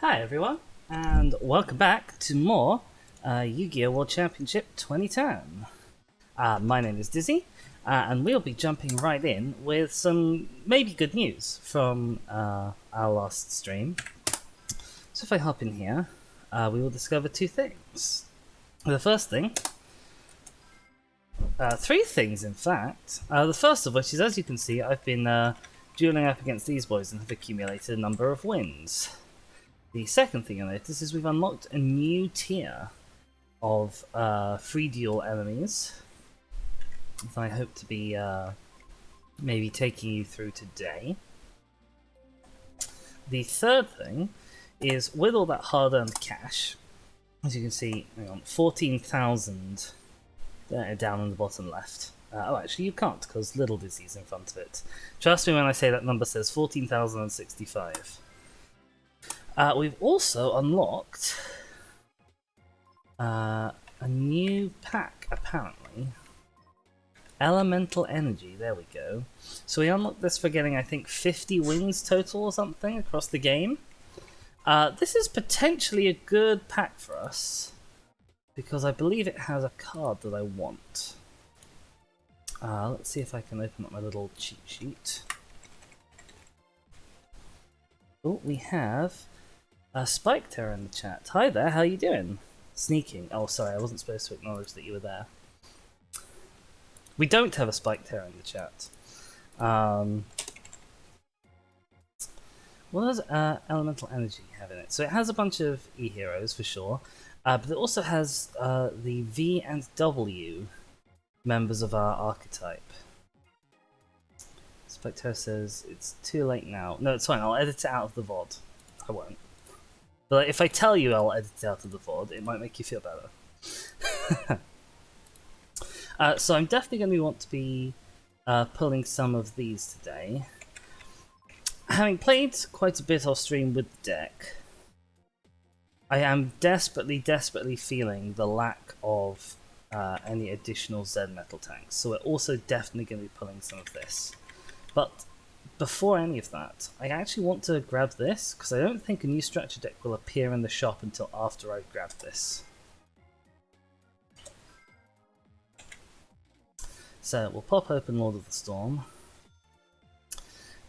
Hi everyone, and welcome back to more Yu-Gi-Oh! World Championship 2010. My name is Dizzy, and we'll be jumping right in with some maybe good news from our last stream. So if I hop in here, we will discover two things. The first thing, three things in fact. The first of which is, as you can see, I've been dueling up against these boys and have accumulated a number of wins. The second thing you'll notice is we've unlocked a new tier of free duel enemies that I hope to be maybe taking you through today. The third thing is, with all that hard-earned cash, as you can see, hang on, 14,000 down on the bottom left. Oh, actually you can't, because Little Dizzy's in front of it. Trust me when I say that number says 14,065. We've also unlocked a new pack, apparently. Elemental Energy, there we go. So we unlocked this for getting, I think, 50 wins total or something across the game. This is potentially a good pack for us, because I believe it has a card that I want. Let's see if I can open up my little cheat sheet. Oh, we have a Spike Terror in the chat. Hi there, how you doing? Sneaking. Oh, sorry, I wasn't supposed to acknowledge that you were there. We don't have a Spike Terror in the chat. What does Elemental Energy have in it? So it has a bunch of E-heroes for sure, but it also has the V and W members of our archetype. Spike Terror says it's too late now. No, it's fine, I'll edit it out of the VOD. I won't. But if I tell you I'll edit it out of the VOD, it might make you feel better. So I'm definitely going to want to be pulling some of these today. Having played quite a bit off stream with the deck, I am desperately feeling the lack of any additional Z metal tanks. So we're also definitely going to be pulling some of this. But before any of that, I actually want to grab this, because I don't think a new structure deck will appear in the shop until after I've grabbed this. So we'll pop open Lord of the Storm.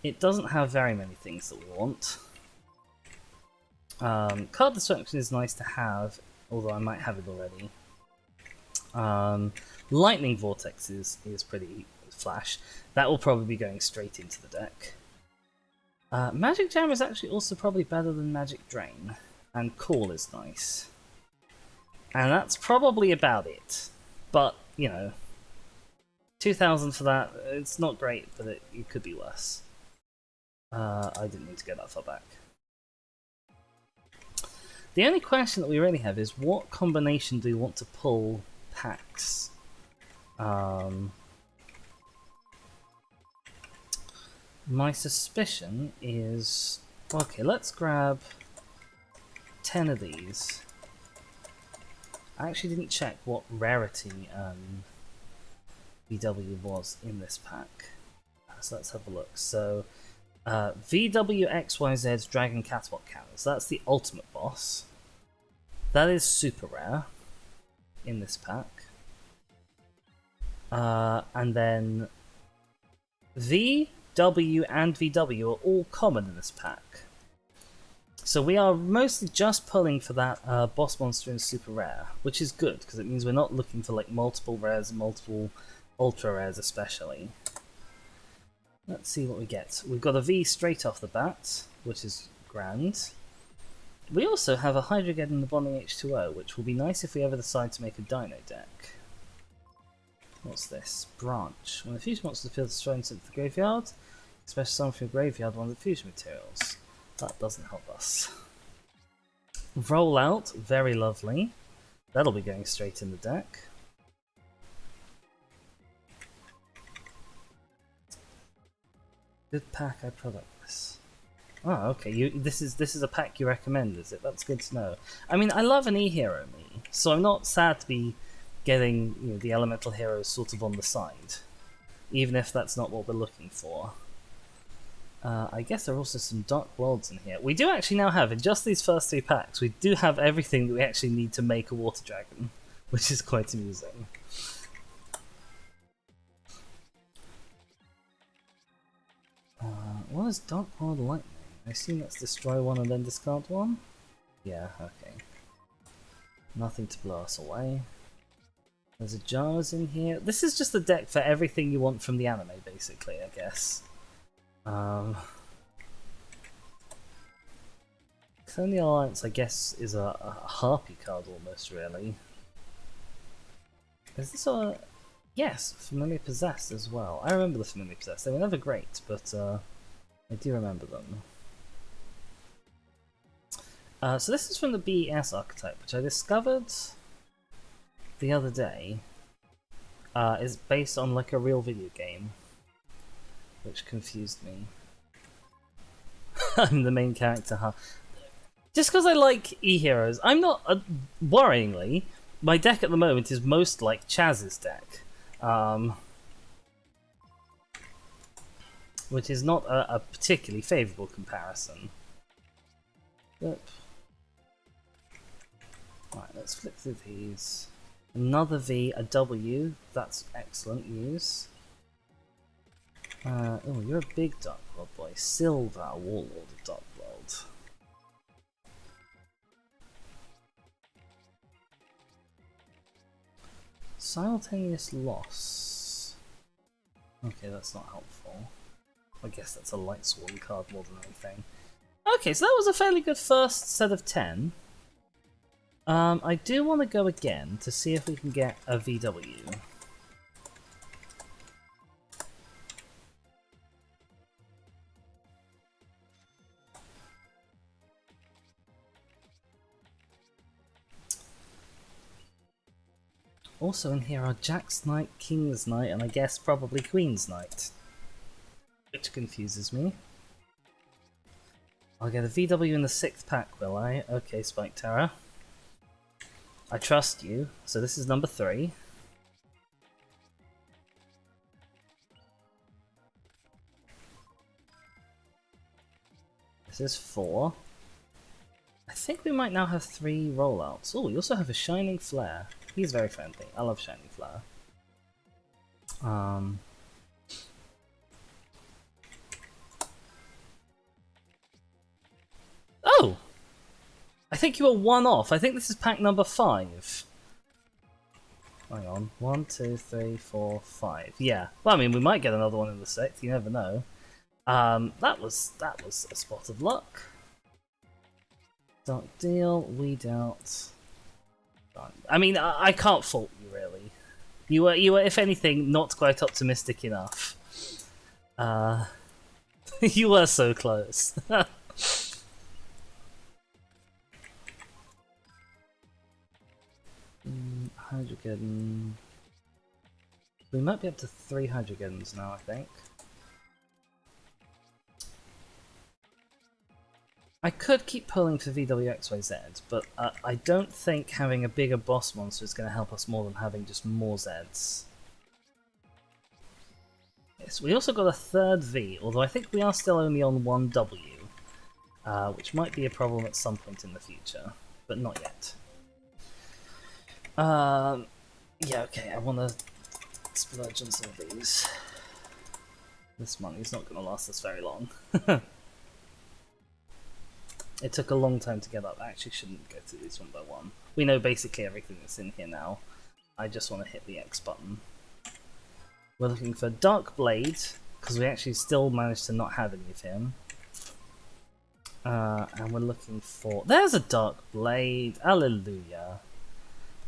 It doesn't have very many things that we want. Card Destruction is nice to have, although I might have it already. Lightning Vortex is pretty flash. That will probably be going straight into the deck. Magic Jam is actually also probably better than Magic Drain, and Call is nice. And that's probably about it. But, you know, 2,000 for that, it's not great, but it could be worse. I didn't need to go that far back. The only question that we really have is, what combination do we want to pull packs? My suspicion is... Okay, let's grab 10 of these. I actually didn't check what rarity VW was in this pack. So let's have a look. So, VWXYZ's Dragon Catapult Cannons. That's the ultimate boss. That is super rare in this pack. And then V, W, and VW are all common in this pack. So we are mostly just pulling for that boss monster in super rare, which is good, because it means we're not looking for like multiple rares and multiple ultra rares especially. Let's see what we get. We've got a V straight off the bat, which is grand. We also have a Hydrogeddon and the Bonding H2O, which will be nice if we ever decide to make a Dino deck. What's this? Branch. When a fusion monster feels thrown into the graveyard, especially summon from your graveyard one of the fusion materials. That doesn't help us. Roll out, very lovely. That'll be going straight in the deck. Good pack, I product this. Oh, okay. This is a pack you recommend, is it? That's good to know. I mean, I love an E-hero me, so I'm not sad to be getting, you know, the elemental heroes sort of on the side, even if that's not what we're looking for. I guess there are also some Dark Worlds in here. We do actually now have, in just these first 3 packs, we do have everything that we actually need to make a Water Dragon, which is quite amusing. What is Dark World Lightning? I assume that's destroy one and then discard one? Yeah, okay. Nothing to blow us away. There's a Jars in here. This is just the deck for everything you want from the anime, basically, I guess. Only Alliance, I guess, is a Harpy card almost, really. Is this a... Yes, Familiar Possessed as well. I remember the Familiar Possessed. They were never great, but I do remember them. So this is from the BES archetype, which I discovered the other day. Is based on like a real video game, which confused me. I'm the main character, huh? Just because I like e-heroes, I'm not... worryingly, my deck at the moment is most like Chaz's deck. Which is not a particularly favourable comparison. Yep. Right, let's flip through these. Another V, a W, that's excellent news. Oh, you're a big Dark World boy. Silver, Warlord of Dark World. Simultaneous loss. Okay, that's not helpful. I guess that's a Light Sworn card more than anything. Okay, so that was a fairly good first set of 10. I do want to go again to see if we can get a VW. Also in here are Jack's Knight, King's Knight, and I guess probably Queen's Knight. Which confuses me. I'll get a VW in the 6th pack, will I? Okay, Spike Terror. I trust you. So this is number 3. This is 4. I think we might now have 3 rollouts. Oh, we also have a Shining Flare. He's very friendly. I love Shining Flare. Oh! I think you were 1 off. I think this is pack number 5. Hang on. 1, 2, 3, 4, 5. Yeah. Well, I mean, we might get another one in the 6th. You never know. That was a spot of luck. Dark Deal, Weed Out. I mean, I can't fault you really. You were, if anything, not quite optimistic enough. You were so close. Hydrogen. We might be up to 3 Hydrogens now, I think. I could keep pulling for VWXYZ, but I don't think having a bigger boss monster is going to help us more than having just more Zs. Yes, we also got a 3rd V, although I think we are still only on 1 W, which might be a problem at some point in the future, but not yet. Yeah, okay, I want to splurge on some of these. This money's not going to last us very long. It took a long time to get up. I actually shouldn't go through these one by one. We know basically everything that's in here now. I just want to hit the X button. We're looking for Dark Blade, because we actually still managed to not have any of him. And we're looking for... There's a Dark Blade! Alleluia!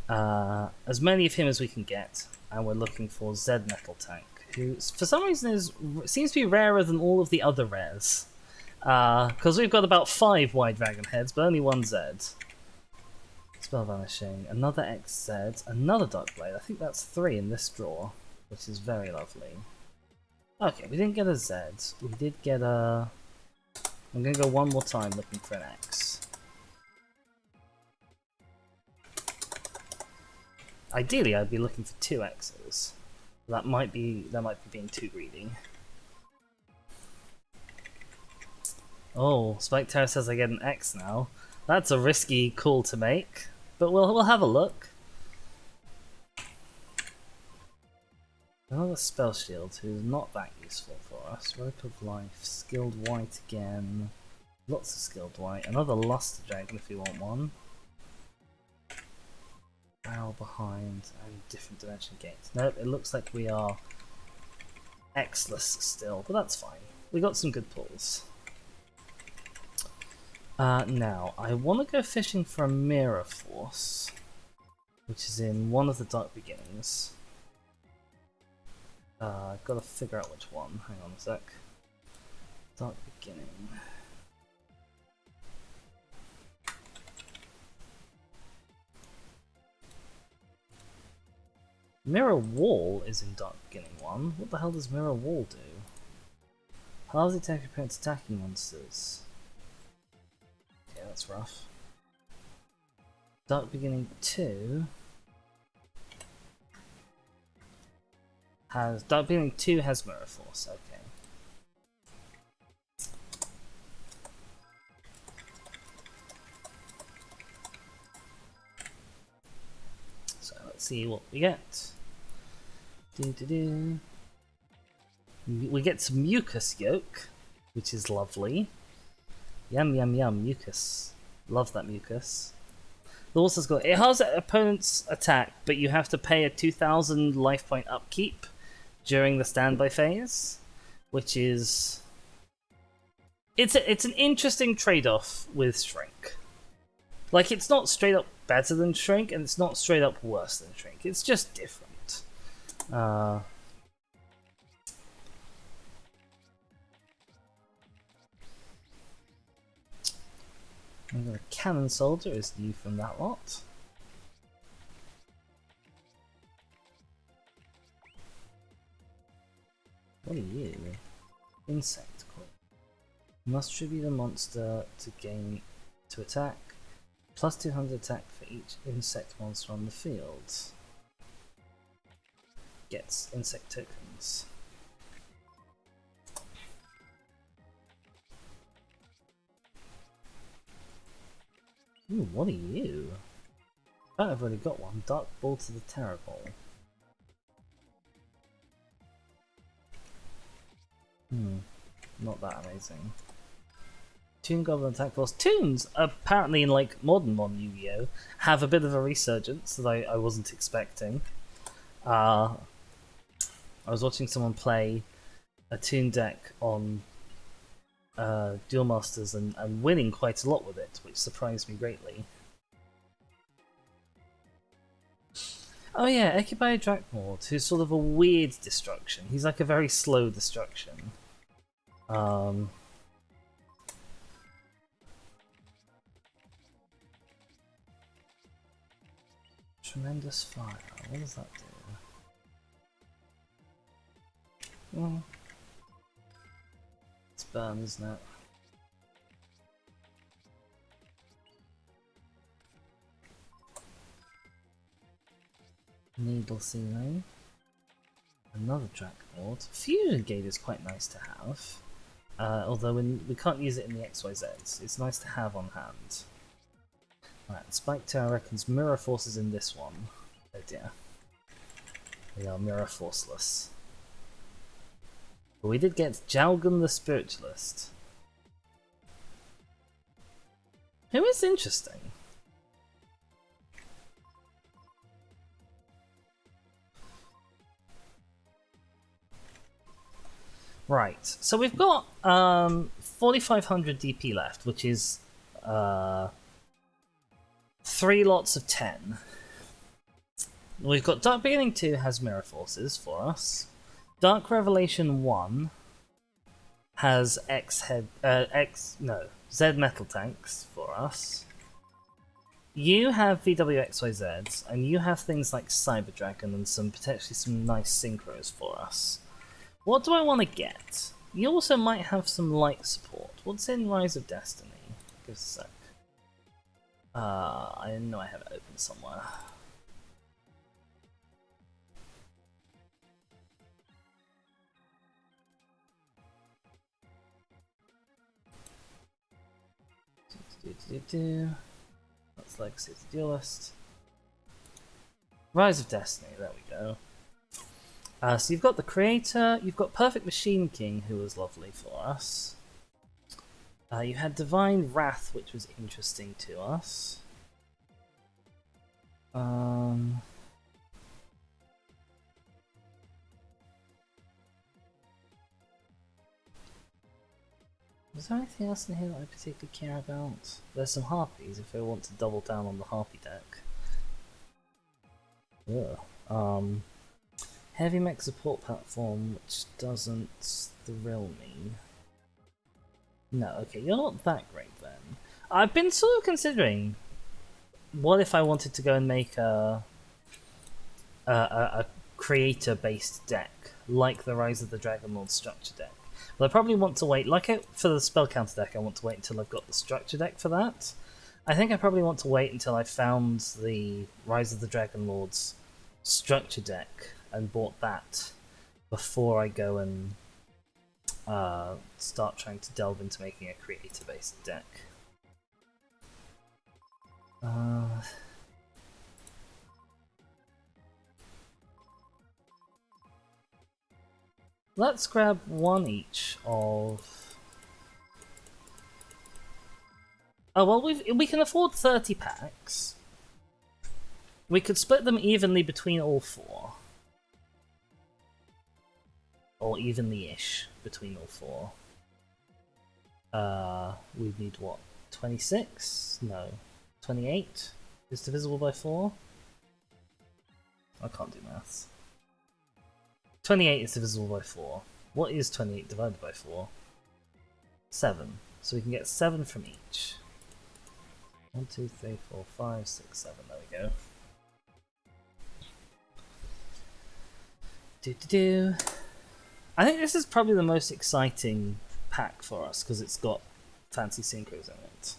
As many of him as we can get. And we're looking for Zed Metal Tank, who for some reason seems to be rarer than all of the other rares. Because we've got about 5 Wide Dragon heads, but only 1 Zed. Spell Vanishing, another XZ, another Dark Blade. I think that's 3 in this drawer, which is very lovely. Okay, we didn't get a Z. We did get a... I'm going to go one more time looking for an X. Ideally, I'd be looking for 2 X's. That might be being too greedy. Oh, Spike Terror says I get an X now. That's a risky call to make, but we'll have a look. Another Spell Shield, who's not that useful for us. Rope of Life, Skilled White again. Lots of Skilled White. Another Luster Dragon if you want one. Barrel Behind, and Different Dimension Gates. Nope, it looks like we are X-less still, but that's fine. We got some good pulls. Now, I want to go fishing for a Mirror Force, which is in one of the Dark Beginnings. I've got to figure out which one. Hang on a sec. Dark Beginning. Mirror Wall is in Dark Beginning 1. What the hell does Mirror Wall do? Halves the attack of opponent's attacking monsters. Okay, that's rough. Dark Beginning 2 has... Dark Beginning 2 has Mirror Force, okay. So let's see what we get. We get some mucus yolk, which is lovely. Yum yum yum, mucus. Love that mucus. The horse got it has opponent's attack, but you have to pay a 2,000 life point upkeep during the standby phase, which is it's an interesting trade-off with Shrink. Like, it's not straight up better than Shrink, and it's not straight up worse than Shrink. It's just different. I'm gonna Cannon Soldier is new from that lot. What are you? Insect Queen. Must tribute a monster to attack. Plus 200 attack for each insect monster on the field. Gets insect tokens. Ooh, what are you? Oh, I've already got one. Dark Bolt to the Terrible. Not that amazing. Toon Goblin Attack Force. Toons, apparently in like modern Yu-Gi-Oh, have a bit of a resurgence that I wasn't expecting. I was watching someone play a Toon deck on Duel Masters and winning quite a lot with it, which surprised me greatly. Oh yeah, Ekibai Drakmord, who's sort of a weird destruction. He's like a very slow destruction. Tremendous Fire, what does that do? Well, it's burn, isn't it? Needle Ceiling. Another Drakmord. Fusion Gate is quite nice to have. Although we can't use it in the XYZs. It's nice to have on hand. Right, Spike Tower reckons Mirror Force is in this one. Oh dear. We are Mirror Forceless. But we did get Jalgun the Spiritualist. Who is interesting. Right, so we've got 4,500 DP left, which is 3 lots of 10. We've got Dark Beginning 2 has Mirror Forces for us. Dark Revelation 1 has Z Metal Tanks for us. You have VWXYZs, and you have things like Cyber Dragon and potentially some nice synchros for us. What do I want to get? You also might have some light support. What's in Rise of Destiny? Give us a sec. I know I have it open somewhere. That's Legacy of the Duelist. Rise of Destiny, there we go. So you've got the Creator, you've got Perfect Machine King, who was lovely for us. You had Divine Wrath, which was interesting to us. Was there anything else in here that I particularly care about? There's some Harpies if I want to double down on the Harpy deck. Ugh. Heavy mech support platform, which doesn't thrill me. No, okay, you're not that great then. I've been sort of considering, what if I wanted to go and make a creator-based deck, like the Rise of the Dragonlord structure deck. But I probably want to wait, for the spell counter deck, I want to wait until I've got the structure deck for that. I think I probably want to wait until I found the Rise of the Dragonlord's structure deck and bought that before I go and start trying to delve into making a creator-based deck. Let's grab one each of... Oh, well, we can afford 30 packs. We could split them evenly between all four. Or evenly-ish between all four. We need what? 26? No. 28 is divisible by 4? I can't do maths. 28 is divisible by 4. What is 28 divided by 4? 7. So we can get 7 from each. 1, 2, 3, 4, 5, 6, 7. There we go. I think this is probably the most exciting pack for us because it's got fancy synchros in it.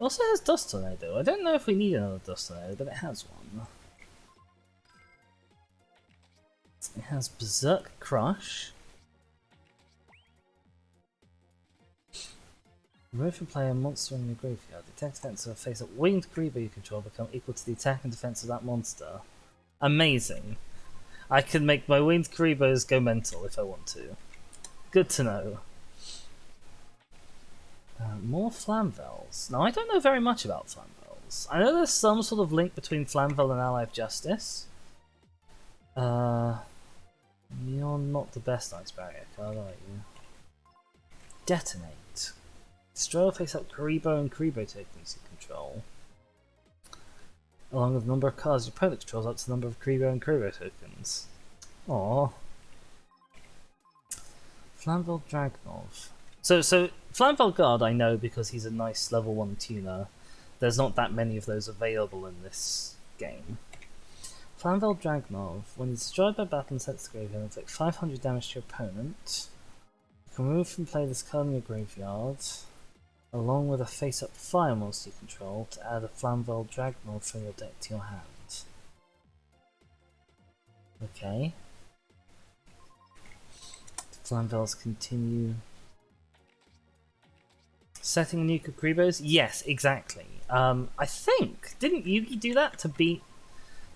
It also has Dust Tornado. I don't know if we need another Dust Tornado, but it has one. It has Berserk Crush. Remove from play a monster in your graveyard. The attack defense of a face-up winged creeper you control become equal to the attack and defense of that monster. Amazing. I can make my winged creepers go mental if I want to. Good to know. More Flamvels. Now, I don't know very much about Flamvels. I know there's some sort of link between Flamvel and Ally of Justice. You're not the best Ice Barrier card, are you? Detonate. Destroy or face up Karibo and Karibo tokens you control. Along with the number of cards your opponent controls up to the number of Karibo and Karibo tokens. Aww. Flamvel Dragnov. So Flamvel Guard I know because he's a nice level 1 tuner. There's not that many of those available in this game. Flamvel Dragnov. When he's destroyed by battle and sent to the graveyard, inflict 500 damage to your opponent. You can remove from play this card in your graveyard, along with a face-up fire monster you control, to add a Flamvel Dragnov from your deck to your hand. Okay. Flamvels continue. Setting a nuke of Kribos? Yes, exactly. I think, didn't Yugi do that to beat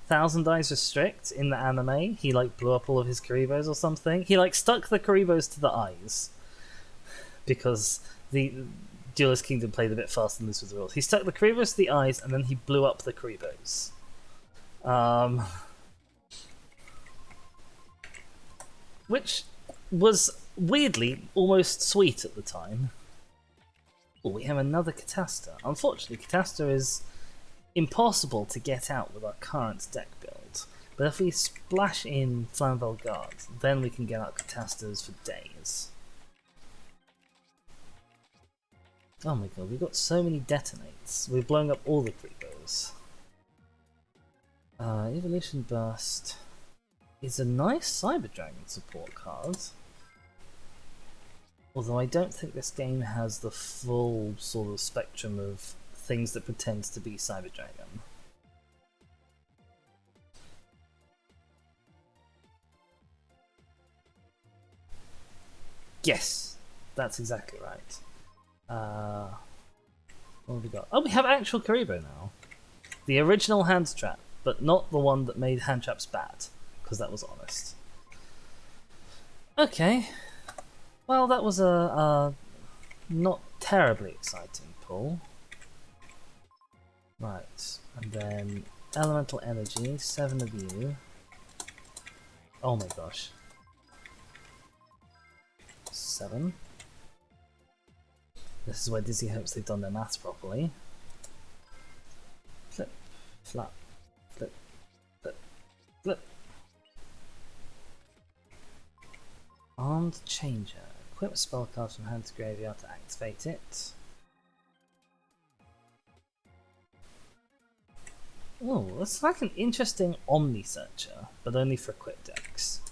Thousand Eyes Restrict in the anime? He like blew up all of his Karibos or something. He like stuck the Karibos to the eyes because the Duelist Kingdom played a bit faster than this with the rules. He stuck the Karibos to the eyes and then he blew up the Karibos. Which was weirdly almost sweet at the time. Oh, we have another Catasta. Unfortunately, Catasta is impossible to get out with our current deck build. But if we splash in Flamvel Guard, then we can get out Catastas for days. Oh my god, we've got so many detonates. We're blowing up all the creepers. Evolution Burst is a nice Cyber Dragon support card. Although I don't think this game has the full sort of spectrum of things that pretend to be Cyber Dragon. Yes, that's exactly right. What have we got? Oh, we have actual Karibo now. The original hand trap, but not the one that made hand traps bad, because that was honest. Okay. Well, that was a not terribly exciting pull. Right, and then elemental energy, 7 of you. Oh my gosh. 7. This is where Dizzy hopes they've done their maths properly. Flip, flap, flip, flip, flip. Armed Changer. Equip a spell card from hand to graveyard to activate it. Oh, that's like an interesting Omni Searcher, but only for equipped decks.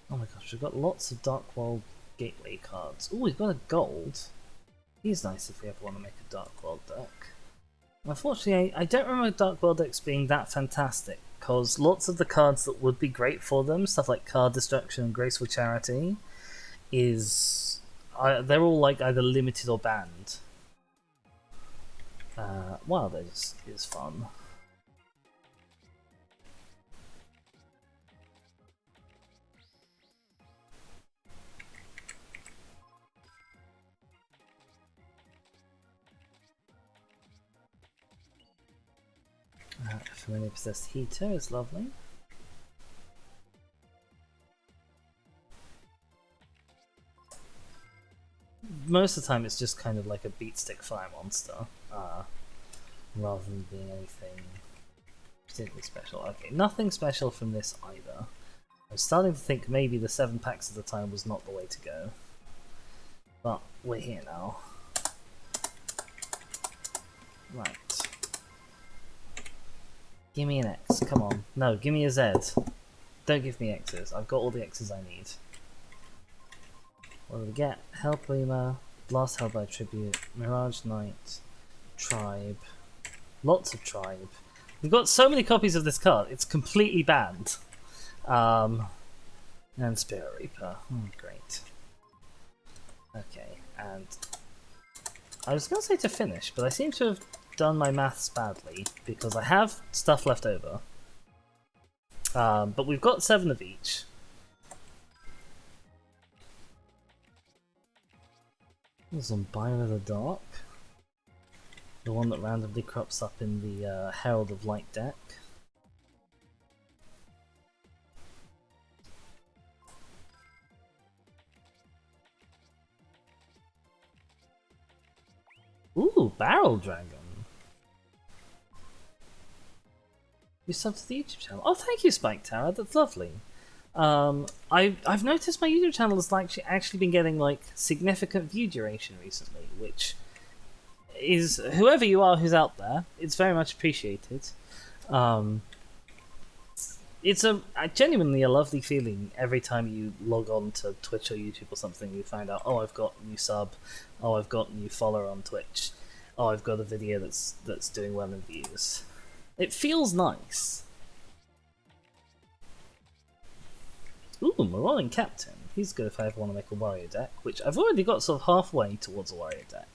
Oh my gosh, we've got lots of Dark World Gateway cards. Oh, we've got a gold. He's nice if we ever want to make a Dark World deck. Unfortunately, I don't remember Dark World decks being that fantastic, because lots of the cards that would be great for them, stuff like Card Destruction and Graceful Charity, they're all like either limited or banned. Wild Edge is fun. Familiar Possessed Heater is lovely. Most of the time it's just kind of like a beatstick fire monster, rather than being anything particularly special. Okay, nothing special from this either. I'm starting to think maybe the 7 packs at the time was not the way to go. But we're here now. Right. Give me an X, come on. No, give me a Z. Don't give me X's. I've got all the X's I need. What do we get? Hellbreamer, Blast Hell by Tribute, Mirage Knight, Tribe. Lots of Tribe. We've got so many copies of this card, it's completely banned. And Spirit Reaper. Great. Okay, and I was going to say to finish, but I seem to have done my maths badly because I have stuff left over. But we've got 7 of each. There's some Biome of the Dark. The one that randomly crops up in the Herald of Light deck. Ooh, Barrel Dragon. You subbed to the YouTube channel. Oh, thank you, Spike Tower. That's lovely. I've noticed my YouTube channel has actually been getting like significant view duration recently, which is whoever you are who's out there, it's very much appreciated. It's genuinely a lovely feeling every time you log on to Twitch or YouTube or something. You find out, oh, I've got a new sub, oh, I've got a new follower on Twitch, oh, I've got a video that's doing well in views. It feels nice. Ooh, Marauding Captain. He's good if I ever want to make a warrior deck, which I've already got sort of halfway towards a warrior deck.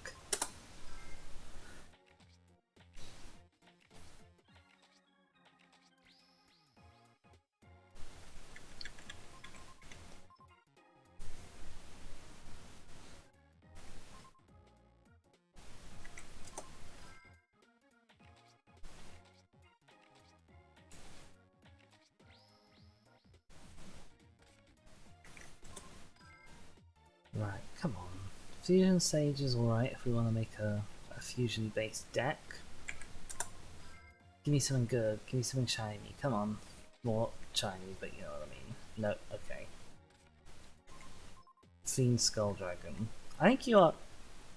Right, come on. Fusion Sage is alright if we want to make a fusion-based deck. Give me something good, give me something shiny, come on. More shiny, but you know what I mean. No, okay. Fiend Skull Dragon. I think you are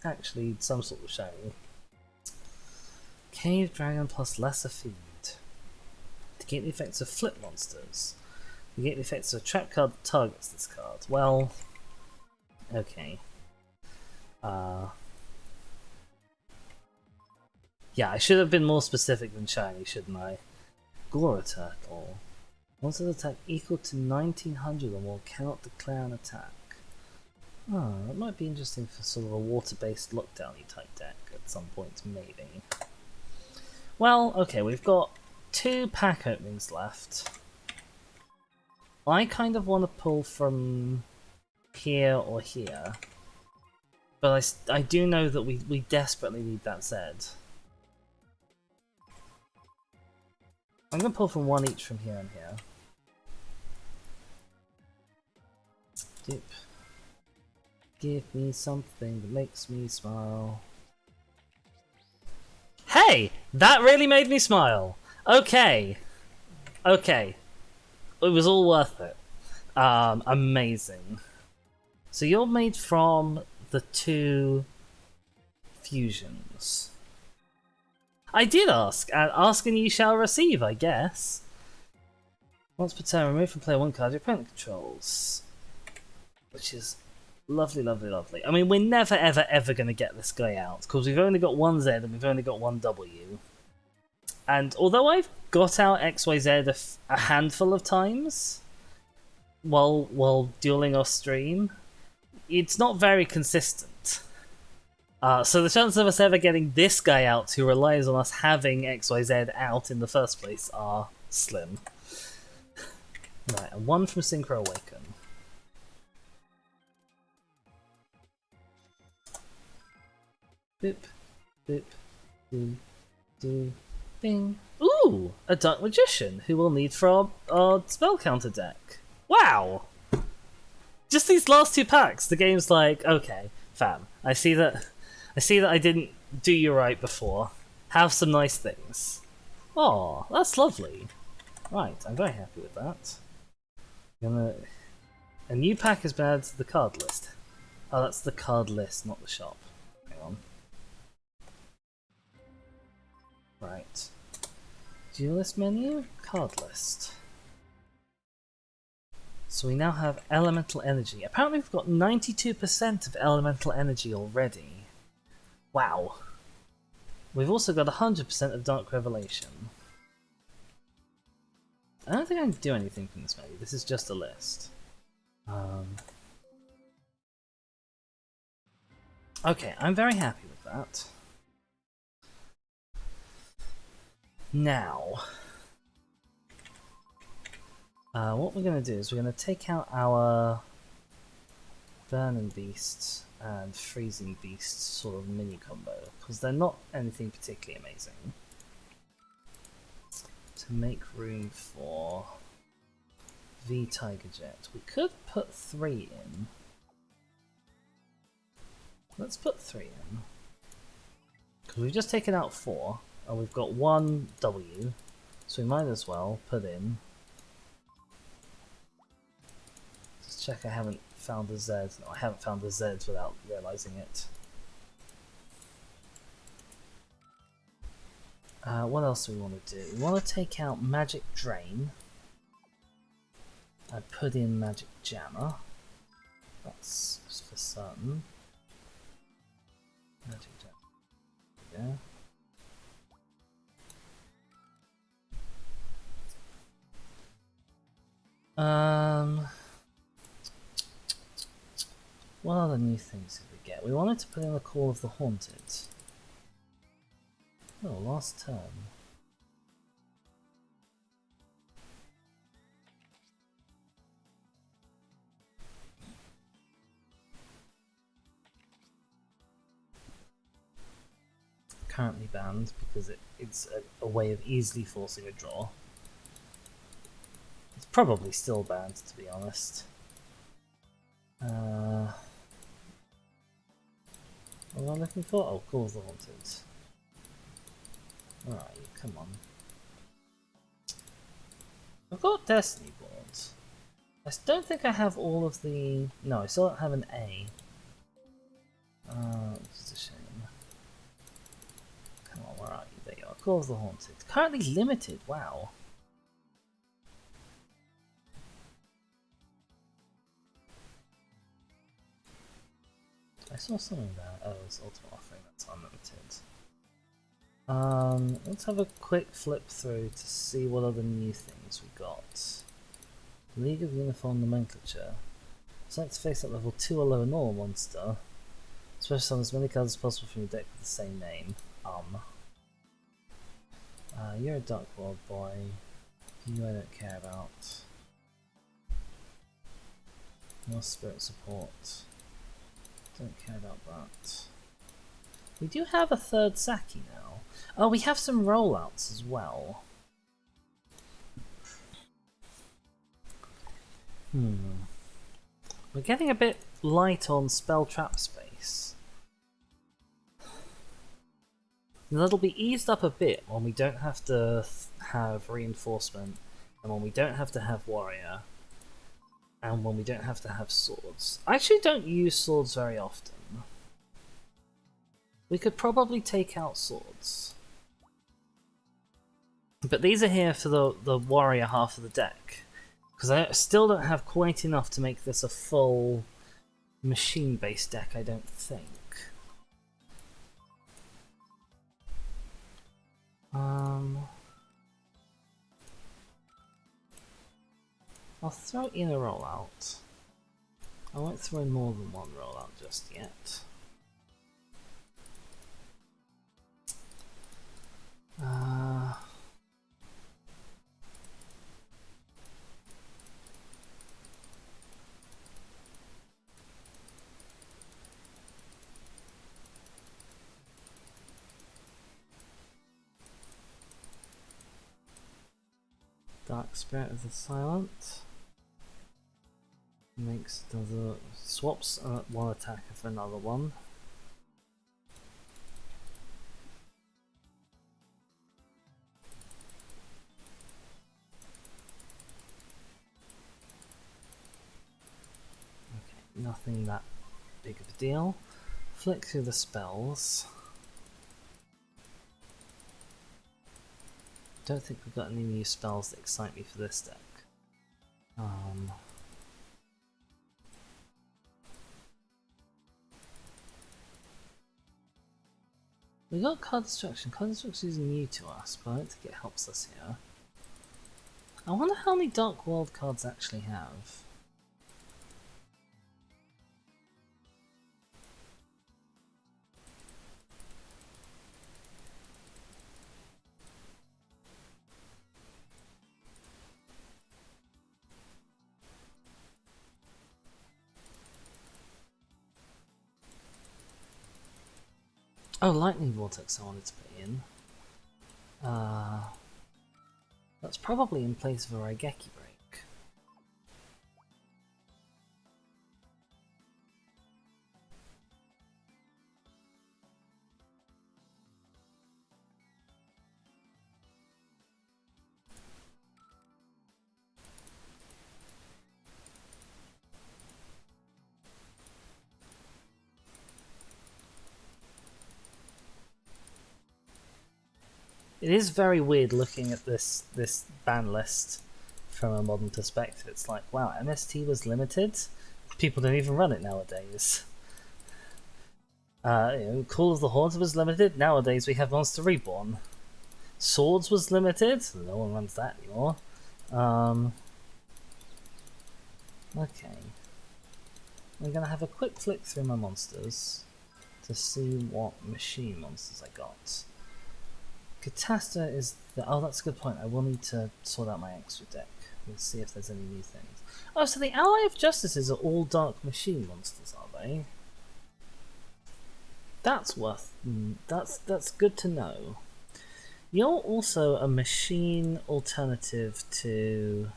actually some sort of shiny. Cave Dragon plus Lesser Fiend. To get the effects of flip monsters. You get the effects of a trap card that targets this card. Well, okay. Yeah, I should have been more specific than shiny, shouldn't I? Glora Turtle. Monster attack equal to 1900 or more cannot declare an attack. Oh, that might be interesting for sort of a water-based lockdowny type deck at some point, maybe. Well, okay, we've got 2 pack openings left. I kind of want to pull from here or here, but I do know that we desperately need that Z. I'm going to pull from one each from here and here. Dip. Give me something that makes me smile. Hey! That really made me smile! Okay. Okay. It was all worth it. Amazing. So you're made from the 2 fusions. I did ask, and ask and you shall receive, I guess. Once per turn, remove from player 1 card your opponent controls. Which is lovely, lovely, lovely. I mean, we're never, ever, ever going to get this guy out, because we've only got 1 Z and we've only got 1 W. And although I've got out XYZ a handful of times while dueling off stream, it's not very consistent. So the chances of us ever getting this guy out who relies on us having XYZ out in the first place are slim. Right, and 1 from Synchro Awaken. Boop, boop, doo, doo, bing. Ooh! A Dark Magician who we'll need for our spell counter deck. Wow! Just these last 2 packs, the game's like, okay, fam, I see that I didn't do you right before. Have some nice things. Oh, that's lovely. Right, I'm very happy with that. A new pack has been added to the card list. Oh, that's the card list, not the shop. Hang on. Right. Duelist menu, card list. So we now have elemental energy. Apparently we've got 92% of elemental energy already. Wow. We've also got 100% of Dark Revelation. I don't think I can do anything from this menu. This is just a list. Okay, I'm very happy with that. Now, what we're going to do is we're going to take out our Burning Beast and Freezing Beast sort of mini combo, because they're not anything particularly amazing. To make room for V Tiger Jet, we could put 3 in. Let's put 3 in. Because we've just taken out 4, and we've got 1 W, so we might as well put in. Just check I haven't found a Z. No, I haven't found the Zs without realizing it. What else do we want to do? We want to take out Magic Drain and put in Magic Jammer. That's for certain. Magic Jammer. Yeah. What other new things did we get? We wanted to put in the Call of the Haunted. Oh, last turn. Currently banned because it's a way of easily forcing a draw. It's probably still banned, to be honest. What am I looking for? Oh, Call of the Haunted. Where are you? Come on. I've got Destiny boards. I don't think I have all of the... No, I still don't have an A. Which is a shame. Come on, where are you? There you are. Call of the Haunted. Currently limited, wow. I saw something there. Oh, it's Ultimate Offering, that's unlimited. Let's have a quick flip through to see what other new things we got. League of Uniform Nomenclature. Select to face up level 2 or lower normal monster. Special summon as many cards as possible from your deck with the same name. You're a Dark World boy. You I don't care about. More spirit support. Don't care about that. We do have a third Saki now. Oh, we have some rollouts as well. We're getting a bit light on spell trap space. That'll be eased up a bit when we don't have to have reinforcement, and when we don't have to have warrior, and when we don't have to have swords. I actually don't use swords very often. We could probably take out swords. But these are here for the warrior half of the deck. Because I still don't have quite enough to make this a full machine-based deck, I don't think. I'll throw in a rollout. I won't throw in more than one rollout just yet. Dark Spirit of the Silent does a swaps one attack for another one. Okay, nothing that big of a deal. Flick through the spells. Don't think we've got any new spells that excite me for this deck. We got card destruction. Card destruction is new to us, but I don't think it helps us here. I wonder how many Dark World cards actually have. Oh, Lightning Vortex I wanted to put in. That's probably in place of a Raigeki break. It is very weird looking at this ban list from a modern perspective. It's like, wow, MST was limited? People don't even run it nowadays. Call of the Hordes was limited? Nowadays we have Monster Reborn. Swords was limited? No one runs that anymore. Okay. I'm gonna have a quick flick through my monsters to see what machine monsters I got. Catasta is the... Oh, that's a good point. I will need to sort out my extra deck and see if there's any new things. Oh, so the Ally of Justices are all Dark Machine monsters, are they? That's worth... That's good to know. You're also a machine alternative to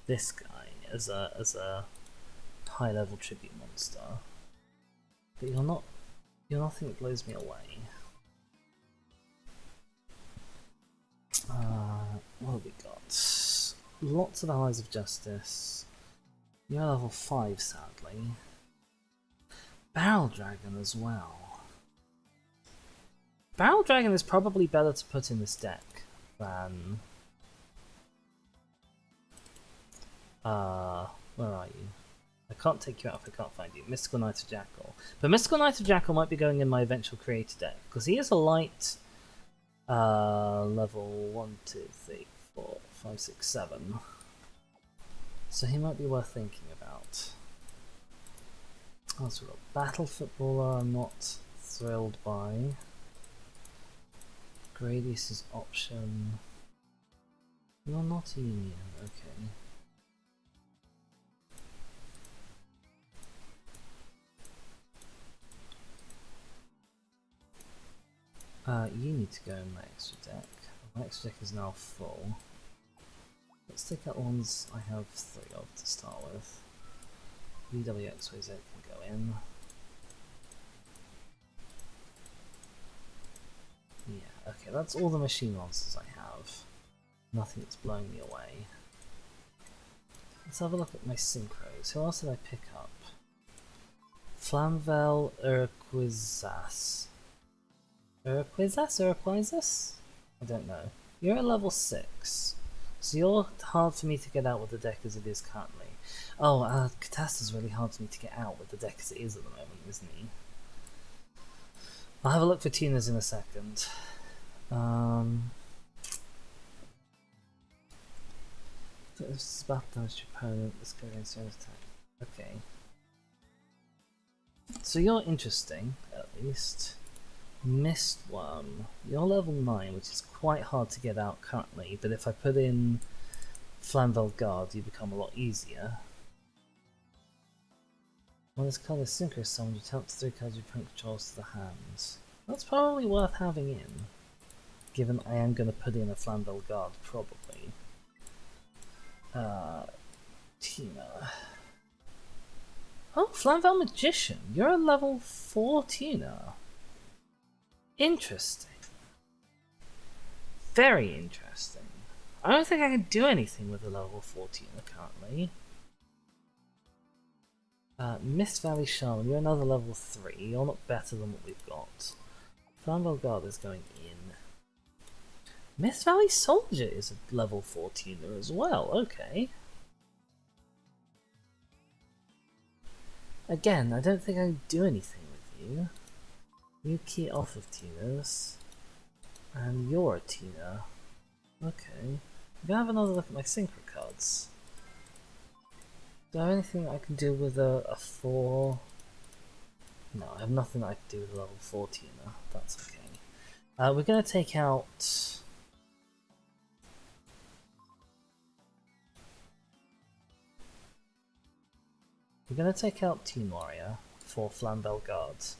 this guy as a high-level tribute monster. But you're nothing that blows me away. What have we got? Lots of Allies of Justice. You're level 5, sadly. Barrel Dragon as well. Barrel Dragon is probably better to put in this deck than... where are you? I can't take you out if I can't find you. Mystical Knight of Jackal. But Mystical Knight of Jackal might be going in my eventual creator deck, because he is a light... level 1, 2, 3, 4, 5, 6, 7. So he might be worth thinking about. Oh, so we've got Battle Footballer, I'm not thrilled by. Gradius is option. You're not a union, okay. You need to go in my extra deck. My extra deck is now full. Let's take out the ones I have 3 of to start with. VWXYZ can go in. Yeah, okay, that's all the machine monsters I have. Nothing that's blowing me away. Let's have a look at my synchros. Who else did I pick up? Flamvel Urquizas. Urquizas? I don't know. You're at level 6. So you're hard for me to get out with the deck as it is currently. Oh, Catasta's really hard for me to get out with the deck as it is at the moment, isn't he? I'll have a look for tuners in a second. This is battle damage to opponent. Let's go against your attack. Okay. So you're interesting, at least. Mistworm. You're level 9, which is quite hard to get out currently, but if I put in Flamvel Guard, you become a lot easier. When this card is synchro summoned, you tap 3 cards your opponent controls to the hands. That's probably worth having in, given I am going to put in a Flamvel Guard, probably. Tina. Oh, Flamvel Magician, you're a level 4 Tina. Interesting. Very interesting. I don't think I can do anything with a level 14 currently. Mist Valley Shaman, you're another level 3. You're not better than what we've got. Flamvel Guard is going in. Mist Valley Soldier is a level 14er as well, okay. Again, I don't think I can do anything with you. You key off of Tina's. And you're a Tina. Okay. I'm gonna have another look at my synchro cards. Do I have anything I can do with a 4? No, I have nothing I can do with a level 4 Tina. That's okay. We're gonna take out... We're gonna take out Team Warrior for Flamvel Guards.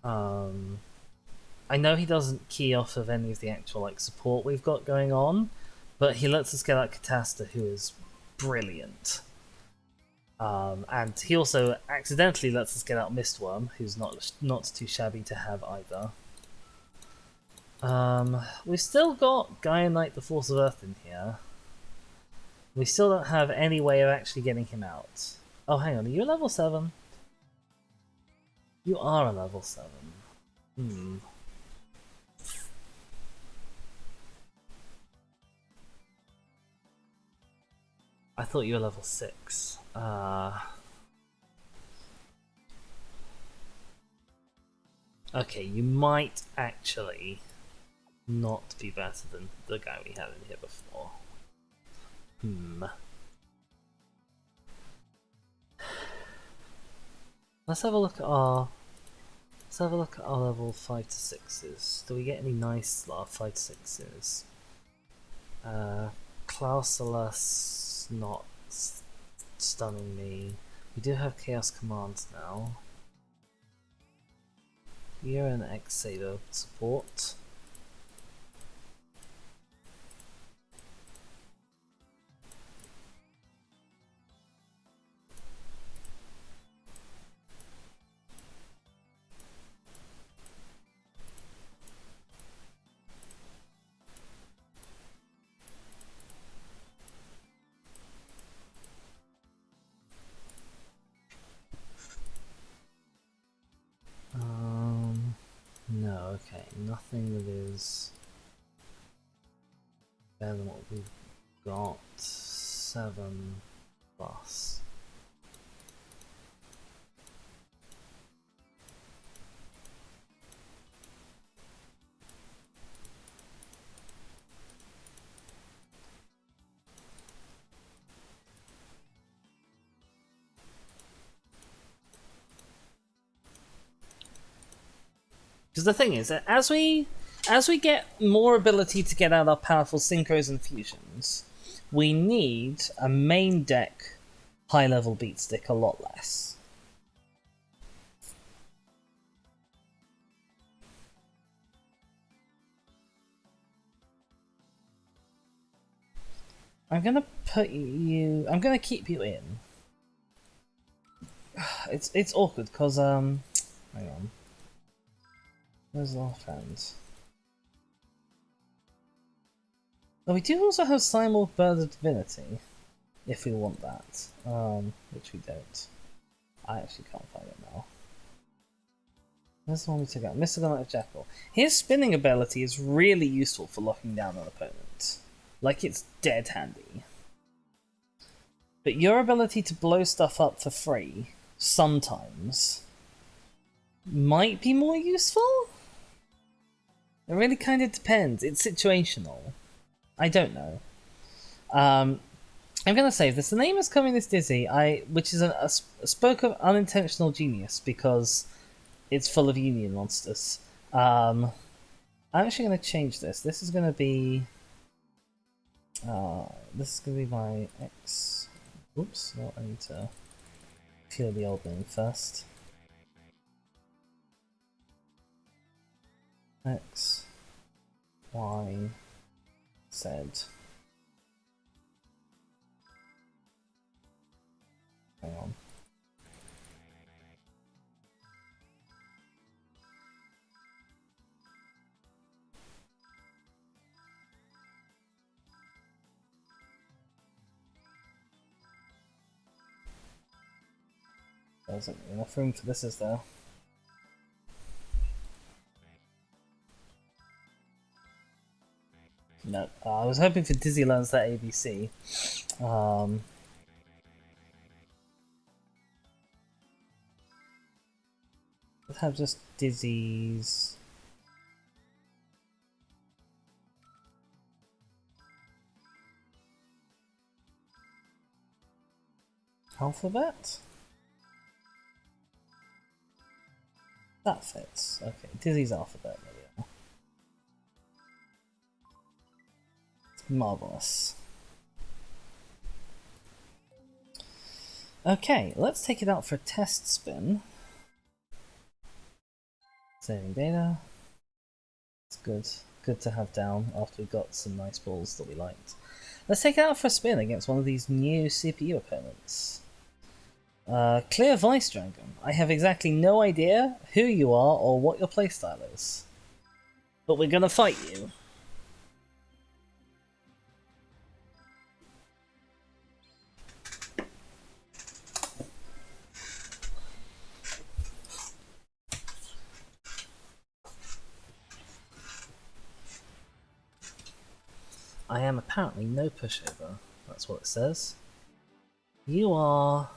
I know he doesn't key off of any of the actual support we've got going on, but he lets us get out Catasta, who is brilliant. And he also accidentally lets us get out Mistworm, who's not too shabby to have either. We've still got Gaia Knight, the Force of Earth in here. We still don't have any way of actually getting him out. Oh, hang on, are you a level 7? You are a level 7. I thought you were level 6. Okay, you might actually not be better than the guy we had in here before. Let's have a look at our level 5 to 6s. Do we get any nice 5 to 6s? Klausulus not stunning me. We do have Chaos Commands now. You're an X-Saber support. No, okay, nothing that is better than what we've got. 7 plus. Because the thing is, that as we get more ability to get out our powerful synchros and fusions, we need a main deck high-level beat stick a lot less. I'm gonna keep you in. It's awkward because hang on. Where's our friends? Oh, we do also have Simul Bird of Divinity, if we want that. Which we don't. I actually can't find it now. Where's the one we took out? Mystical Knight of Jackal. His spinning ability is really useful for locking down an opponent. Like, it's dead handy. But your ability to blow stuff up for free, sometimes, might be more useful? It really kind of depends. It's situational. I don't know. I'm gonna save this. The name is Coming This Dizzy, which is a spoke of unintentional genius because it's full of union monsters. I'm actually gonna change this. This is gonna be my X. Oops, no, I need to clear the old name first. X, Y, Z. Hang on. There isn't enough room for this, is there? No, I was hoping for Dizzy learns that ABC. Let's have just Dizzy's. Alphabet? That fits. Okay, Dizzy's alphabet. There we are. Marvelous. Okay, let's take it out for a test spin. Saving data. It's good. Good to have down after we got some nice balls that we liked. Let's take it out for a spin against one of these new CPU opponents. Clear Vice Dragon. I have exactly no idea who you are or what your playstyle is. But we're gonna fight you. I am apparently no pushover. That's what it says. You are...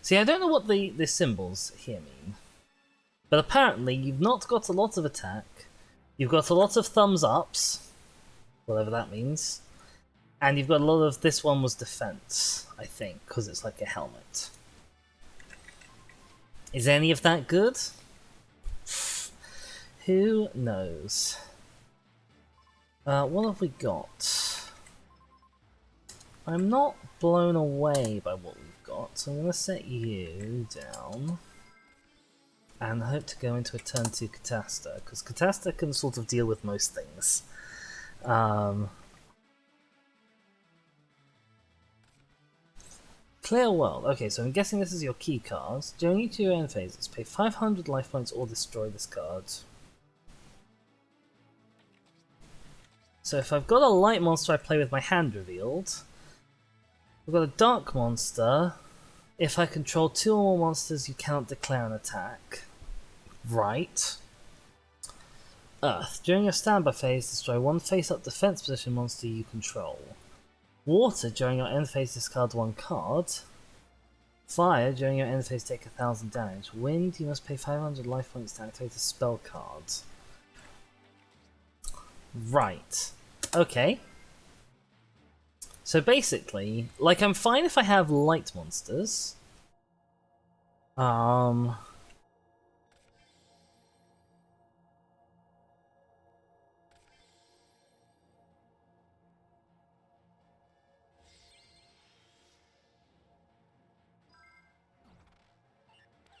See, I don't know what the symbols here mean. But apparently you've not got a lot of attack. You've got a lot of thumbs ups. Whatever that means. And you've got a lot of... This one was defense, I think, because it's like a helmet. Is any of that good? Who knows? What have we got? I'm not blown away by what we've got, so I'm going to set you down and hope to go into a turn 2 Catasta, because Catasta can sort of deal with most things. Clear World. Okay, so I'm guessing this is your key cards. During each of your end phases, pay 500 life points or destroy this card. So if I've got a light monster I play with my hand revealed, I've got a dark monster. If I control 2 or more monsters, you cannot declare an attack. Right. Earth. During your standby phase, destroy 1 face-up defense position monster you control. Water. During your end phase, discard 1 card. Fire. During your end phase, take 1000 damage. Wind. You must pay 500 life points to activate a spell card. Right. Okay. So basically, like, I'm fine if I have light monsters. Um.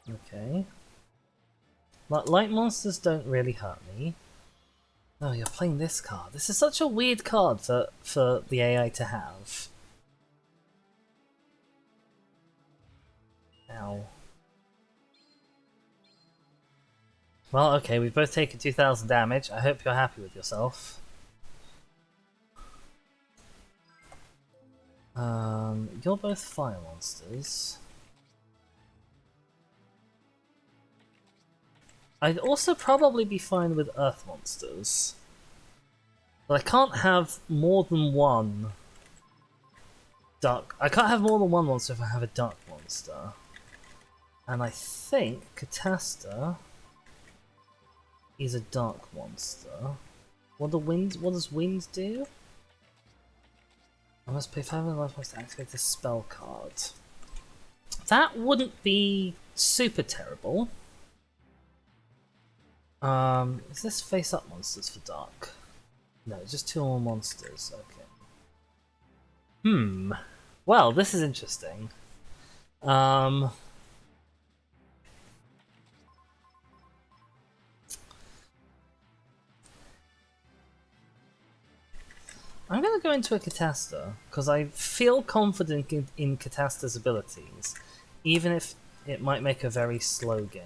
Okay. Light monsters don't really hurt me. Oh, you're playing this card. This is such a weird card for the AI to have. Ow. Well, okay, we've both taken 2,000 damage. I hope you're happy with yourself. You're both fire monsters. I'd also probably be fine with earth monsters. But I can't have more than one dark. I can't have more than one monster if I have a dark monster. And I think Catasta is a dark monster. What does wind do? I must pay 500 life points to activate this spell card. That wouldn't be super terrible. Is this face up monsters for dark? No, just 2 more monsters. Okay. Well, this is interesting. I'm gonna go into a Catasta because I feel confident in Catasta's abilities, even if it might make a very slow game.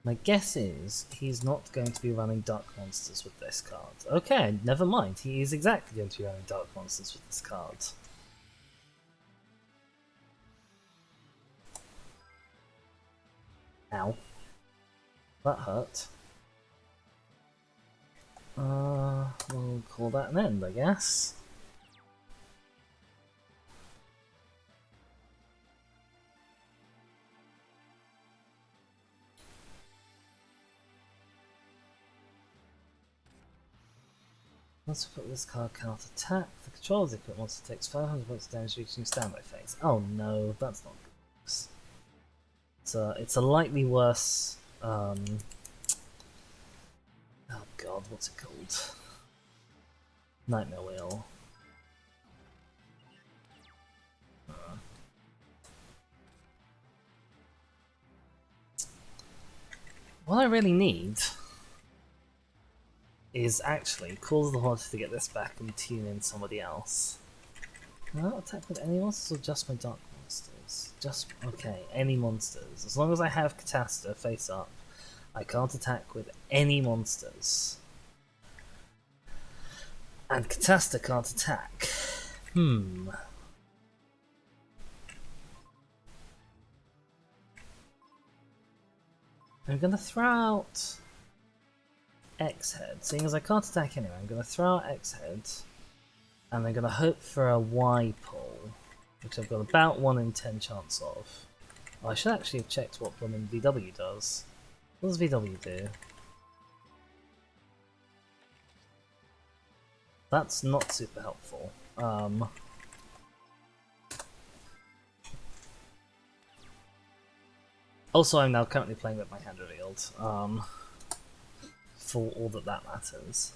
My guess is he's not going to be running Dark Monsters with this card. Okay, never mind. He is exactly going to be running Dark Monsters with this card. Ow. That hurt. We'll call that an end, I guess. Once we put this card cannot attack, the control of the equipped monster takes 500 points of damage reaching standby phase. Oh no, that's not good. It's a lightly worse. Oh god, what's it called? Nightmare Wheel. What I really need is actually Call of the Haunted to get this back and tune in somebody else. Can I attack with any monsters or just my dark monsters? Okay, any monsters. As long as I have Catasta face up, I can't attack with any monsters. And Catasta can't attack. I'm gonna throw out X-Head. Seeing as I can't attack anyway, I'm gonna throw out X-Head. And I'm gonna hope for a Y pull, which I've got about 1 in 10 chance of. Oh, I should actually have checked what blooming VW does. What does VW do? That's not super helpful. Also, I'm now currently playing with my hand revealed. For all that matters.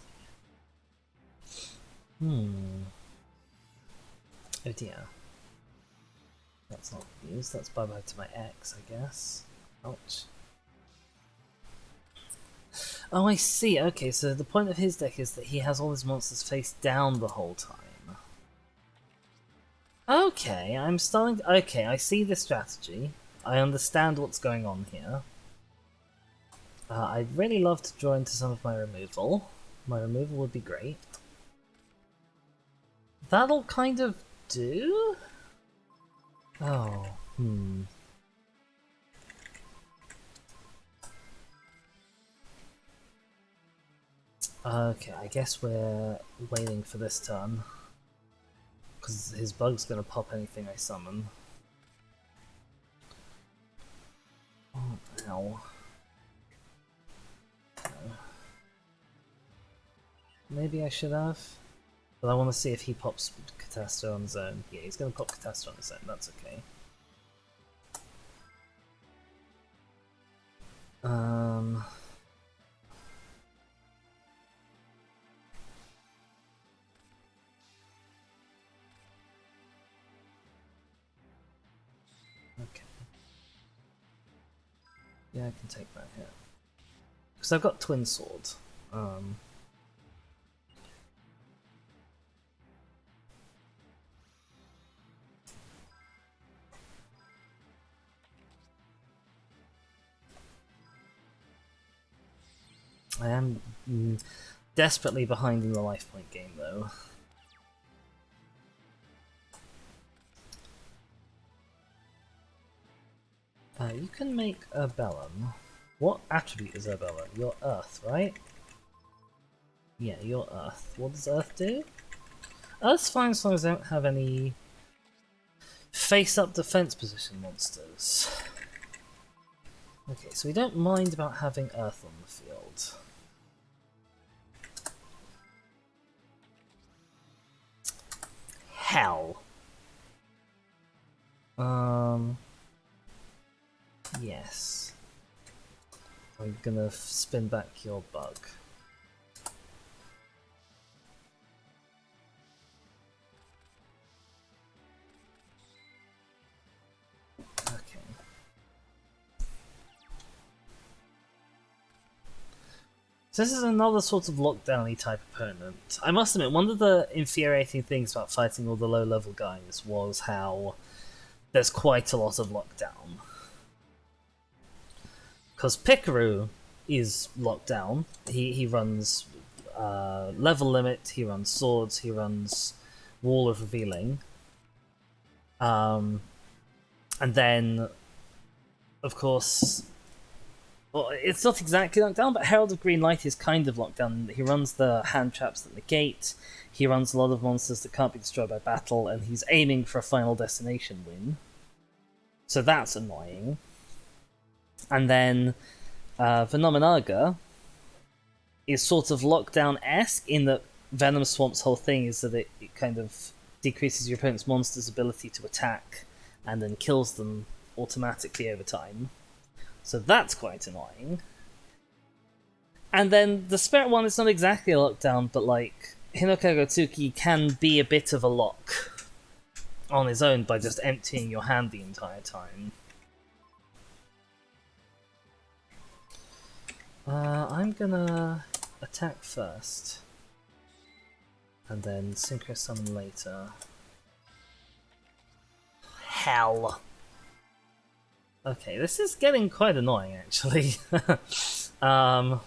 Oh dear. That's not used. That's bye bye to my X, I guess. Ouch. Oh, I see. Okay, so the point of his deck is that he has all his monsters face down the whole time. Okay, I'm starting. Okay, I see the strategy. I understand what's going on here. I'd really love to draw into some of my removal. My removal would be great. That'll kind of do? Oh, Okay, I guess we're waiting for this turn. Because his bug's gonna pop anything I summon. Oh, ow. Maybe I should have. But I want to see if he pops Catastro on his own. Yeah, he's gonna pop Catastro on his own, that's okay. Okay. Yeah, I can take that hit. Because I've got Twin Sword. I am desperately behind in the life point game, though. You can make a Bellum. What attribute is Urbella? Your Earth, right? Yeah, your Earth. What does Earth do? Earth's fine as long as I don't have any face-up defense position monsters. Okay, so we don't mind about having Earth on the field. Hell. Yes. I'm gonna spin back your bug. Okay. So this is another sort of lockdown-y type opponent. I must admit, one of the infuriating things about fighting all the low-level guys was how there's quite a lot of lockdown. Because Pikaru is locked down. He runs level limit, he runs swords, he runs Wall of Revealing. And then, of course, well, it's not exactly locked down, but Herald of Green Light is kind of locked down. He runs the hand traps that negate, he runs a lot of monsters that can't be destroyed by battle, and he's aiming for a Final Destination win. So that's annoying. And then Venomenaga is sort of lockdown-esque in that Venom Swamp's whole thing is that it kind of decreases your opponent's monster's ability to attack and then kills them automatically over time. So that's quite annoying. And then the Spirit one is not exactly a lockdown, but like Hinoka Gotsuki can be a bit of a lock on his own by just emptying your hand the entire time. I'm gonna attack first, and then Synchro Summon later. Hell! Okay, this is getting quite annoying, actually. I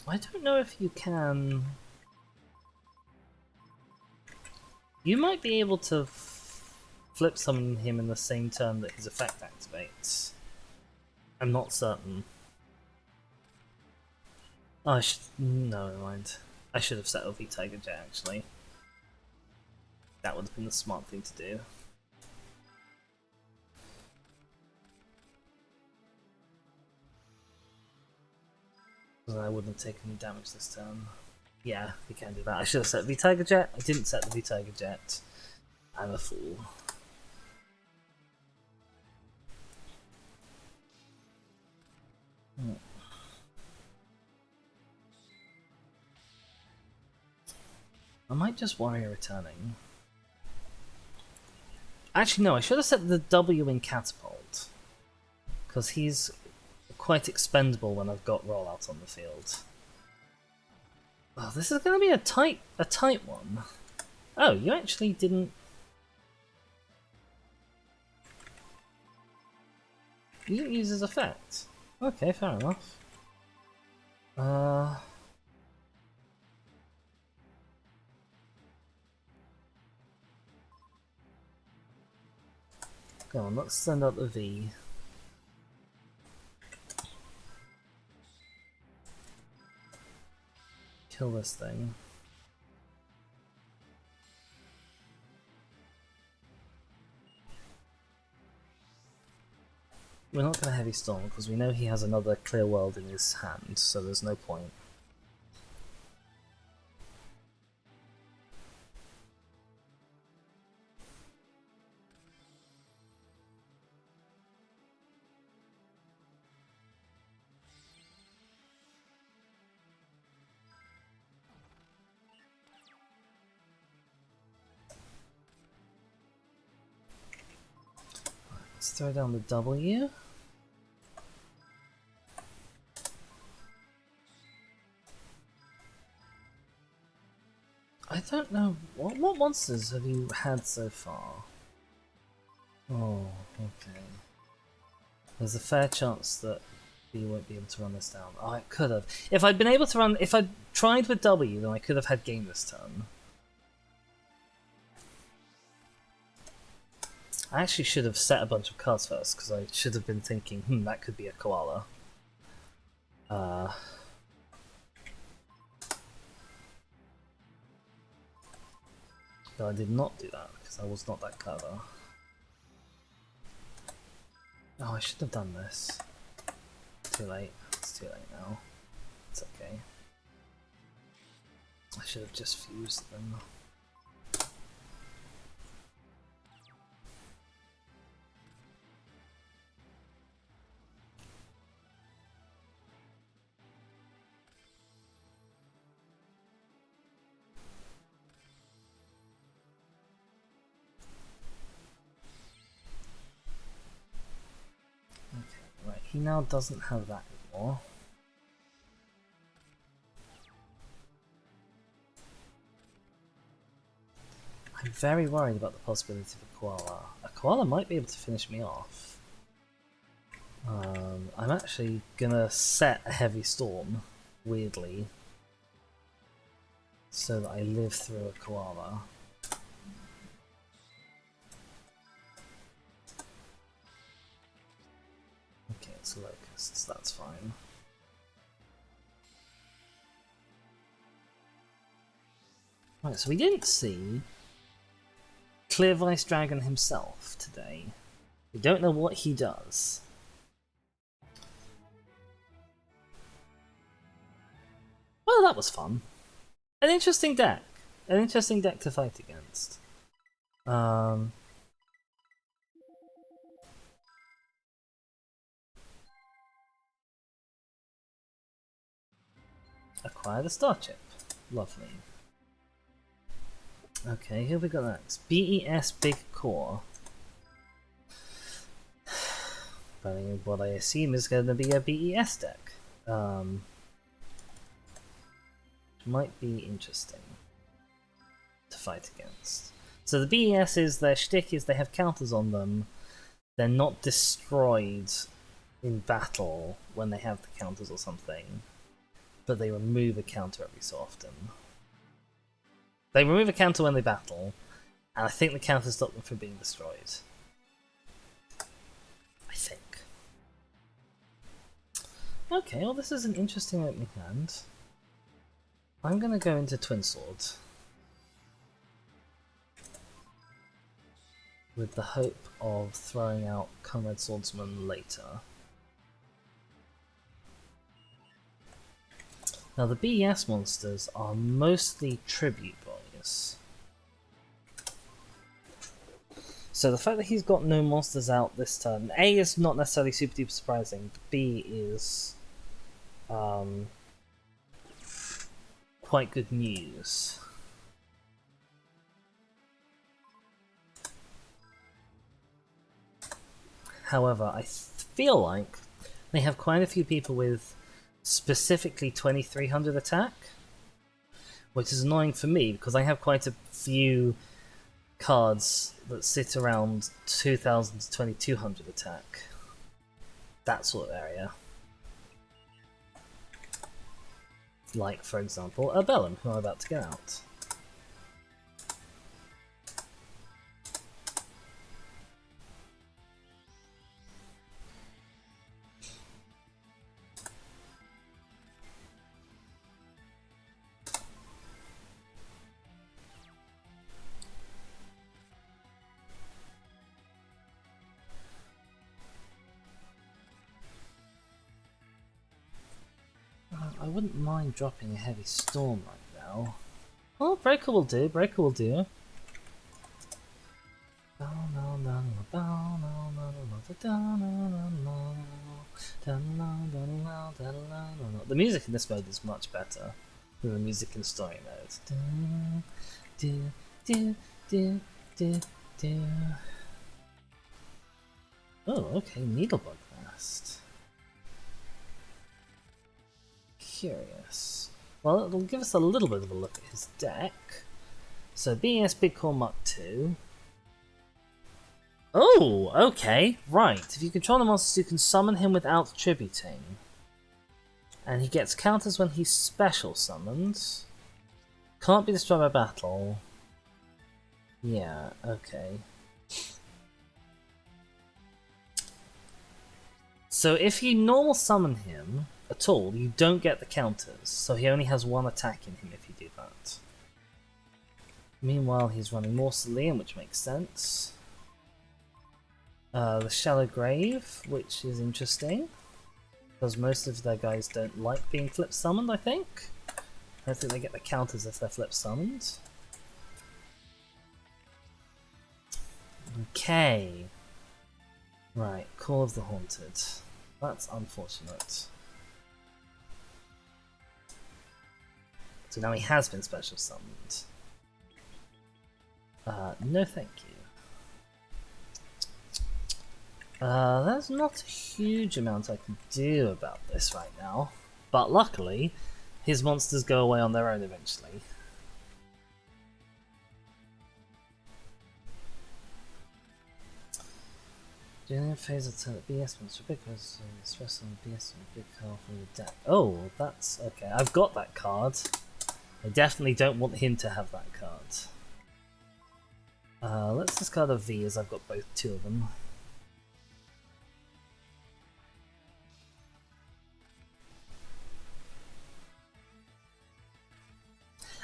don't know if you can... You might be able to flip summon him in the same turn that his effect activates. I'm not certain. Oh, no, never mind. I should have set OV Tiger Jet, actually. That would have been the smart thing to do. Because I wouldn't have taken any damage this turn. Yeah, we can do that. I should have set V-Tiger Jet. I didn't set the V-Tiger Jet. I'm a fool. I might just Warrior Returning. Actually, no, I should have set the W in Catapult. Because he's quite expendable when I've got Rollout on the field. Oh, this is going to be a tight one. Oh, you actually didn't... You didn't use his effect. Okay, fair enough. Go on, let's send out the V. Kill this thing. We're not going to heavy storm because we know he has another clear world in his hand, so there's no point. Let's throw down the W. I don't know, what monsters have you had so far? Oh, okay. There's a fair chance that you won't be able to run this down. Oh, I could have. If I'd been able to run, if I'd tried with W, then I could have had game this turn. I actually should have set a bunch of cards first, because I should have been thinking, that could be a koala. But I did not do that, because I was not that clever. Oh, I should have done this. Too late. It's too late now. It's okay. I should have just fused them. Right, he now doesn't have that anymore. I'm very worried about the possibility of a koala. A koala might be able to finish me off. I'm actually gonna set a heavy storm, weirdly, so that I live through a koala. Okay, it's locusts, that's fine. Right, so we didn't see Clear Vice Dragon himself today. We don't know what he does. Well, that was fun. An interesting deck. An interesting deck to fight against. Acquire the star chip. Lovely. Okay, who have we got next? BES Big Core. What I assume is going to be a BES deck. Might be interesting to fight against. So the BES is, their shtick is they have counters on them. They're not destroyed in battle when they have the counters or something, but they remove a counter every so often. They remove a counter when they battle, and I think the counters stop them from being destroyed. I think. Okay, well this is an interesting opening hand. I'm gonna go into Twin Sword with the hope of throwing out Comrade Swordsman later. Now the BES monsters are mostly tribute boys. So the fact that he's got no monsters out this turn, A is not necessarily super duper surprising, but B is quite good news. However, I feel like they have quite a few people with specifically 2300 attack, which is annoying for me because I have quite a few cards that sit around 2000 to 2200 attack. That sort of area. Like, for example, a Bellum, who I'm about to get out. I wouldn't mind dropping a heavy storm right now. Oh, Breaker will do, Breaker will do. The music in this mode is much better than the music in story mode. Oh, okay, Needlebug Nest. Curious. Well, it'll give us a little bit of a look at his deck. So BS Big Core Mark 2. Oh, okay, right. If you control the monsters, you can summon him without tributing. And he gets counters when he's special summoned. Can't be destroyed by battle. Yeah, okay. So if you normal summon him at all, you don't get the counters. So he only has one attack in him if you do that. Meanwhile, he's running more Celine, which makes sense. The Shallow Grave, which is interesting. Because most of their guys don't like being flip summoned, I think. I don't think they get the counters if they're flip summoned. Okay. Right, Call of the Haunted. That's unfortunate. So now he has been special summoned. No thank you. There's not a huge amount I can do about this right now. But luckily, his monsters go away on their own eventually. During a phase of turn BS monster because stress on BS on big card from the deck. Oh, that's okay. I've got that card. I definitely don't want him to have that card. Let's discard a V as I've got two of them.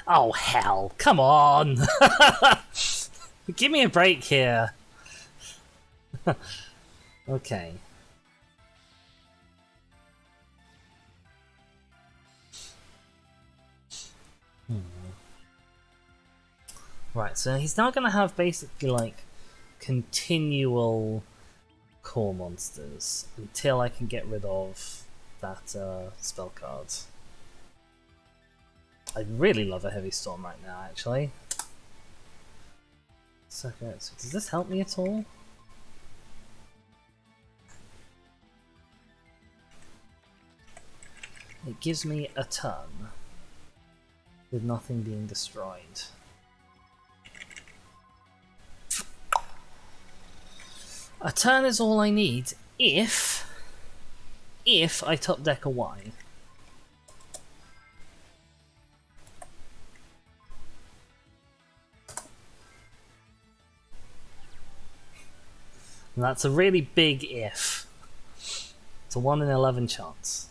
Oh hell, come on! Give me a break here. Okay. Right, so he's now going to have basically like continual core monsters until I can get rid of that spell card. I really love a heavy storm right now, actually. So does this help me at all? It gives me a turn with nothing being destroyed. A turn is all I need if I top deck a Y. And that's a really big if. It's a 1 in 11 chance.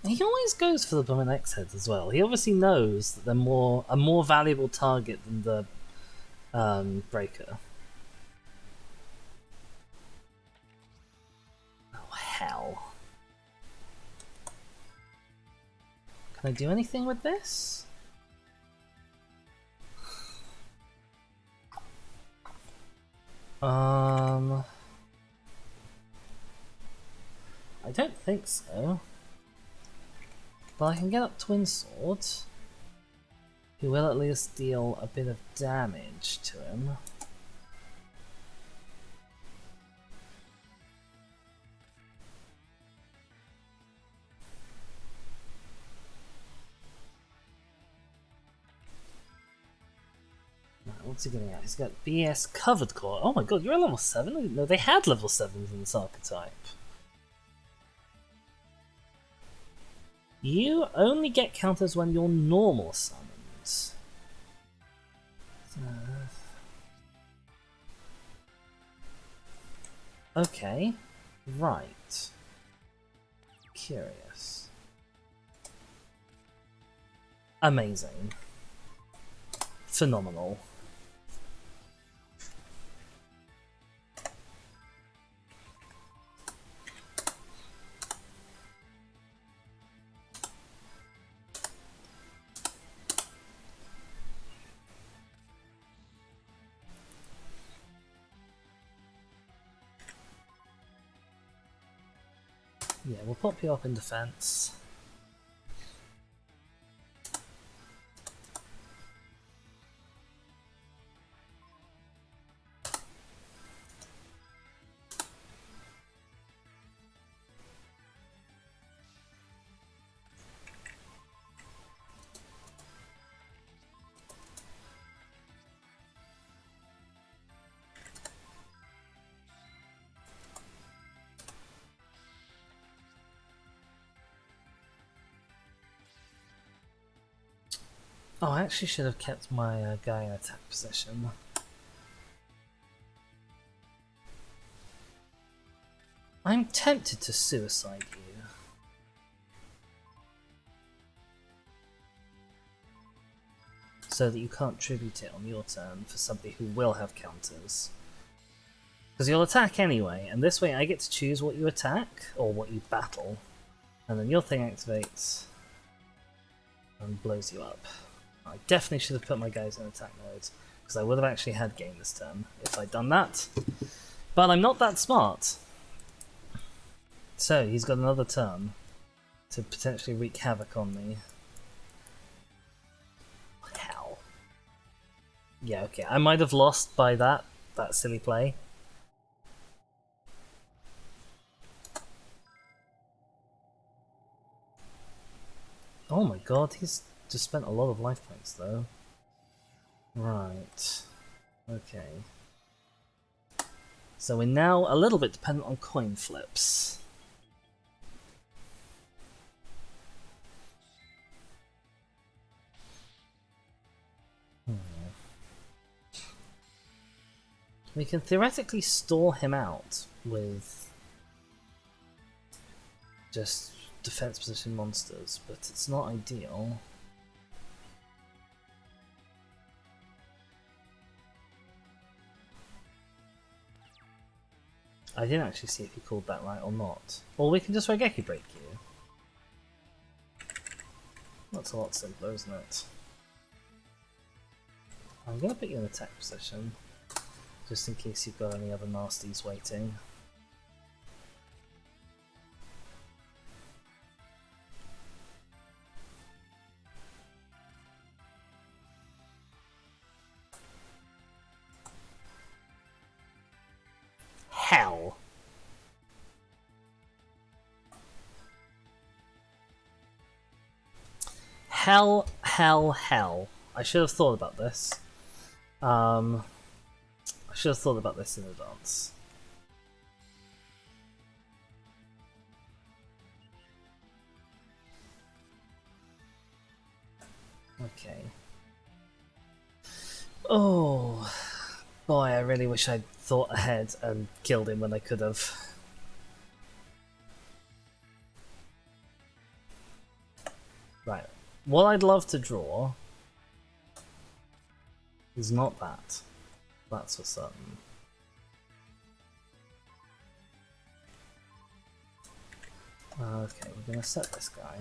He always goes for the Blooming X-Heads as well. He obviously knows that they're a more valuable target than the Breaker. Oh hell. Can I do anything with this? I don't think so. But I can get up Twin Sword, who will at least deal a bit of damage to him. Right, what's he getting at? He's got BS Covered Core. Oh my god, you're a level 7? I didn't know they had level 7s in this archetype. You only get counters when you're normal summoned. Okay, right. Curious. Amazing. Phenomenal. Yeah, we'll pop you up in defense. Oh, I actually should have kept my guy in attack position. I'm tempted to suicide you. So that you can't tribute it on your turn for somebody who will have counters. Because you'll attack anyway, and this way I get to choose what you attack, or what you battle. And then your thing activates and blows you up. I definitely should have put my guys in attack mode, because I would have actually had game this turn if I'd done that. But I'm not that smart. So he's got another turn to potentially wreak havoc on me. Hell. Yeah, okay. I might have lost by that silly play. Oh my god, he's just spent a lot of life points though. Right. Okay. So we're now a little bit dependent on coin flips. We can theoretically stall him out with just defense position monsters, but it's not ideal. I didn't actually see if he called that right or not. Or we can just Raigeki break you. That's a lot simpler, isn't it? I'm gonna put you in attack position, just in case you've got any other nasties waiting. Hell! Hell, hell, hell. I should have thought about this. I should have thought about this in advance. Okay. Oh, boy, I really wish I'd thought ahead and killed him when I could have. Right. What I'd love to draw is not that. That's for certain. Okay, we're gonna set this guy.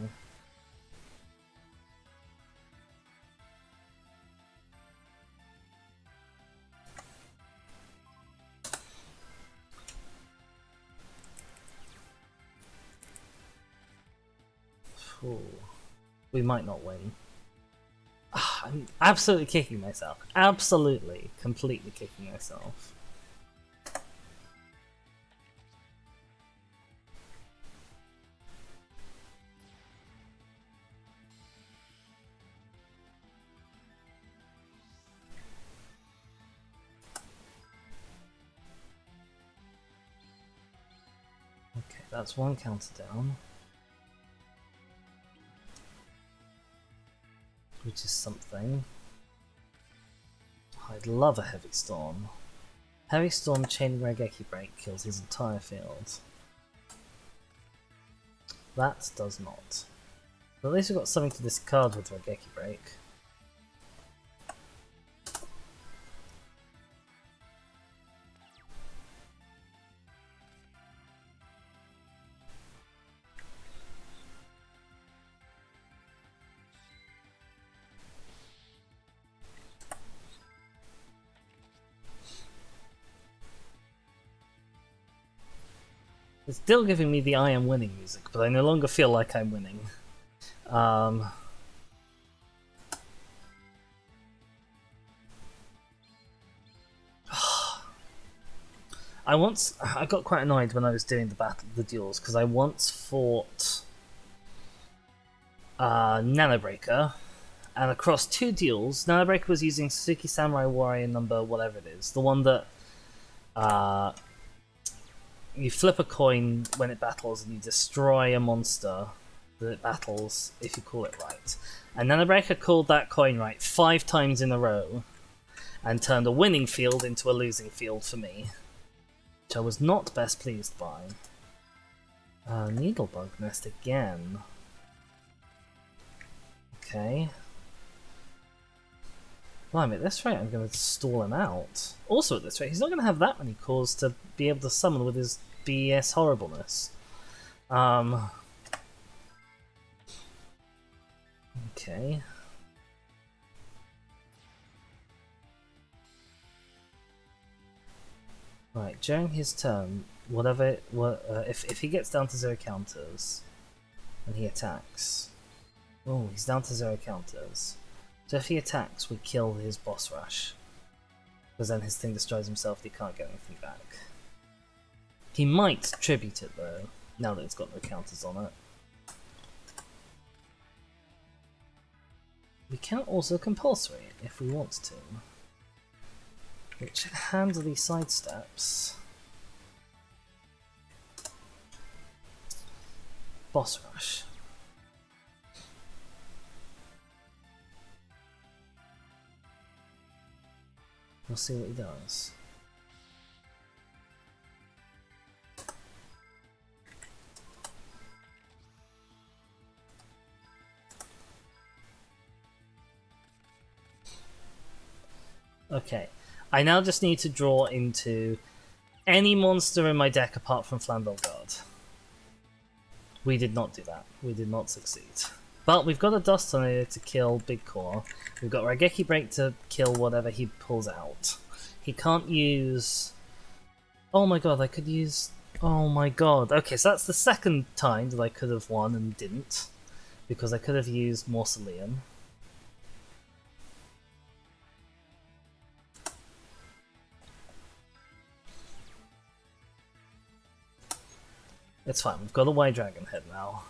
Ooh. We might not win. I'm absolutely kicking myself. Absolutely, completely kicking myself. Okay, that's one counter down. Which is something. I'd love a Heavy Storm. Heavy Storm chaining Raigeki Break kills his entire field. That does not. But at least we've got something to discard with Raigeki Break. It's still giving me the I am winning music, but I no longer feel like I'm winning. I got quite annoyed when I was doing the duels, because I once fought Nanobreaker, and across 2 duels, Nanobreaker was using Suzuki Samurai Warrior number whatever it is, the one that you flip a coin when it battles and you destroy a monster that it battles if you call it right. And Nanobreaker called that coin right 5 times in a row and turned a winning field into a losing field for me, which I was not best pleased by. Needlebug nest again. Okay. Blimey, at this rate I'm going to stall him out. Also at this rate, he's not going to have that many cores to be able to summon with his BS horribleness. Okay. Right, during his turn, if he gets down to 0 counters and he attacks. Oh, he's down to 0 counters. So if he attacks, we kill his boss rush. Because then his thing destroys himself, he can't get anything back. He might tribute it though, now that it's got no counters on it. We can also compulsory it if we want to, which handily sidesteps boss rush. We'll see what he does. Okay, I now just need to draw into any monster in my deck apart from Flambeau Guard. We did not do that. We did not succeed. But we've got a Dust Tornado to kill Big Core. We've got Raigeki Break to kill whatever he pulls out. He can't use... Oh my god, I could use... Oh my god. Okay, so that's the second time that I could have won and didn't. Because I could have used Mausoleum. It's fine, we've got a White Dragon head now.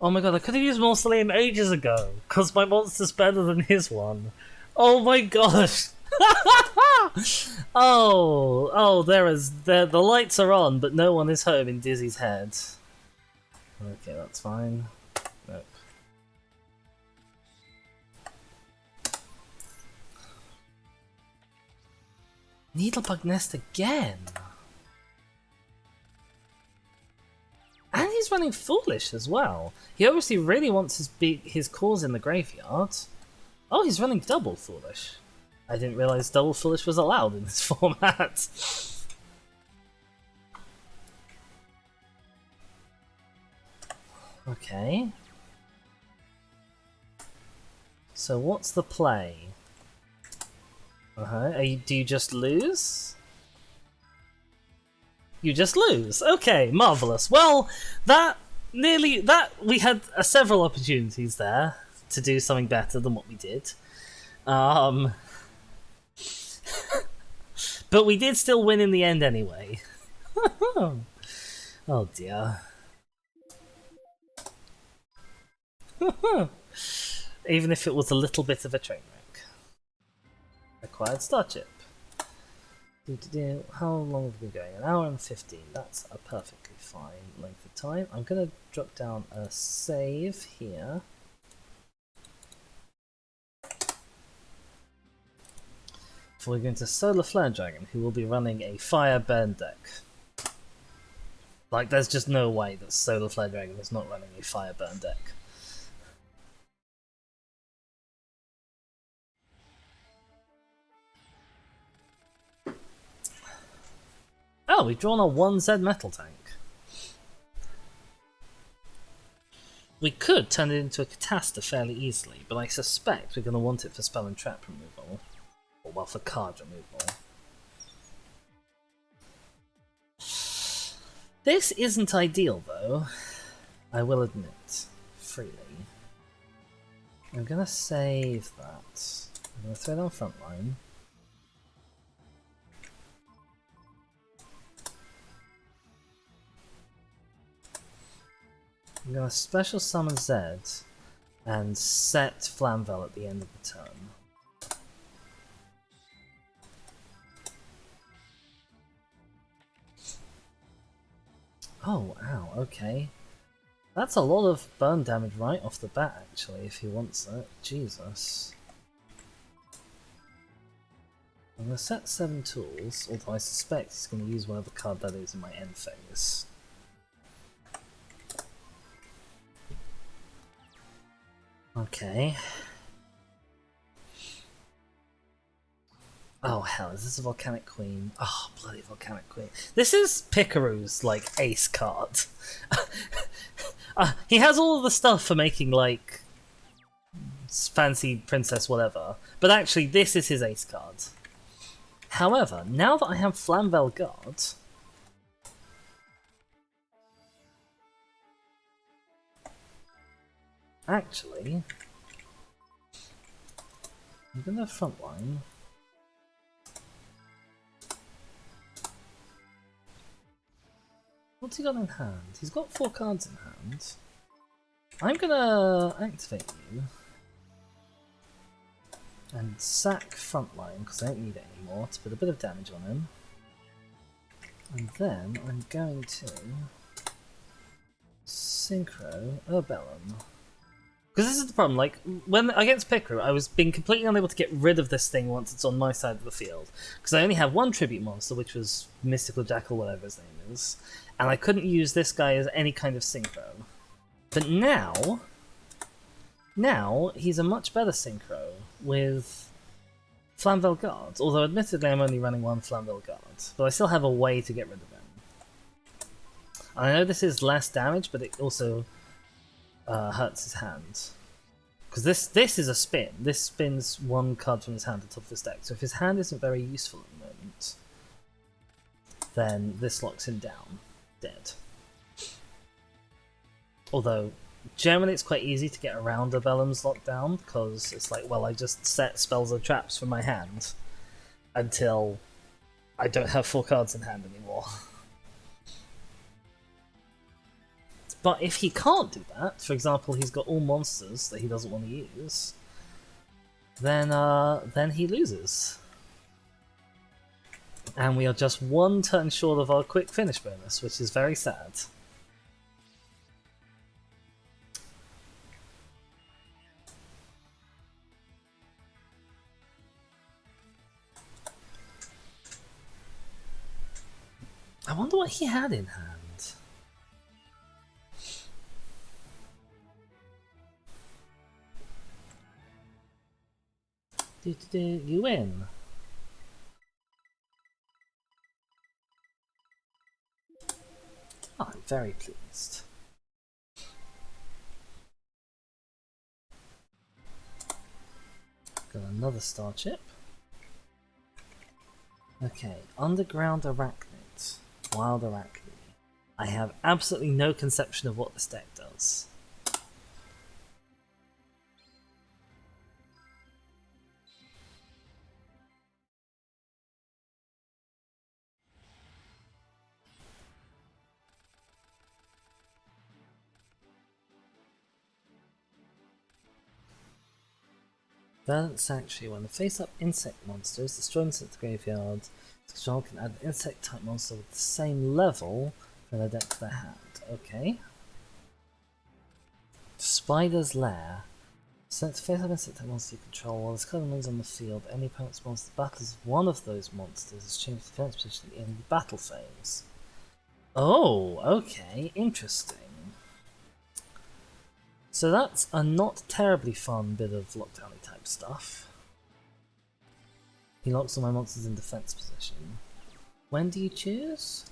Oh my god, I could have used Mausoleum ages ago, because my monster's better than his one. Oh my gosh! The lights are on, but no one is home in Dizzy's head. Okay, that's fine. Nope. Needlebug nest again! And he's running Foolish as well. He obviously really wants his cores in the graveyard. Oh, he's running double Foolish. I didn't realise double Foolish was allowed in this format. Okay. So what's the play? Do you just lose? You just lose. Okay, marvellous. Well, we had several opportunities there to do something better than what we did. But we did still win in the end anyway. Oh dear. Even if it was a little bit of a train wreck. Acquired star chip. How long have we been going? 1 hour and 15. That's a perfectly fine length of time. I'm going to drop down a save here. Before we go into Solar Flare Dragon, who will be running a Fire Burn deck. Like, there's just no way that Solar Flare Dragon is not running a Fire Burn deck. Oh, we've drawn a 1Z metal tank. We could turn it into a Catasta fairly easily, but I suspect we're going to want it for spell and trap removal. Or, well, for card removal. This isn't ideal, though, I will admit, freely. I'm gonna save that. I'm gonna throw it on frontline. I'm gonna special summon Zed and set Flamvel at the end of the turn. Oh, ow, okay. That's a lot of burn damage right off the bat, actually, if he wants it. Jesus. I'm going to set 7 tools, although I suspect he's going to use whatever card that is in my end phase. Okay. Oh hell, is this a Volcanic Queen? Oh, bloody Volcanic Queen. This is Pikaru's, like, ace card. He has all of the stuff for making, like, fancy princess whatever, but actually this is his ace card. However, now that I have Flamvel Guard, actually, I'm gonna frontline. What's he got in hand? He's got 4 cards in hand. I'm gonna activate you and sack frontline because I don't need it anymore to put a bit of damage on him. And then I'm going to Synchro Urbellum. Because this is the problem, like, when against Pikaru, I was being completely unable to get rid of this thing once it's on my side of the field. Because I only have one tribute monster, which was Mystical Jackal, whatever his name is. And I couldn't use this guy as any kind of synchro. But now he's a much better synchro with Flamvel Guard. Although admittedly I'm only running one Flamvel Guard. But I still have a way to get rid of him. And I know this is less damage, but it also hurts his hand. Because this is a spin. This spins 1 card from his hand to the top of his deck. So if his hand isn't very useful at the moment, then this locks him down. Dead. Although, generally it's quite easy to get around Urbellum's lockdown, because it's like, well, I just set spells or traps from my hand until I don't have 4 cards in hand anymore. But if he can't do that, for example, he's got all monsters that he doesn't want to use, then he loses. And we are just 1 turn short of our quick finish bonus, which is very sad. I wonder what he had in hand. You win. Oh, I'm very pleased. Got another star chip. Okay, Underground Arachnid. Wild Arachnid. I have absolutely no conception of what this deck does. Verdant Sanctuary. When the face-up insect monster is destroyed into the graveyard, the control can add an insect-type monster with the same level from their deck to their hand. Okay. Spider's Lair. Select the face-up insect-type monster you control. While this card remains on the field, any opponent's monster battles one of those monsters is changed to defense position at the end of the battle phase. Oh, okay. Interesting. So that's a not terribly fun bit of lockdown-y type stuff. He locks all my monsters in defense position. When do you choose?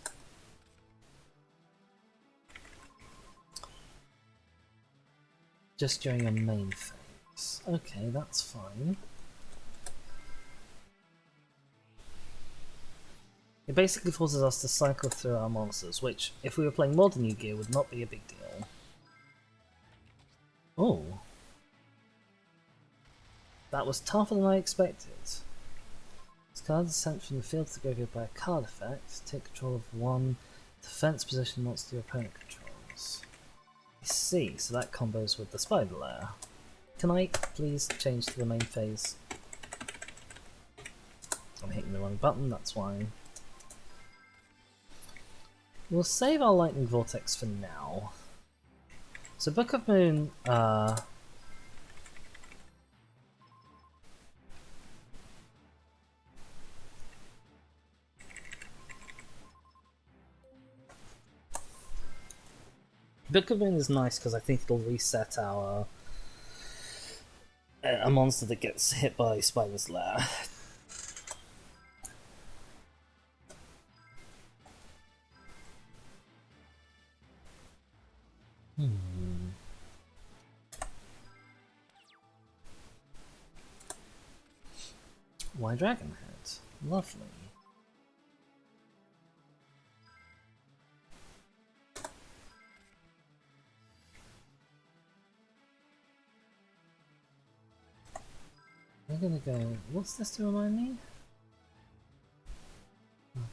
Just during your main phase. Okay, that's fine. It basically forces us to cycle through our monsters, which, if we were playing modern Yu-Gi-Oh, would not be a big deal. Oh. That was tougher than I expected. This card is sent from the field to the graveyard by a card effect. Take control of one defense position monster your opponent controls. I see, so that combos with the spider lair. Can I please change to the main phase? I'm hitting the wrong button, that's why. We'll save our lightning vortex for now. So Book of Moon, Book of Moon is nice because I think it'll reset our a monster that gets hit by Spider's Lair. Why Dragonhead? Lovely. I'm gonna go. What's this to remind me? Okay.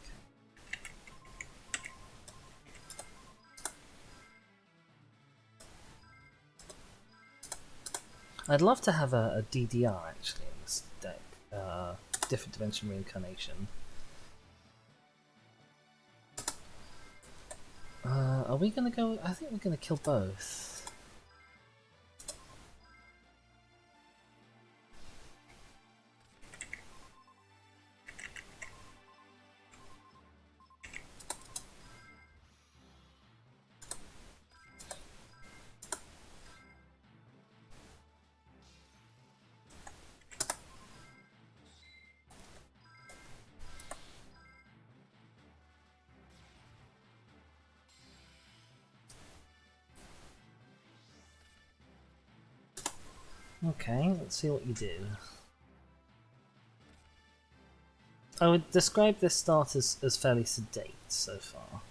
I'd love to have a DDR actually in this deck. Different Dimension Reincarnation. Are we gonna go? I think we're gonna kill both. Okay, let's see what you do. I would describe this start as fairly sedate so far.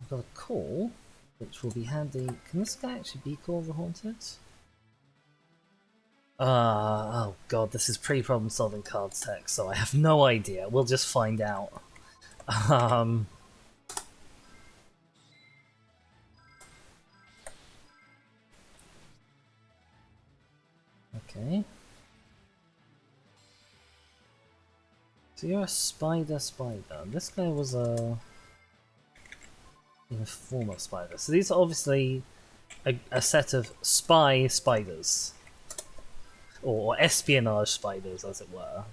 I've got a call, which will be handy. Can this guy actually be Call of the Haunted? Oh god, this is pre-problem solving cards tech, so I have no idea. We'll just find out. Okay. So you're a spider. This guy was a former spider. So these are obviously a set of spy spiders. Or espionage spiders, as it were.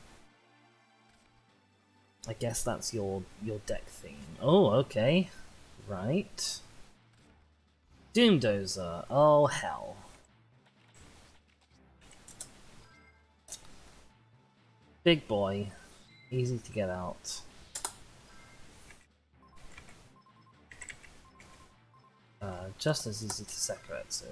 I guess that's your deck theme. Oh, okay. Right. Doomdozer. Oh, hell. Big boy. Easy to get out. Just as easy to separate, so...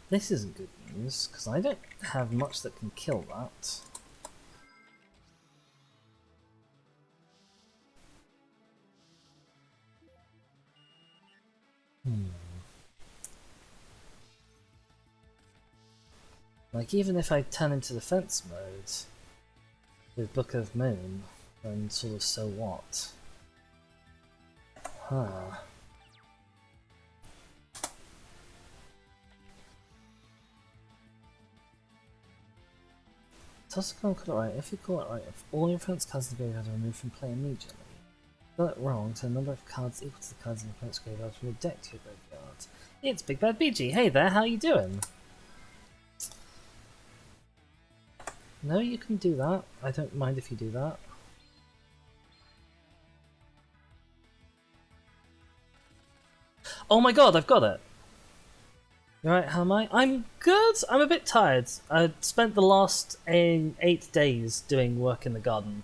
This isn't good news, because I don't have much that can kill that. Like, even if I turn into defense mode with Book of Moon, then sort of so what? Huh. Toss a card, call it right. If you call it right, if all your opponent's cards in the graveyard are removed from play immediately. Got it wrong, so a number of cards equal to the cards in your opponent's graveyard from your deck to your graveyard. It's Big Bad BG. Hey there, how you doing? No, you can do that. I don't mind if you do that. Oh my god, I've got it! You alright, how am I? I'm good. I'm a bit tired. I spent the last 8 days doing work in the garden.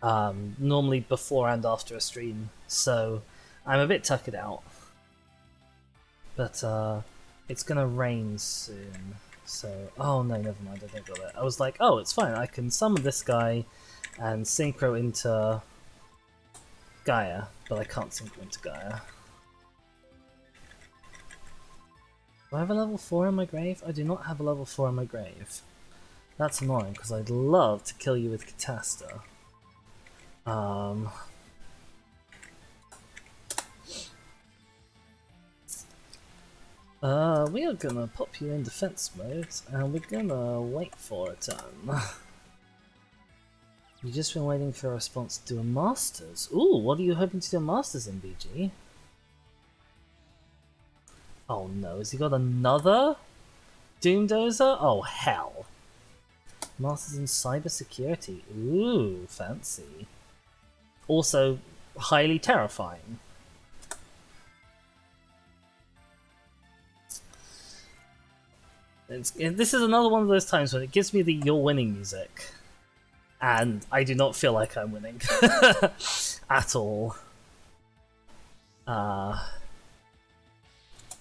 Normally before and after a stream, so I'm a bit tuckered out. But it's gonna rain soon, so oh no, never mind. I don't got it. I was like, oh, it's fine. I can summon this guy and synchro into Gaia, but I can't synchro into Gaia. Do I have a level 4 in my grave? I do not have a level 4 in my grave. That's annoying because I'd love to kill you with Catasta. We are gonna pop you in defense mode, and we're gonna wait for a turn. You've just been waiting for a response to do a Masters. Ooh, what are you hoping to do a Masters in, BG? Oh no, has he got another Doomdozer? Oh hell. Masters in cybersecurity. Ooh, fancy. Also, highly terrifying. This is another one of those times when it gives me the "you're winning" music, and I do not feel like I'm winning at all.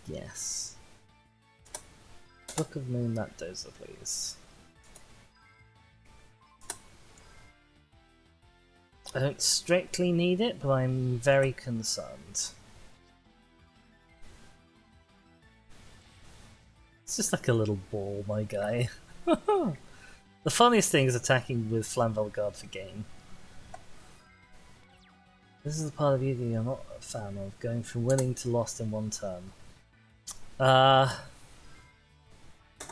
Yes. Book of Moon, that dozer, please. I don't strictly need it, but I'm very concerned. It's just like a little ball, my guy. The funniest thing is attacking with Flamvel Guard for gain. This is the part of Yu-Gi I'm not a fan of, going from winning to lost in one turn. All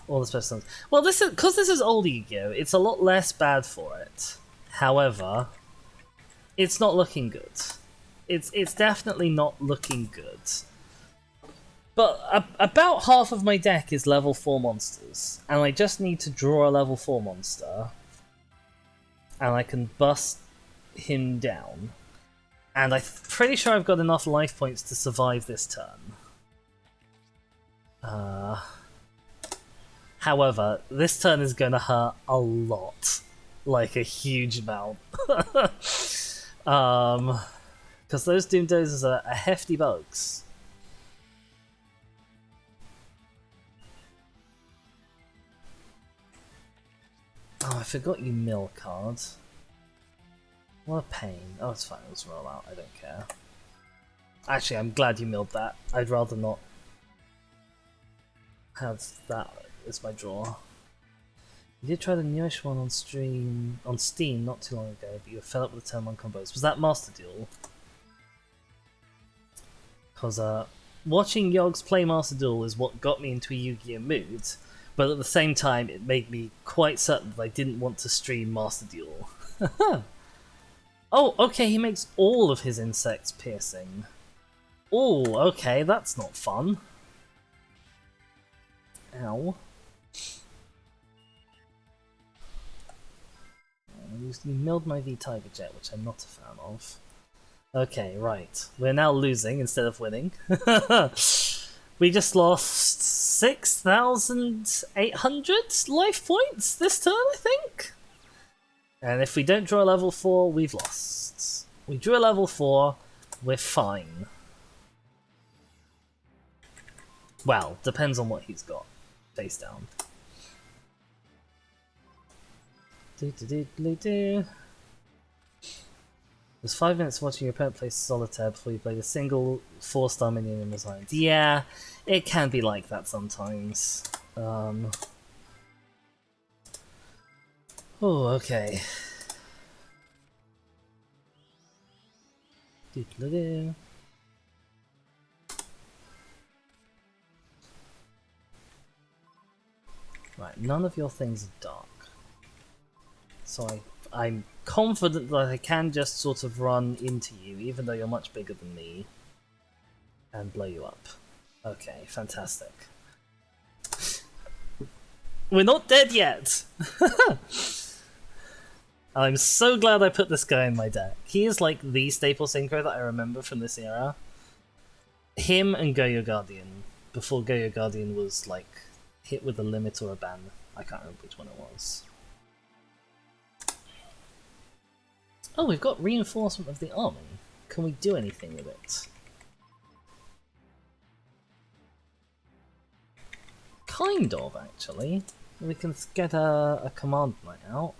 the special ones. Well, this is because this is old Yu-Gi-Oh! It's a lot less bad for it. However, it's not looking good. It's definitely not looking good. But about half of my deck is level 4 monsters, and I just need to draw a level 4 monster, and I can bust him down. And I'm pretty sure I've got enough life points to survive this turn. However, this turn is going to hurt a lot. Like a huge amount. Because those Doomdozers are hefty bugs. Oh, I forgot you mill card. What a pain. Oh, it's fine, let's roll out, I don't care. Actually, I'm glad you milled that. I'd rather not have that as my draw. You did try the newish one on Steam not too long ago, but you were fed up with the turn 1 combos. Was that Master Duel? Because watching Yogs play Master Duel is what got me into a Yu-Gi-Oh! Mood, but at the same time it made me quite certain that I didn't want to stream Master Duel. Oh, okay, he makes all of his insects piercing. Oh, okay, that's not fun. Ow. You milled my V-Tiger Jet, which I'm not a fan of. Okay, right. We're now losing instead of winning. We just lost 6,800 life points this turn, I think? And if we don't draw a level 4, we've lost. We drew a level 4, we're fine. Well, depends on what he's got. Face down. There's 5 minutes watching your opponent play Solitaire before you play a single 4-star minion in his hand. Yeah, it can be like that sometimes. Oh, okay. Right, none of your things are dark. So I'm confident that I can just sort of run into you, even though you're much bigger than me, and blow you up. Okay, fantastic. We're not dead yet! I'm so glad I put this guy in my deck. He is like the staple synchro that I remember from this era. Him and Go Your Guardian, before Go Guardian was like hit with a limit or a ban. I can't remember which one it was. Oh, we've got reinforcement of the army. Can we do anything with it? Kind of, actually. We can get a command knight out.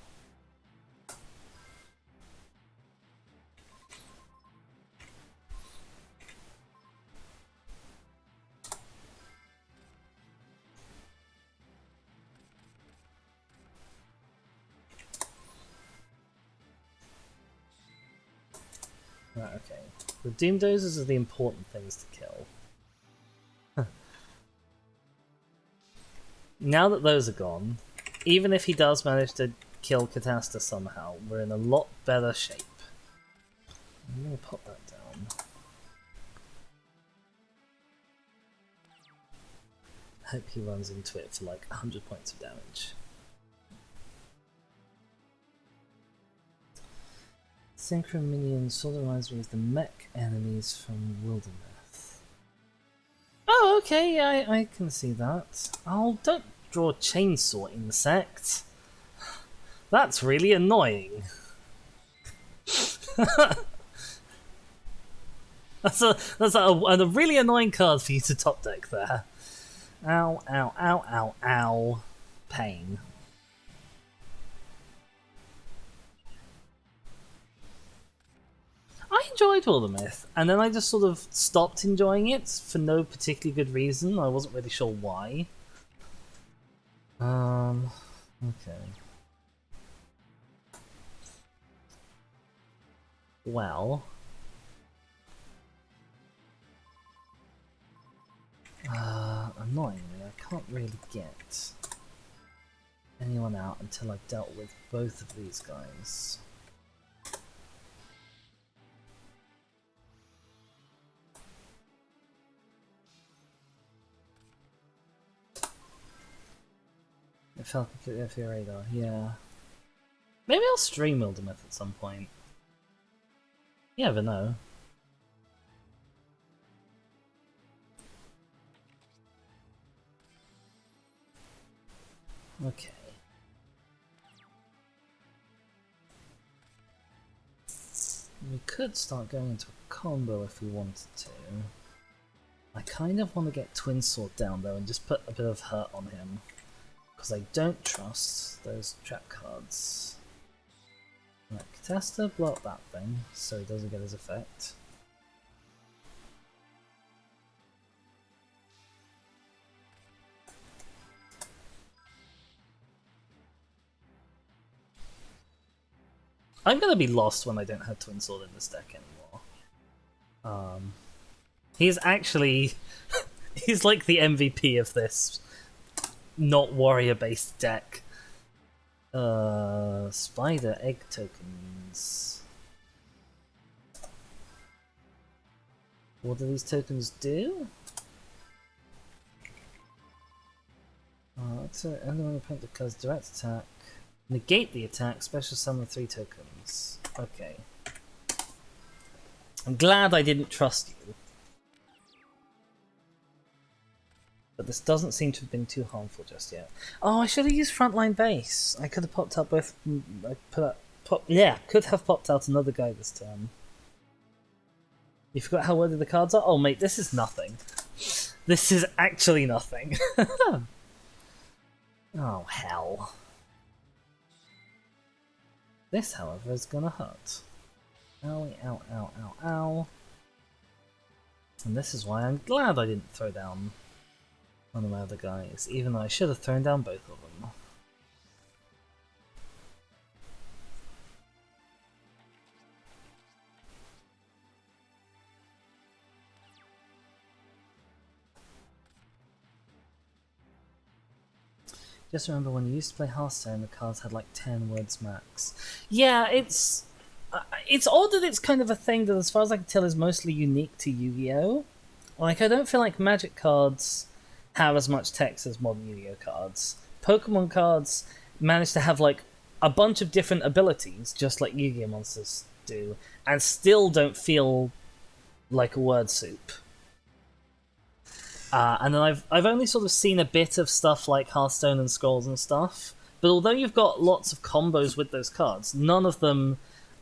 Right, okay. The Doom Dozers are the important things to kill. Now that those are gone, even if he does manage to kill Catasta somehow, we're in a lot better shape. I'm gonna pop that down. Hope he runs into it for like 100 points of damage. Synchro minion sort of reminds me of the mech enemies from Wilderness. Oh, okay, I can see that. Oh, don't draw chainsaw insect. That's really annoying. that's a really annoying card for you to top deck there. Ow, ow, ow, ow, ow. Pain. I enjoyed World of Myth, and then I just sort of stopped enjoying it for no particularly good reason. I wasn't really sure why. Okay. Well. Annoyingly, I can't really get anyone out until I've dealt with both of these guys. It fell completely off your radar, yeah. Maybe I'll stream Wilderness at some point. You never know. Okay. We could start going into a combo if we wanted to. I kind of want to get Twin Sword down though and just put a bit of hurt on him. Because I don't trust those trap cards. Right, Catasta, blow up that thing so he doesn't get his effect. I'm gonna be lost when I don't have Twin Sword in this deck anymore. He's actually... he's like the MVP of this not warrior-based deck. Spider egg tokens. What do these tokens do? So anyone opponent declares direct attack. Negate the attack, special summon 3 tokens. Okay. I'm glad I didn't trust you. But this doesn't seem to have been too harmful just yet. Oh, I should have used frontline base. I could have popped out both. Could have popped out another guy this turn. You forgot how worthy the cards are? Oh, mate, this is nothing. This is actually nothing. Oh, hell. This, however, is gonna hurt. Owie, ow, ow, ow, ow. And this is why I'm glad I didn't throw down one of my other guys, even though I should have thrown down both of them. Just remember when you used to play Hearthstone, the cards had like 10 words max. Yeah, it's odd that it's kind of a thing that, as far as I can tell, is mostly unique to Yu-Gi-Oh! Like, I don't feel like Magic cards have as much text as modern Yu-Gi-Oh! Cards. Pokemon cards manage to have like a bunch of different abilities, just like Yu-Gi-Oh! Monsters do, and still don't feel like a word soup. And then I've only sort of seen a bit of stuff like Hearthstone and Scrolls and stuff. But although you've got lots of combos with those cards, none of them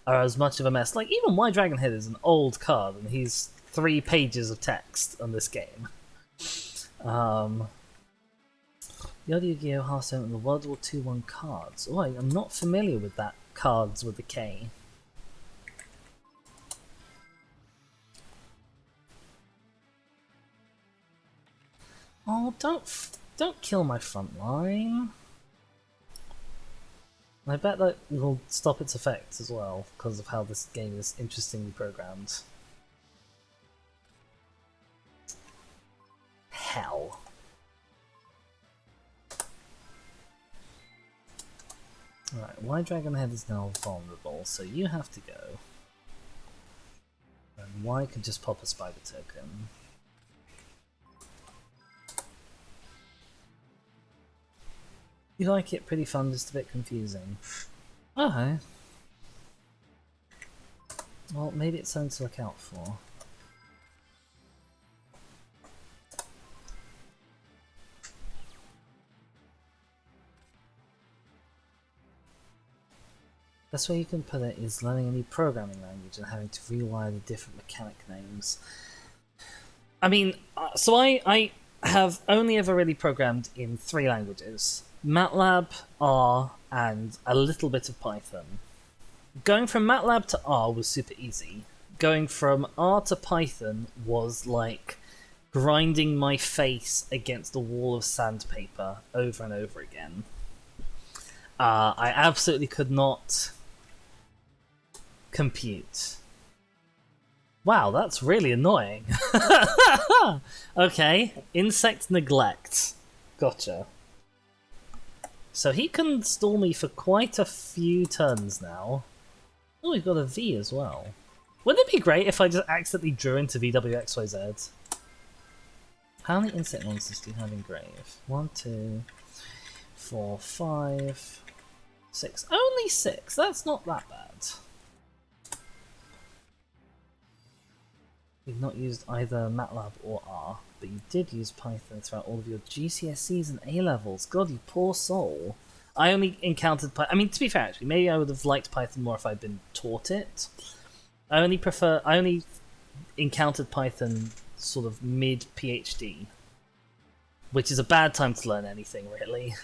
are as much of a mess. Like, even Why Dragonhead is an old card, and he's 3 pages of text on this game. Yu-Gi-Oh! Hearthstone and the World War II 1 cards. Oh, I'm not familiar with that cards with the K. Oh, don't kill my front line. I bet that will stop its effects as well, because of how this game is interestingly programmed. Hell. Alright, Why Dragonhead is now vulnerable, so you have to go. And Y could just pop a spider token. You like it? Pretty fun, just a bit confusing. Okay. Well, maybe it's something to look out for. Best way you can put it is learning a new programming language and having to rewire the different mechanic names. I mean, so I have only ever really programmed in 3 languages. MATLAB, R, and a little bit of Python. Going from MATLAB to R was super easy. Going from R to Python was like grinding my face against a wall of sandpaper over and over again. I absolutely could not compute. Wow, that's really annoying. Okay, insect neglect. Gotcha. So he can stall me for quite a few turns now. Oh, we've got a V as well. Wouldn't it be great if I just accidentally drew into VWXYZ? How many insect monsters do you have in grave? 1, 2, 4, 5, 6. Only 6. That's not that bad. You've not used either MATLAB or R, but you did use Python throughout all of your GCSEs and A-levels. God, you poor soul. I only encountered Python. I mean, to be fair, actually, maybe I would have liked Python more if I'd been taught it. I only encountered Python sort of mid-PhD, which is a bad time to learn anything, really.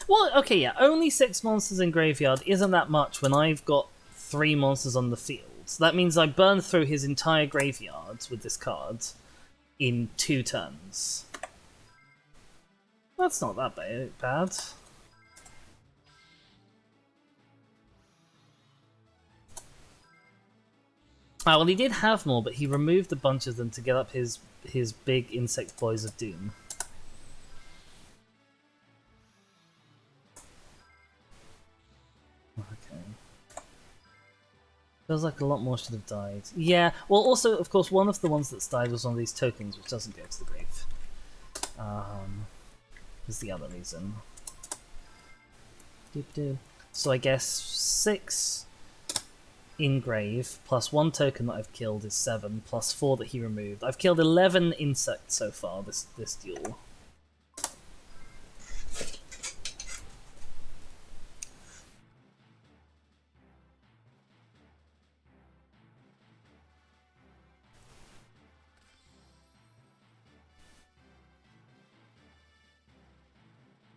Well, okay, yeah, only 6 monsters in Graveyard isn't that much when I've got 3 monsters on the field. So that means I burn through his entire graveyard with this card in 2 turns. That's not that bad. Well, he did have more, but he removed a bunch of them to get up his big insect boys of doom. Feels like a lot more should have died. Yeah, well, also, of course, one of the ones that's died was one of these tokens, which doesn't go to the grave. Is the other reason. So I guess 6 in grave, plus 1 token that I've killed is 7, plus 4 that he removed. I've killed 11 insects so far this duel.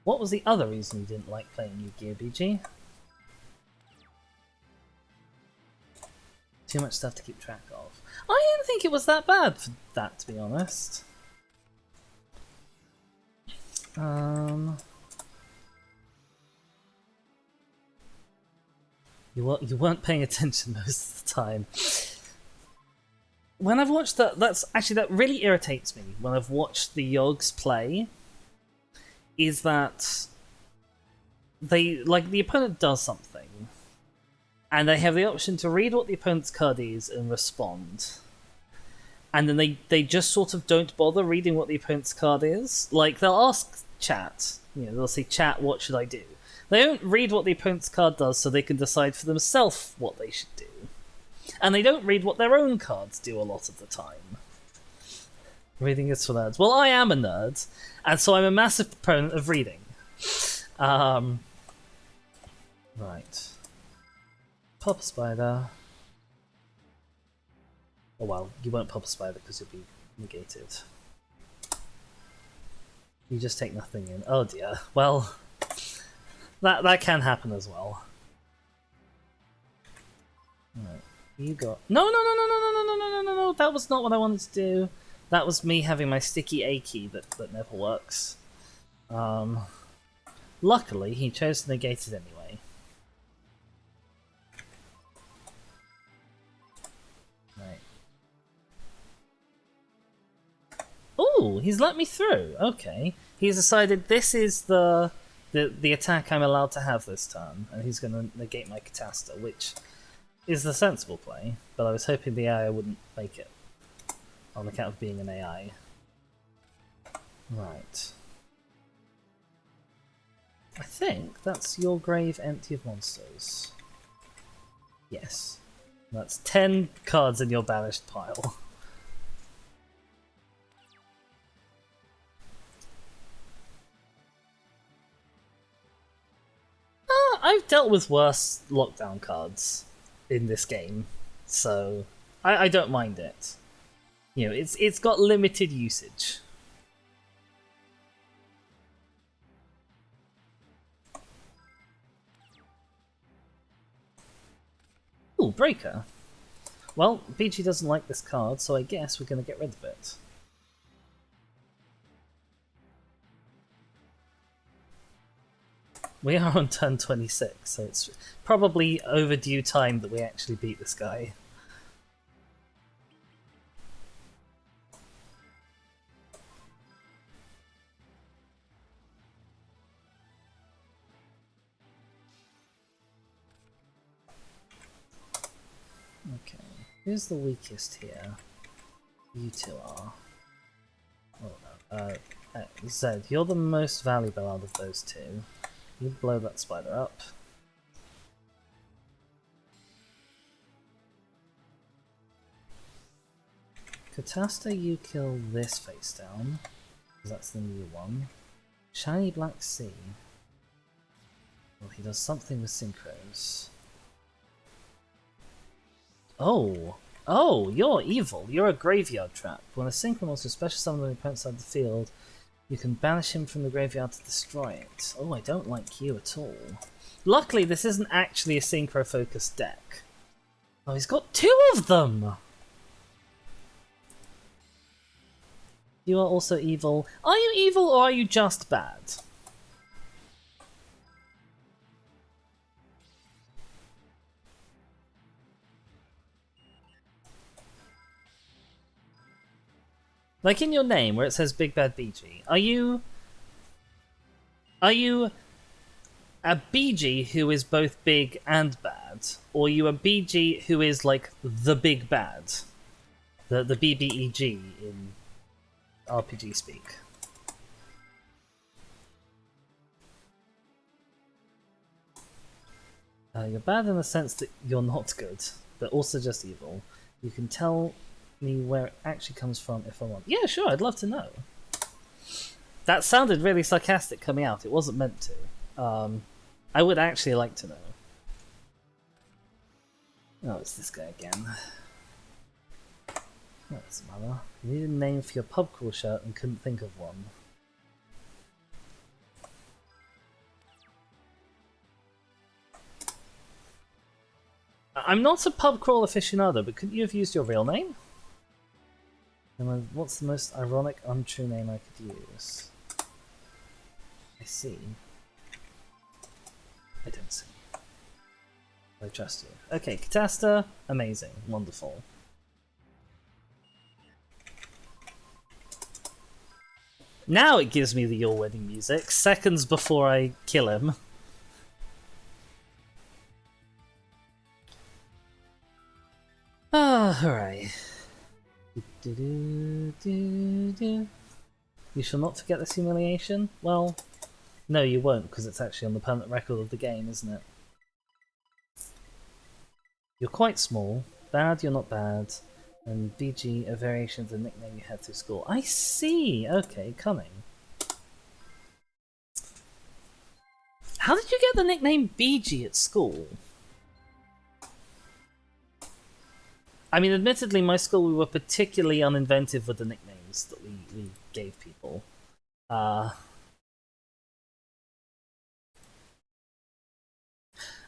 What was the other reason you didn't like playing Yu-Gi-Oh! BG? Too much stuff to keep track of. I didn't think it was that bad for that, to be honest. You weren't paying attention most of the time. When I've watched that really irritates me when I've watched the Yogs play. Is that the opponent does something, and they have the option to read what the opponent's card is and respond, and then they just sort of don't bother reading what the opponent's card is. Like, they'll ask chat, they'll say, "Chat, what should I do?" They don't read what the opponent's card does so they can decide for themselves what they should do. And they don't read what their own cards do a lot of the time. Reading is for nerds. Well, I am a nerd, and so I'm a massive proponent of reading. Right. Pop a spider. Oh well, you won't pop a spider because you'll be negated. You just take nothing in. Oh dear. Well, that can happen as well. Right. You got no. That was not what I wanted to do. That was me having my sticky A key that never works. Luckily, he chose to negate it anyway. Right. Ooh, he's let me through. Okay. He's decided this is the attack I'm allowed to have this turn, and he's going to negate my Catasta, which is the sensible play, but I was hoping the AI wouldn't make it, on account of being an AI. Right. I think that's your grave empty of monsters. Yes. That's 10 cards in your banished pile. I've dealt with worse lockdown cards in this game, so I don't mind it. You know, it's got limited usage. Ooh, Breaker. Well, BG doesn't like this card, so I guess we're going to get rid of it. We are on turn 26, so it's probably overdue time that we actually beat this guy. Okay, who's the weakest here? You two are. Oh no. Zed, you're the most valuable out of those two. You blow that spider up. Catasta, you kill this face down, because that's the new one. Shiny Black Sea. Well, he does something with synchros. Oh! Oh, you're evil. You're a graveyard trap. When a synchro monster is special summoned on the opponent's side of the field, you can banish him from the graveyard to destroy it. Oh, I don't like you at all. Luckily, this isn't actually a synchro-focused deck. Oh, he's got 2 of them! You are also evil. Are you evil or are you just bad? Like in your name, where it says Big Bad BG, are you a BG who is both big and bad, or are you a BG who is like the big bad, the BBEG in RPG speak? You're bad in the sense that you're not good, but also just evil. You can tell me where it actually comes from if I want. Yeah, sure, I'd love to know. That sounded really sarcastic coming out. It wasn't meant to. I would actually like to know. Oh, it's this guy again. That doesn't matter. You needed a name for your pub crawl shirt and couldn't think of one. I'm not a pub crawl aficionado, but couldn't you have used your real name? And what's the most ironic, untrue name I could use? I see. I don't see. I trust you. Okay, Catasta, amazing, wonderful. Now it gives me the Your Wedding music, seconds before I kill him. Ah, hooray. You shall not forget this humiliation? Well, No, you won't, because it's actually on the permanent record of the game, isn't it? You're quite small. Bad, you're not bad. And BG, a variation of the nickname you had through school. I see! Okay, cunning. How did you get the nickname BG at school? I mean, admittedly, my school, we were particularly uninventive with the nicknames that we gave people.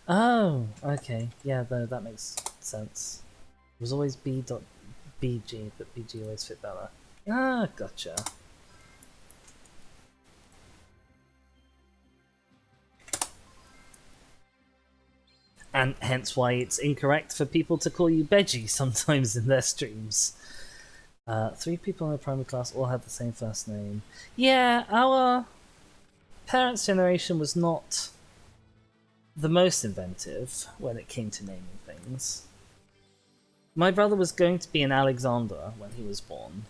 Oh, okay. Yeah, that makes sense. It was always B.BG, but BG always fit better. Ah, gotcha. And hence why it's incorrect for people to call you Beji sometimes in their streams. 3 people in a primary class all had the same first name. Yeah, our parents' generation was not the most inventive when it came to naming things. My brother was going to be an Alexander when he was born.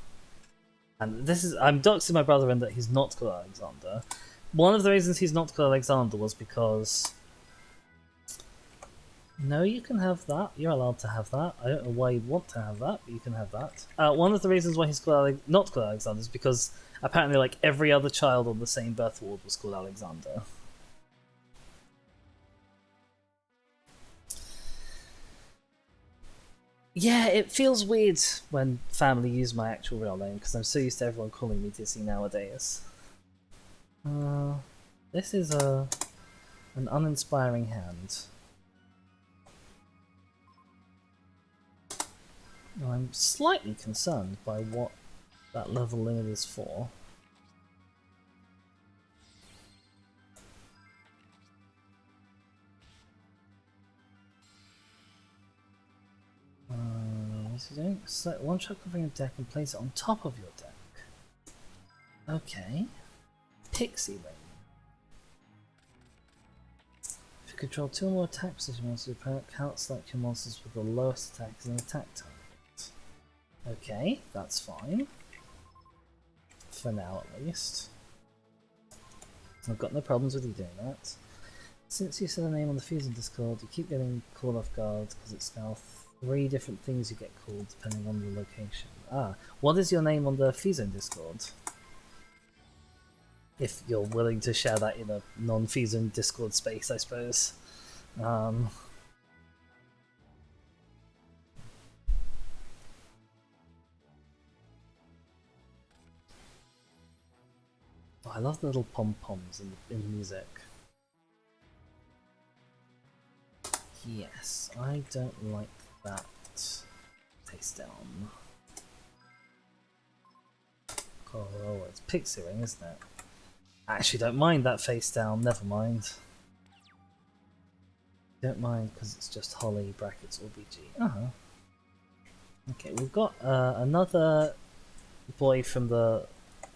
And I'm doxing my brother in that he's not called Alexander. One of the reasons he's not called Alexander was because... No, you can have that. You're allowed to have that. I don't know why you'd want to have that, but you can have that. One of the reasons why he's not called Alexander is because apparently like every other child on the same birth ward was called Alexander. Yeah, it feels weird when family use my actual real name because I'm so used to everyone calling me Dizzy nowadays. This is an uninspiring hand. I'm slightly concerned by what that level limit is for. What's he doing? Select one shot covering a deck and place it on top of your deck. Okay. Pixie Ring. If you control 2 or more attack position monsters, your opponent cannot select your monsters with the lowest attack as an attack target. Okay, that's fine. For now, at least. I've got no problems with you doing that. Since you said a name on the Fusion Discord, you keep getting called off guard because it's now 3 different things you get called depending on the location. What is your name on the Fusion Discord? If you're willing to share that in a non-Fusion Discord space, I suppose. I love the little pom-poms in the music. Yes, I don't like that face down. Oh, it's Pixie Ring, isn't it? I actually don't mind that face down, never mind. Don't mind because it's just Holly brackets or BG. Okay, we've got another boy from the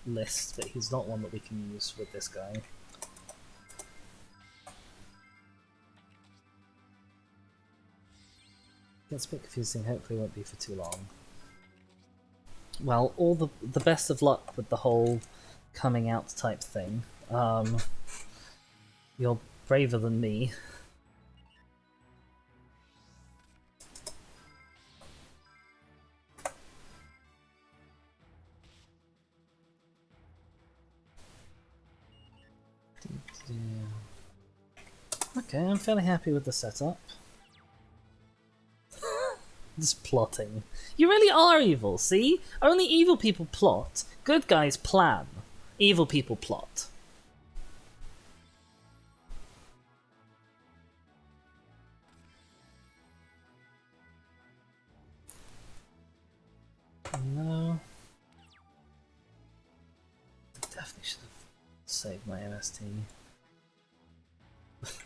list, but he's not one that we can use with this guy. Gets a bit confusing, hopefully it won't be for too long. Well, all the best of luck with the whole coming out type thing. You're braver than me. Okay, I'm fairly happy with the setup. Just plotting. You really are evil, see? Only evil people plot. Good guys plan. Evil people plot. No. Definitely should have saved my MST.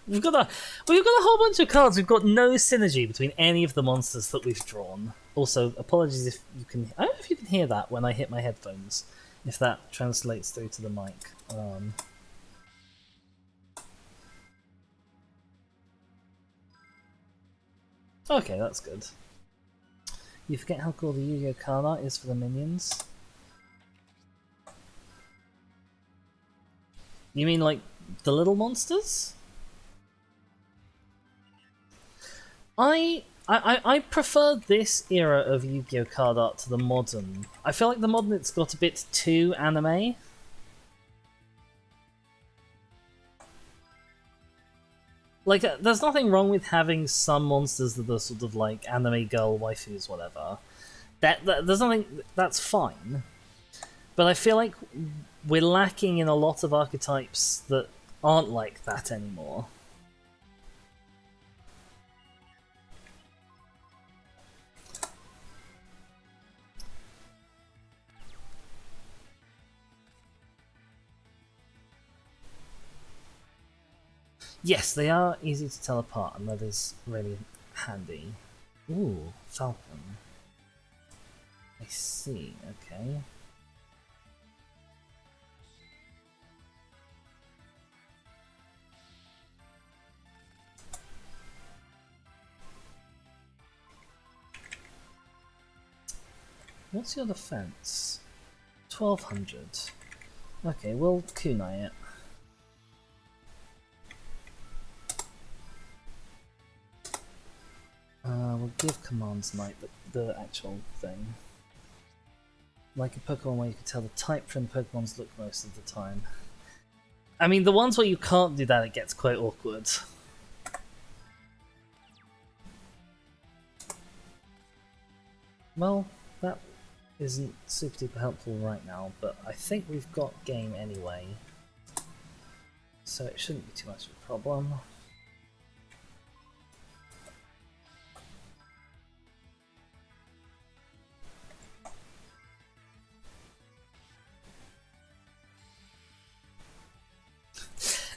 We've got a whole bunch of cards. We've got no synergy between any of the monsters that we've drawn. Also, apologies if you can. I don't know if you can hear that when I hit my headphones. If that translates through to the mic. Okay, that's good. You forget how cool the Yu-Gi-Oh card art is for the minions. You mean like The little monsters? I prefer this era of Yu-Gi-Oh! Card art to the modern. I feel like the modern it's got a bit too anime. Like, there's nothing wrong with having some monsters that are sort of like anime girl waifus, whatever. There's nothing that's fine. But I feel like we're lacking in a lot of archetypes that aren't like that anymore. Yes, they are easy to tell apart, and that is really handy. Ooh, Falcon. I see, okay. What's your defense? 1200. Okay, we'll kunai it. We'll give Commands Knight the actual thing. Like a Pokemon where you can tell the type from Pokemon's look most of the time. I mean, the ones where you can't do that, it gets quite awkward. Well, that isn't super duper helpful right now, but I think we've got game anyway. So it shouldn't be too much of a problem.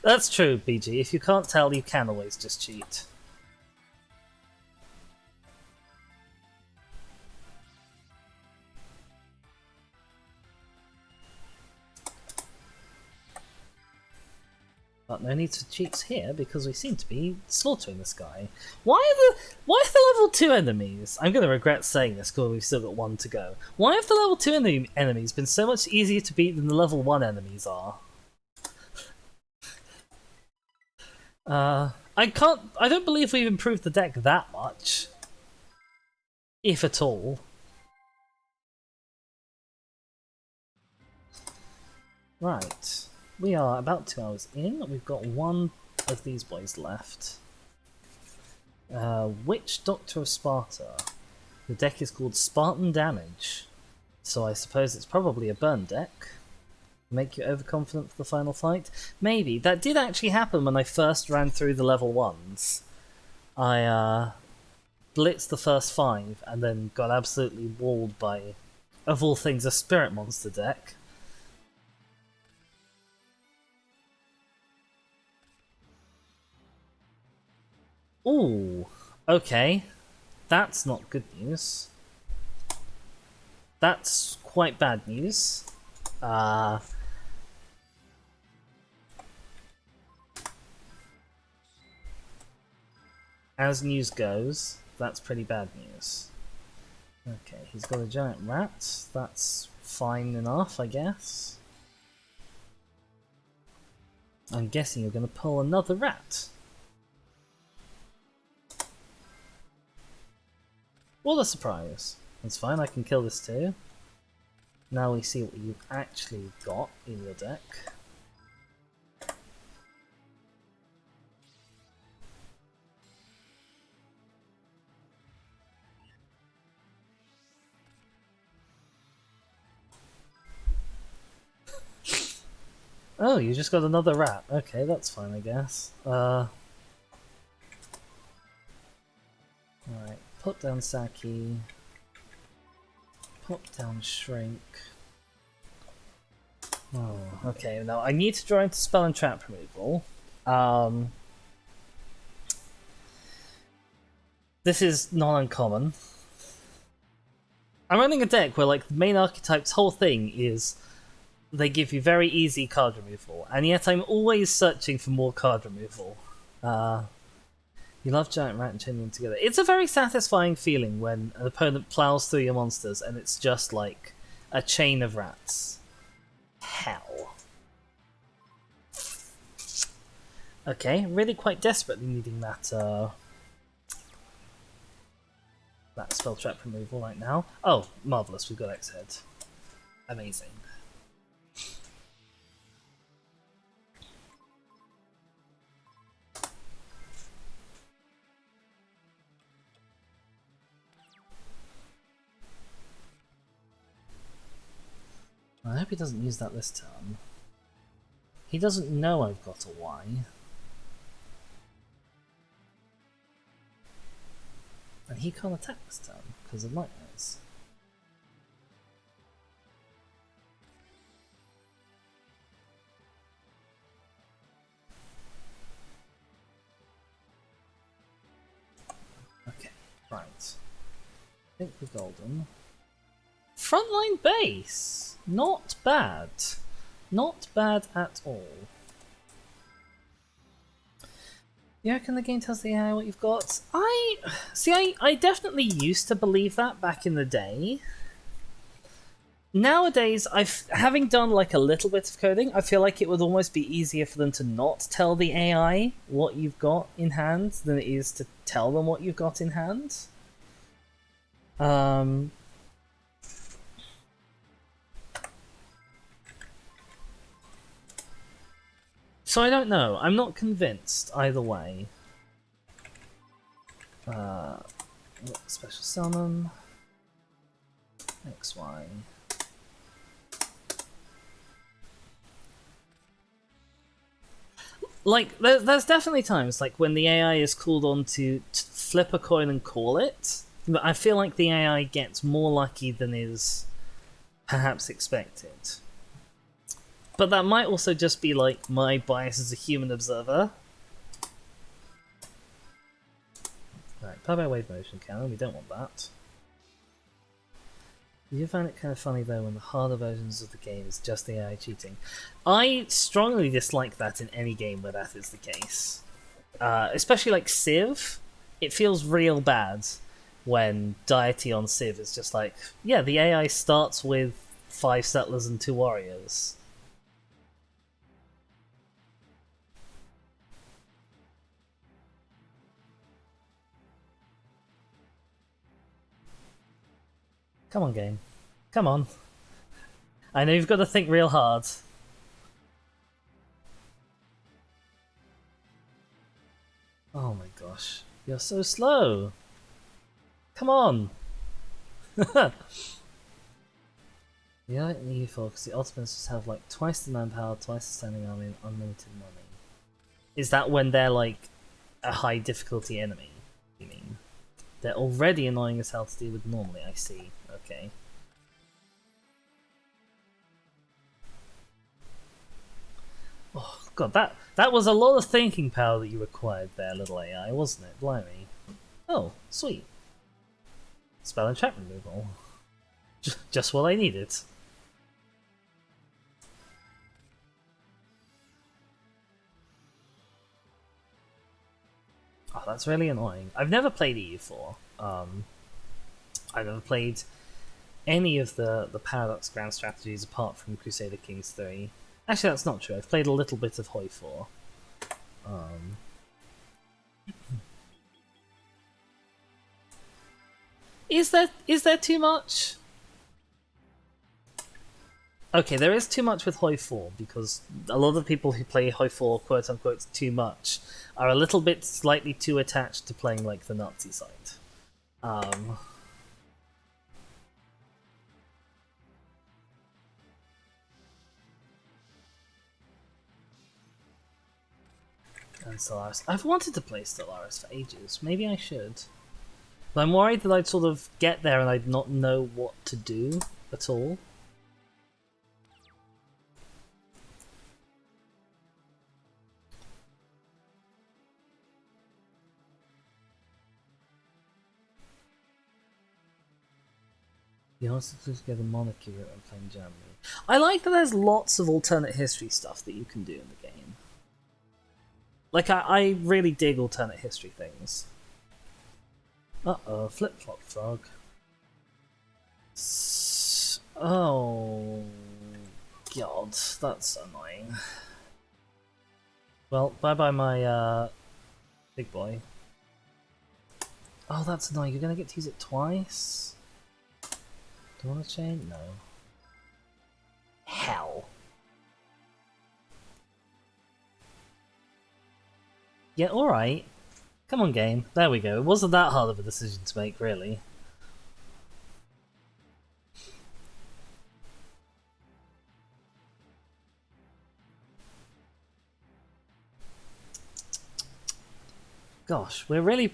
That's true, BG. If you can't tell, you can always just cheat. But no need for cheats here because we seem to be slaughtering this guy. Why are the level 2 enemies? I'm gonna regret saying this because we've still got one to go. Why have the level 2 enemies been so much easier to beat than the level 1 enemies are? I don't believe we've improved the deck that much. If at all. Right. We are about 2 hours in. We've got one of these boys left. Witch Doctor of Sparta. The deck is called Spartan Damage. So I suppose it's probably a burn deck. Make you overconfident for the final fight? Maybe. That did actually happen when I first ran through the level 1s. I blitzed the first 5 and then got absolutely walled by, of all things, a spirit monster deck. Ooh, okay. That's not good news. That's quite bad news. As news goes, that's pretty bad news. Okay, he's got a giant rat. That's fine enough, I guess. I'm guessing you're going to pull another rat. What a surprise. That's fine, I can kill this too. Now we see what you've actually got in your deck. Oh, you just got another rat. Okay, that's fine, I guess. Alright, put down Saki. Pop down Shrink. Oh, okay, now I need to draw into spell and trap removal. This is not uncommon. I'm running a deck where like the main archetype's whole thing is they give you very easy card removal, and yet I'm always searching for more card removal. You love Giant Rat and Chain them together. It's a very satisfying feeling when an opponent plows through your monsters and it's just like a chain of rats. Hell. Okay, really quite desperately needing that that spell trap removal right now. Oh, marvelous! We've got X-Head. Amazing. I hope he doesn't use that this turn. He doesn't know I've got a Y. And he can't attack this turn because of nightmares. Okay, right. I think we're golden. Frontline base! Not bad. Not bad at all. You reckon the game tells the AI what you've got? I definitely used to believe that back in the day. Nowadays, having done like a little bit of coding, I feel like it would almost be easier for them to not tell the AI what you've got in hand than it is to tell them what you've got in hand. So I don't know. I'm not convinced either way. Special summon. XY. Like, there's definitely times like when the AI is called on to flip a coin and call it. But I feel like the AI gets more lucky than is perhaps expected. But that might also just be like my bias as a human observer. Right, power wave motion cannon, we don't want that. You find it kind of funny though when the harder versions of the game is just the AI cheating. I strongly dislike that in any game where that is the case. Especially like Civ, it feels real bad when deity on Civ is just like, yeah, the AI starts with 5 settlers and 2 warriors. Come on, game. Come on. I know you've got to think real hard. Oh my gosh. You're so slow. Come on. Yeah, I need for because the Ottomans just have like twice the manpower, twice the standing army, and unlimited money. Is that when they're like a high difficulty enemy? You mean? They're already annoying as hell to deal with normally, I see. Okay. Oh god, that was a lot of thinking power that you required there, little AI, wasn't it? Blimey. Oh, sweet. Spell and trap removal. Just what I needed. Oh, that's really annoying. I've never played EU4. I've never played any of the Paradox Grand strategies apart from Crusader Kings 3. Actually, that's not true. I've played a little bit of Hoi 4. Is there too much? Okay, there is too much with Hoi 4 because a lot of people who play Hoi 4 quote unquote too much are a little bit slightly too attached to playing like the Nazi side. And Stellaris. I've wanted to play Stellaris for ages. Maybe I should. But I'm worried that I'd sort of get there and I'd not know what to do at all. You also just get a monarchy route and playing Germany. I like that there's lots of alternate history stuff that you can do in the game. Like, I really dig alternate history things. Uh-oh, flip-flop frog. Oh... God, that's annoying. Well, bye-bye my, big boy. Oh, that's annoying. You're gonna get to use it twice? Do you want to chain? No. Hell. Yeah, alright. Come on, game. There we go. It wasn't that hard of a decision to make, really. Gosh, we're really...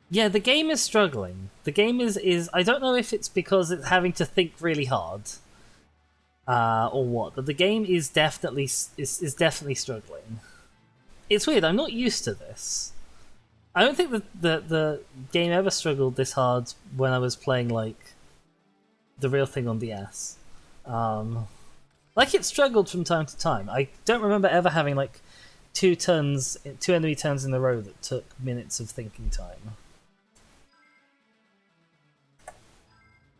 Yeah, the game is struggling. The game is... I don't know if it's because it's having to think really hard. Or what, but the game is definitely definitely struggling. It's weird, I'm not used to this. I don't think that the game ever struggled this hard when I was playing, like, the real thing on DS. Like, it struggled from time to time. I don't remember ever having, like, two enemy turns in a row that took minutes of thinking time.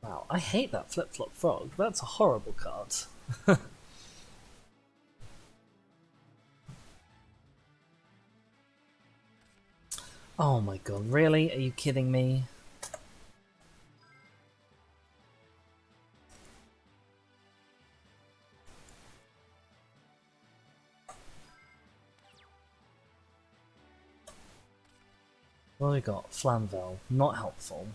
Wow, I hate that flip-flop frog. That's a horrible card. Oh my god, really? Are you kidding me? What have we got? Flamvel. Not helpful.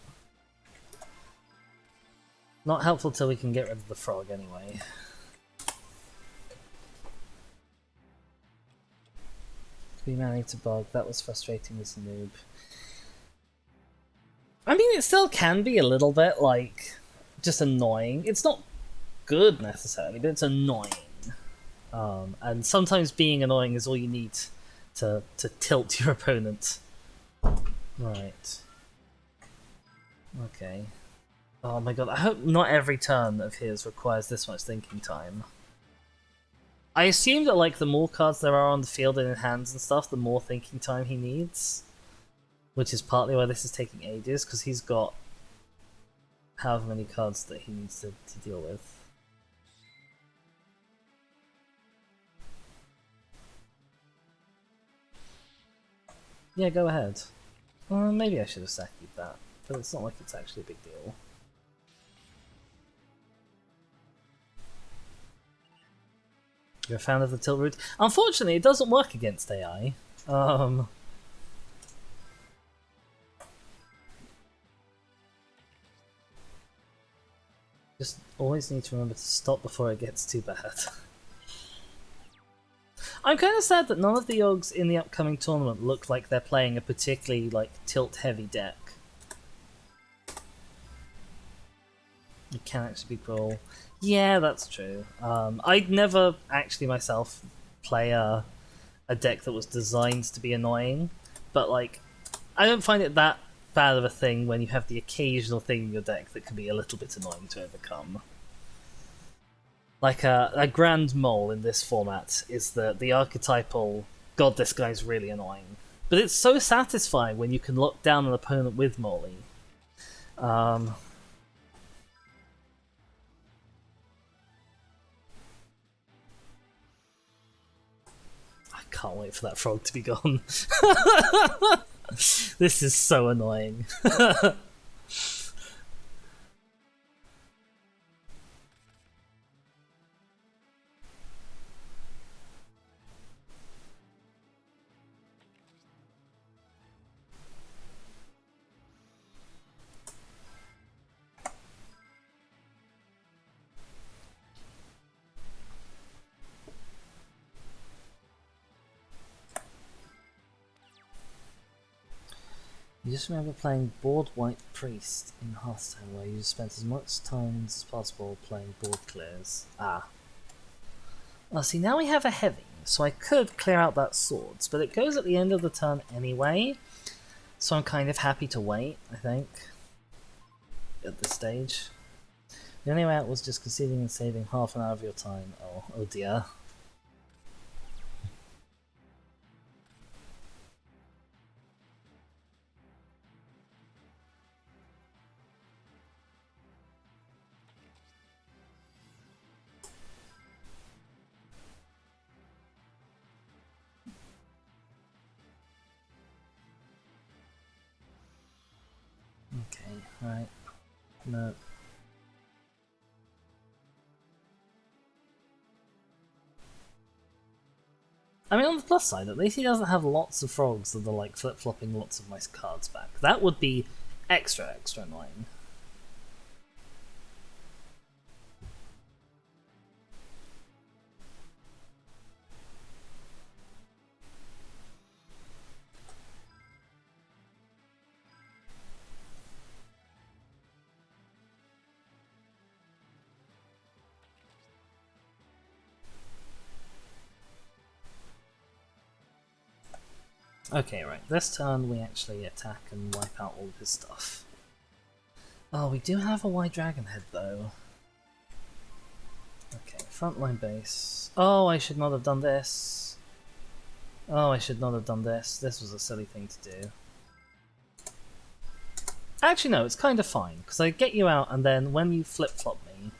Not helpful till we can get rid of the frog, anyway. 3 mana to bug. That was frustrating as a noob. I mean, it still can be a little bit, like, just annoying. It's not good, necessarily, but it's annoying. And sometimes being annoying is all you need to tilt your opponent. Right. Okay. Oh my god, I hope not every turn of his requires this much thinking time. I assume that, like, the more cards there are on the field and in hands and stuff, the more thinking time he needs. Which is partly why this is taking ages, because he's got however many cards that he needs to deal with. Yeah, go ahead. Maybe I should have sacked that, but it's not like it's actually a big deal. You're a fan of the tilt route? Unfortunately, it doesn't work against AI. Just always need to remember to stop before it gets too bad. I'm kind of sad that none of the Yogs in the upcoming tournament look like they're playing a particularly, like, tilt-heavy deck. It can actually be brawl. Yeah, that's true. I'd never actually myself play a deck that was designed to be annoying, but, like, I don't find it that bad of a thing when you have the occasional thing in your deck that can be a little bit annoying to overcome. Like a grand mole in this format is the archetypal, god, this guy's really annoying. But it's so satisfying when you can lock down an opponent with Molly. I can't wait for that frog to be gone. This is so annoying. You just remember playing board white priest in Hearthstone, where you spent as much time as possible playing board clears. Ah. Well, see, now we have a heavy, so I could clear out that swords, but it goes at the end of the turn anyway, so I'm kind of happy to wait, I think, at this stage. The only way out was just conceding and saving half an hour of your time. Oh dear. Right. No. I mean, on the plus side, at least he doesn't have lots of frogs that are like flip-flopping lots of nice cards back. That would be extra annoying. Okay, right. This turn we actually attack and wipe out all of his stuff. Oh, we do have a white dragon head though. Okay, frontline base. Oh, I should not have done this. Oh, I should not have done this. This was a silly thing to do. Actually, no, it's kind of fine, because I get you out and then when you flip-flop me...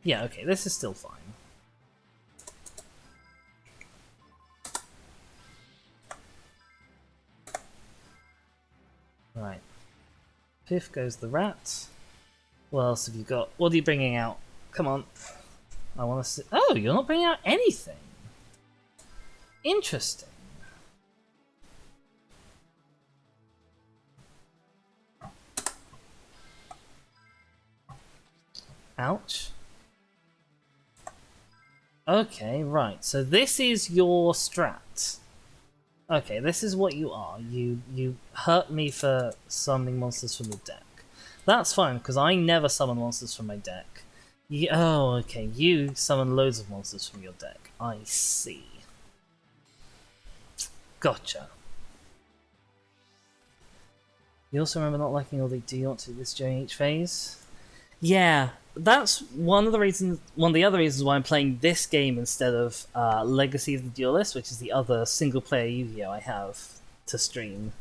Yeah, okay, this is still fine. Right. Piff goes the rat. What else have you got? What are you bringing out? Come on. I want to see... Oh, you're not bringing out anything! Interesting. Ouch. Okay, right. So this is your strat. Okay, this is what you are. You hurt me for summoning monsters from the deck. That's fine, because I never summon monsters from my deck. Oh, okay. You summon loads of monsters from your deck. I see. Gotcha. You also remember not liking all the do you want to do this during each phase? Yeah, that's one of the other reasons why I'm playing this game instead of Legacy of the Duelist, which is the other single-player Yu-Gi-Oh! I have to stream,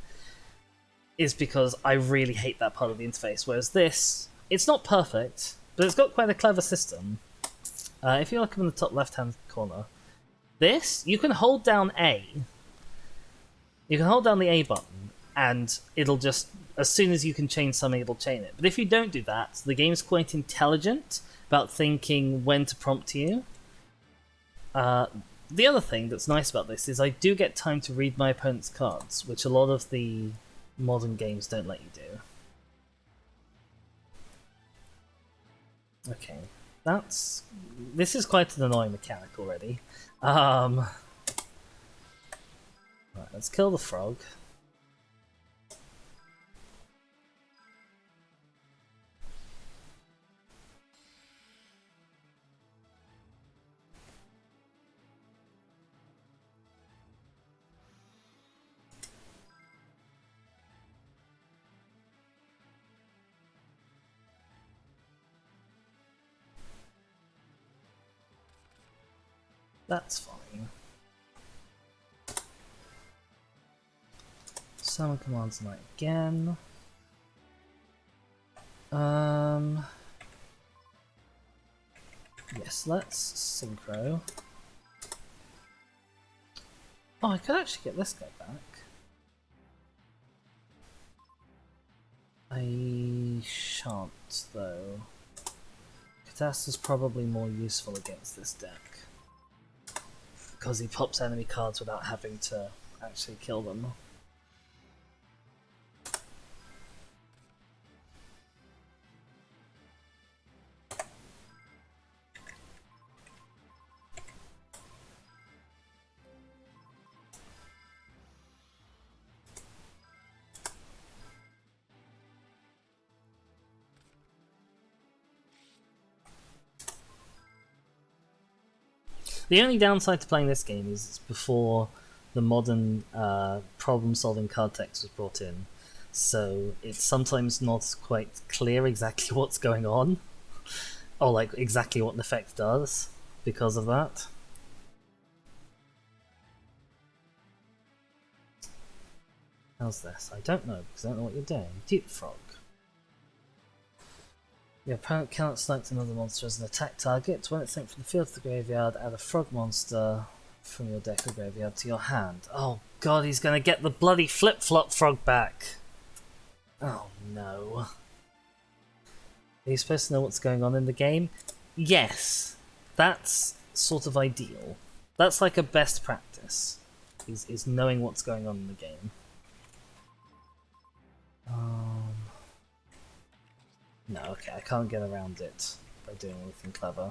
is because I really hate that part of the interface, whereas this, it's not perfect, but it's got quite a clever system. If you look up in the top left-hand corner, this, you can hold down A. You can hold down the A button, and it'll just... As soon as you can chain something, it'll chain it. But if you don't do that, the game's quite intelligent about thinking when to prompt you. The other thing that's nice about this is I do get time to read my opponent's cards, which a lot of the modern games don't let you do. Okay, this is quite an annoying mechanic already. Right, let's kill the frog. That's fine. Summon Command Tonight again. Yes, let's synchro. Oh, I could actually get this guy back. I shan't, though. Katasta's probably more useful against this deck, because he pops enemy cards without having to actually kill them. The only downside to playing this game is it's before the modern problem-solving card text was brought in, so it's sometimes not quite clear exactly what's going on, or like exactly what an effect does because of that. How's this? I don't know, because I don't know what you're doing. Deep Frog. Your opponent cannot select another monster as an attack target. When it's sent from the field to the graveyard, add a frog monster from your deck or graveyard to your hand. Oh god, he's gonna get the bloody flip-flop frog back. Oh no. Are you supposed to know what's going on in the game? Yes. That's sort of ideal. That's like a best practice, is knowing what's going on in the game. No, okay, I can't get around it by doing anything clever.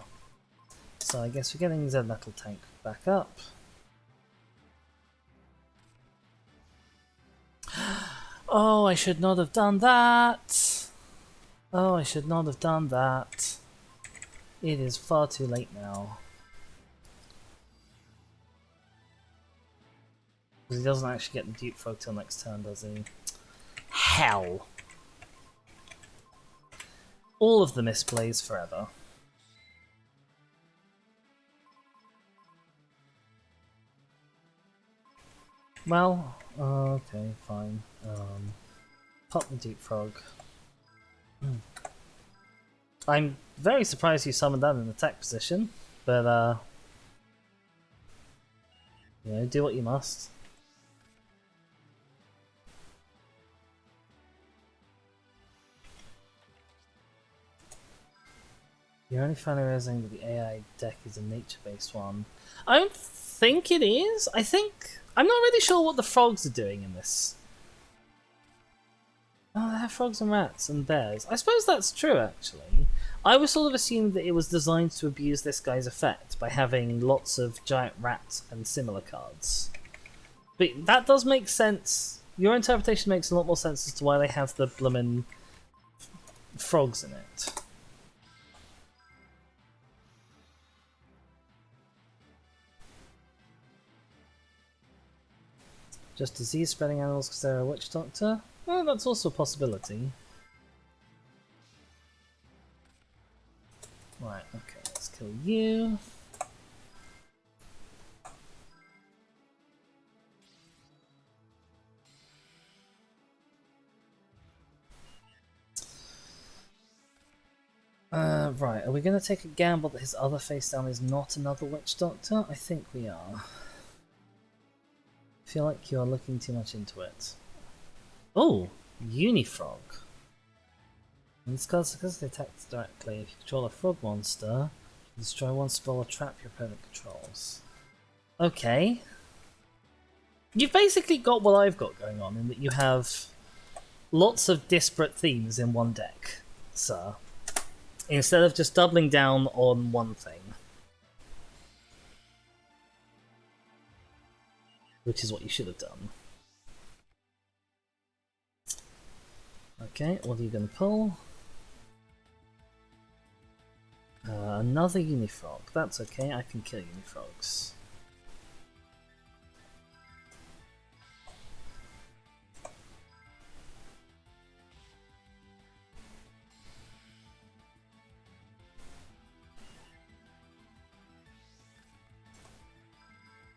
So I guess we're getting Zed Metal Tank back up. Oh, I should not have done that! Oh, I should not have done that. It is far too late now. Because he doesn't actually get the Dupe Frog till next turn, does he? Hell! All of the misplays forever. Well, okay, fine. Pop the Dupe Frog. I'm very surprised you summoned that in attack position, but you know, do what you must. You're only finally realizing that the AI deck is a nature-based one. I don't think it is. I'm not really sure what the frogs are doing in this. Oh, they have frogs and rats and bears. I suppose that's true, actually. I was sort of assuming that it was designed to abuse this guy's effect by having lots of giant rat and similar cards. But that does make sense. Your interpretation makes a lot more sense as to why they have the bloomin' frogs in it. Just disease-spreading animals because they're a witch doctor? Well, that's also a possibility. Right, okay, let's kill you. Right, are we going to take a gamble that his other face down is not another witch doctor? I think we are. I feel like you are looking too much into it. Oh, Unifrog. When this card successfully attacks directly, if you control a frog monster, you destroy one spell or trap your opponent controls. Okay. You've basically got what I've got going on, in that you have lots of disparate themes in one deck, sir. Instead of just doubling down on one thing. Which is what you should have done. Okay, what are you going to pull? Another Unifrog. That's okay, I can kill Unifrogs.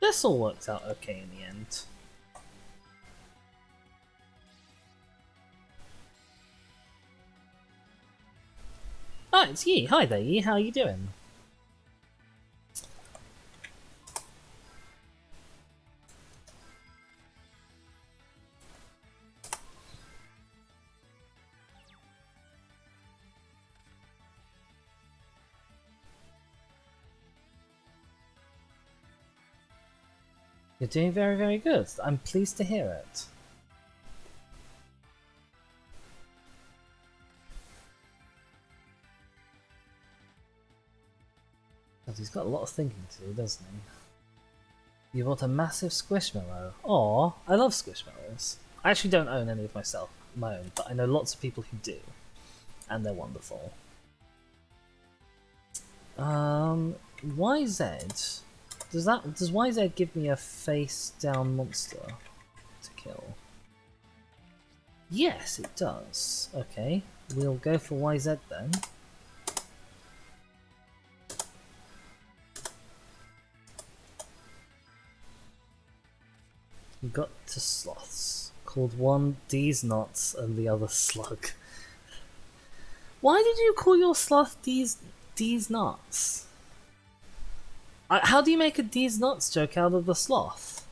This all worked out okay in the end. Oh, it's Yi. Hi there, Yi. How are you doing? You're doing very, very good. I'm pleased to hear it. God, he's got a lot of thinking to do, doesn't he? You bought a massive Squishmallow. Aw, I love Squishmallows. I actually don't own any of my own, but I know lots of people who do. And they're wonderful. YZ? Does YZ give me a face down monster to kill? Yes, it does. Okay, we'll go for YZ then. We got two sloths, called one D's Knots and the other Slug. Why did you call your sloth D's Nuts? How do you make a D's nuts joke out of the sloth?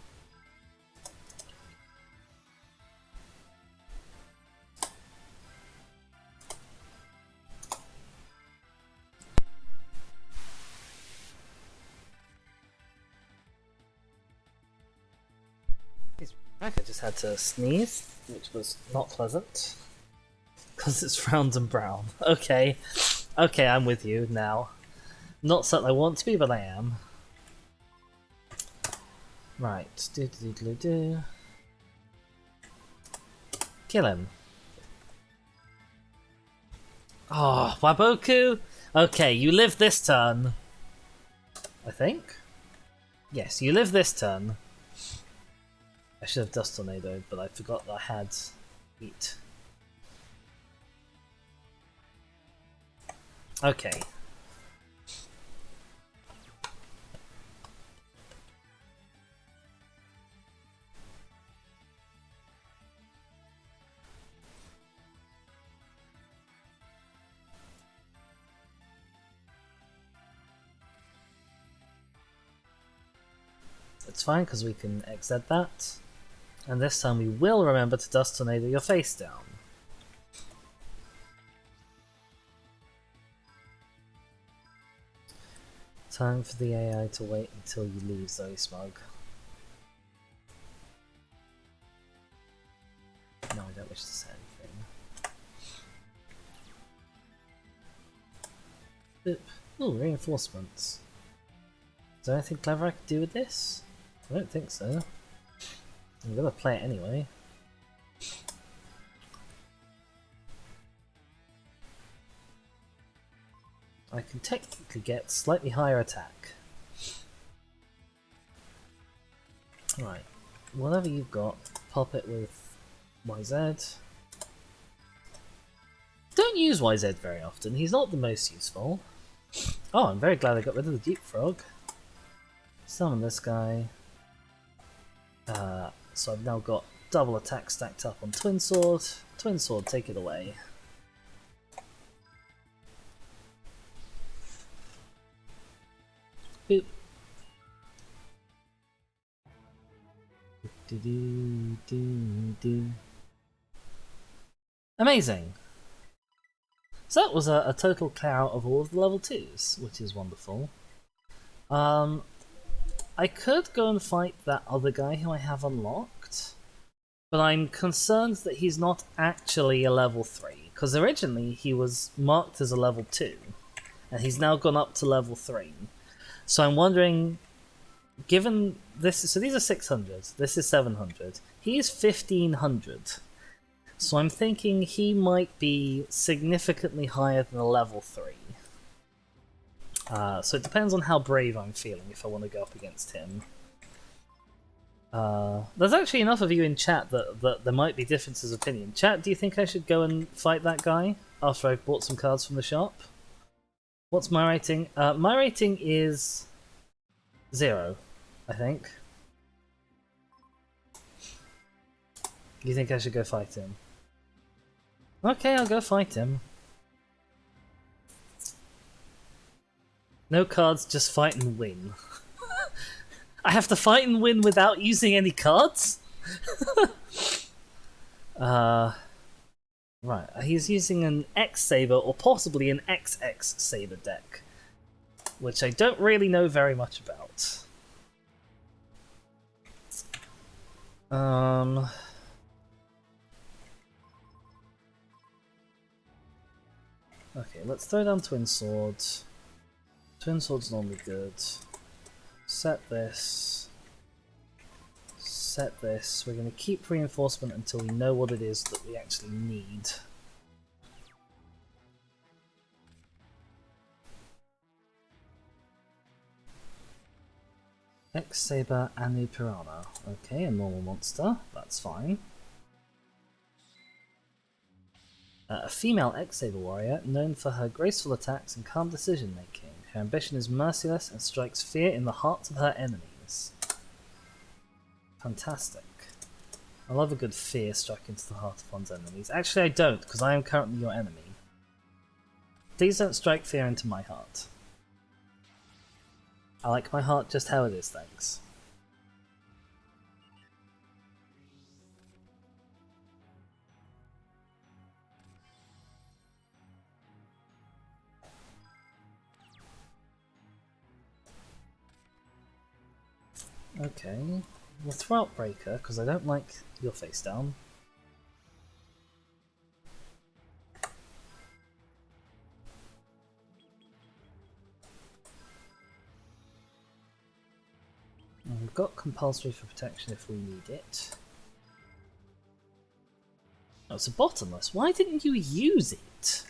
I just had to sneeze, which was not pleasant. Because it's round and brown. Okay. Okay, I'm with you now. Not something I want to be, but I am. Right. Do. Kill him. Oh, Waboku! Okay, you live this turn. I think? Yes, you live this turn. I should have Dust Tornado, but I forgot that I had Heat. Okay. It's fine because we can exit that. And this time we will remember to Dust Tornado your face down. Time for the AI to wait until you leave, Zoe Smug. No, I don't wish to say anything. Boop. Ooh, reinforcements. Is there anything clever I could do with this? I don't think so. I'm gonna play it anyway. I can technically get slightly higher attack. Right, whatever you've got, pop it with YZ. Don't use YZ very often, he's not the most useful. Oh, I'm very glad I got rid of the Deep Frog. Summon this guy. So I've now got double attack stacked up on Twin Sword. Twin Sword, take it away. Boop. Amazing! So that was a total clear out of all of the level 2s, which is wonderful. I could go and fight that other guy who I have unlocked, but I'm concerned that he's not actually a level 3, because originally he was marked as a level 2, and he's now gone up to level 3. So I'm wondering, given this, so these are 600, this is 700, he's 1500. So I'm thinking he might be significantly higher than a level 3. So it depends on how brave I'm feeling if I want to go up against him. There's actually enough of you in chat that there might be differences of opinion. Chat, do you think I should go and fight that guy after I've bought some cards from the shop? What's my rating? My rating is 0, I think. You think I should go fight him? Okay, I'll go fight him. No cards, just fight and win. I have to fight and win without using any cards? Right, he's using an X-Saber or possibly an XX Saber deck, which I don't really know very much about. Okay, let's throw down Twin Sword. Twin Sword's normally good. Set this. Set this. We're going to keep reinforcement until we know what it is that we actually need. X-Saber Anu Piranha. Okay, a normal monster. That's fine. A female X-Saber warrior known for her graceful attacks and calm decision-making. Her ambition is merciless and strikes fear in the hearts of her enemies. Fantastic. I love a good fear struck into the heart of one's enemies. Actually, I don't, because I am currently your enemy. Please don't strike fear into my heart. I like my heart just how it is, thanks. Okay, we'll throw out Breaker, because I don't like your face down. And we've got Compulsory for protection if we need it. Oh, it's a bottomless. Why didn't you use it?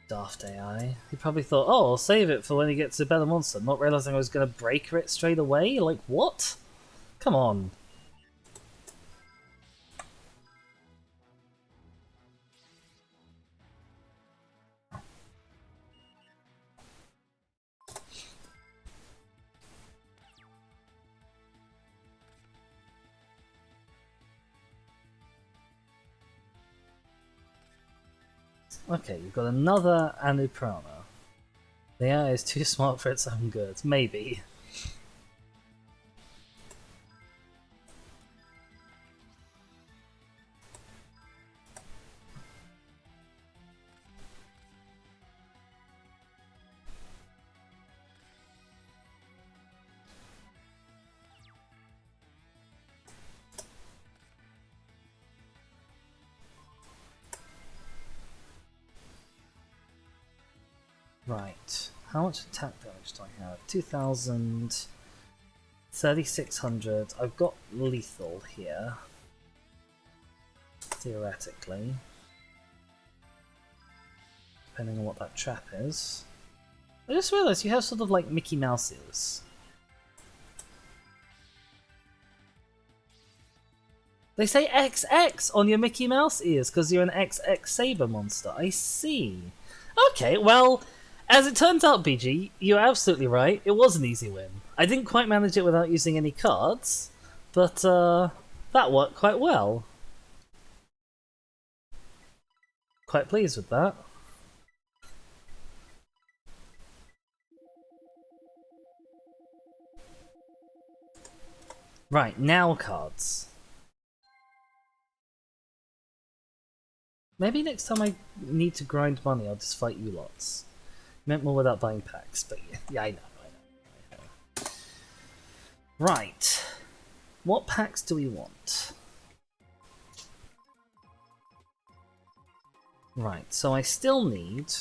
Daft AI. He probably thought, oh, I'll save it for when he gets a better monster, not realizing I was going to breaker it straight away? Like, what? Come on. Okay, you've got another Anuprana. The AI is too smart for its own good. Maybe. Right. How much attack damage do I have? 2000... 3600. I've got lethal here. Theoretically. Depending on what that trap is. I just realised you have sort of like Mickey Mouse ears. They say XX on your Mickey Mouse ears because you're an XX Saber monster. I see. Okay, well, as it turns out, BG, you're absolutely right. It was an easy win. I didn't quite manage it without using any cards, but that worked quite well. Quite pleased with that. Right, now cards. Maybe next time I need to grind money, I'll just fight you lots. Meant more without buying packs, but yeah, I know. Right. What packs do we want? Right, so I still need,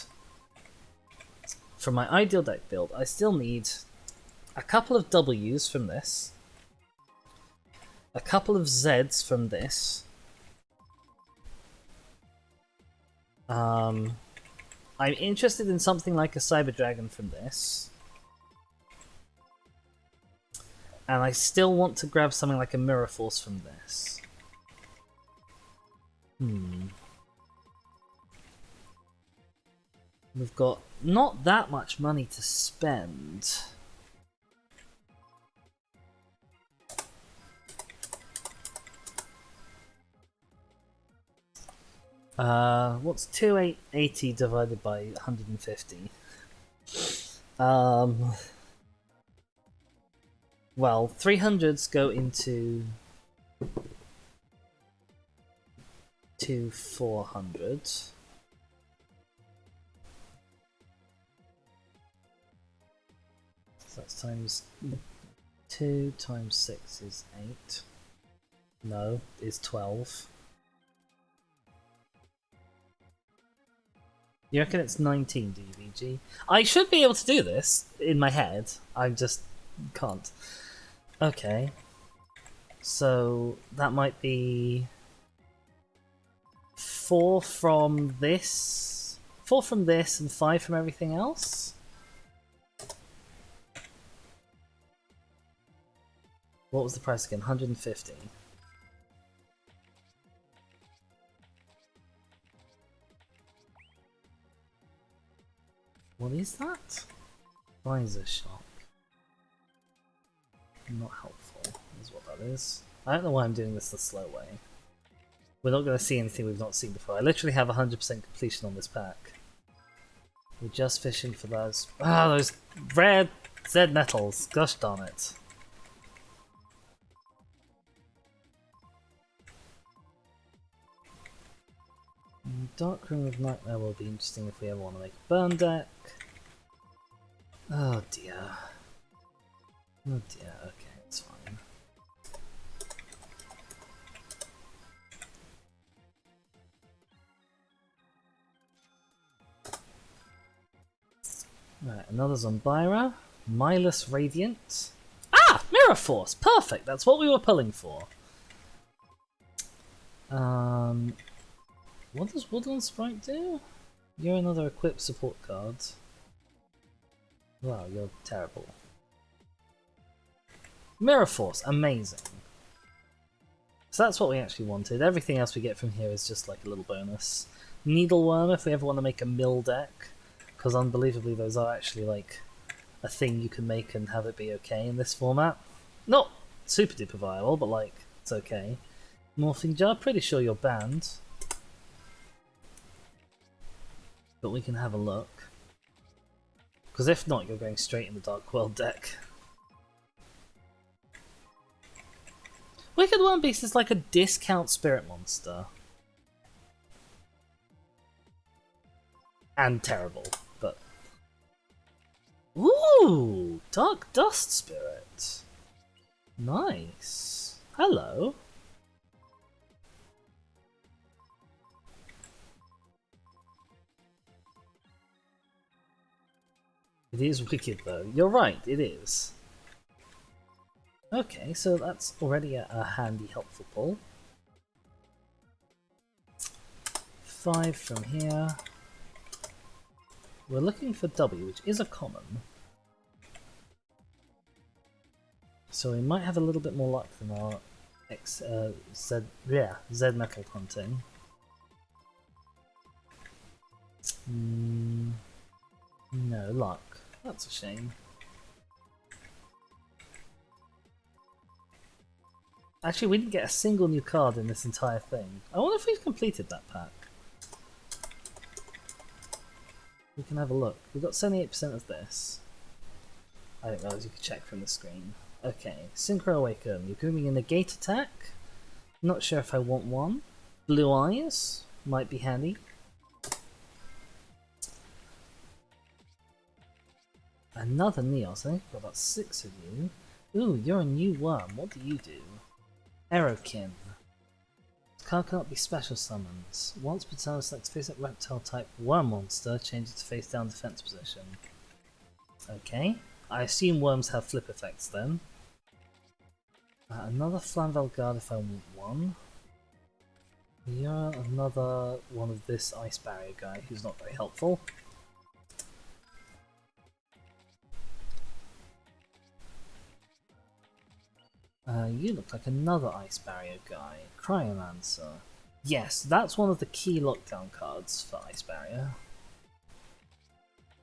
for my ideal deck build, I still need a couple of W's from this, a couple of Z's from this, I'm interested in something like a Cyber Dragon from this, and I still want to grab something like a Mirror Force from this. We've got not that much money to spend. What's 2880 divided by 150? Well, 300s go into 400. So that's times 2 times 6 is 8. No, is 12. You reckon it's 19 DVG? I should be able to do this in my head. I just can't. Okay. So that might be 4 from this, 4 from this, and 5 from everything else? What was the price again? 150. What is that? Visor shock. Not helpful, is what that is. I don't know why I'm doing this the slow way. We're not going to see anything we've not seen before. I literally have 100% completion on this pack. We're just fishing for those. Ah, those rare Z metals. Gosh darn it. Dark Room of Nightmare will be interesting if we ever want to make a burn deck. Oh dear. Oh dear, okay, it's fine. Right, another Zombira. Milus Radiant. Ah! Mirror Force! Perfect! That's what we were pulling for. What does Woodland Sprite do? You're another equipped support card. Wow, you're terrible. Mirror Force, amazing. So that's what we actually wanted. Everything else we get from here is just like a little bonus. Needleworm if we ever want to make a mill deck, because unbelievably those are actually like a thing you can make and have it be okay in this format. Not super duper viable, but like, it's okay. Morphing Jar, pretty sure you're banned. But we can have a look. Because if not, you're going straight in the Dark World deck. Wicked Worm Beast is like a discount spirit monster. And terrible, but... Ooh! Dark Dust Spirit. Nice. Hello. It is wicked though. You're right, it is. Okay, so that's already a handy, helpful pull. 5 from here. We're looking for W, which is a common. So we might have a little bit more luck than our Z metal hunting. No luck. That's a shame. Actually, we didn't get a single new card in this entire thing. I wonder if we've completed that pack. We can have a look. We've got 78% of this. I didn't realise you could check from the screen. Okay, Synchro Awaken. You're giving me a negate attack. Not sure if I want one. Blue Eyes might be handy. Another Neos. I think I've got about 6 of you. Ooh, you're a new worm. What do you do? Aerokin. This card cannot be special summons. Once per turn, select face-up reptile type worm monster, change it to face down defense position. Okay. I assume worms have flip effects then. Another Flamvel Guard if I want one. You're another one of this Ice Barrier guy who's not very helpful. You look like another Ice Barrier guy. Cryomancer. Yes, that's one of the key lockdown cards for Ice Barrier.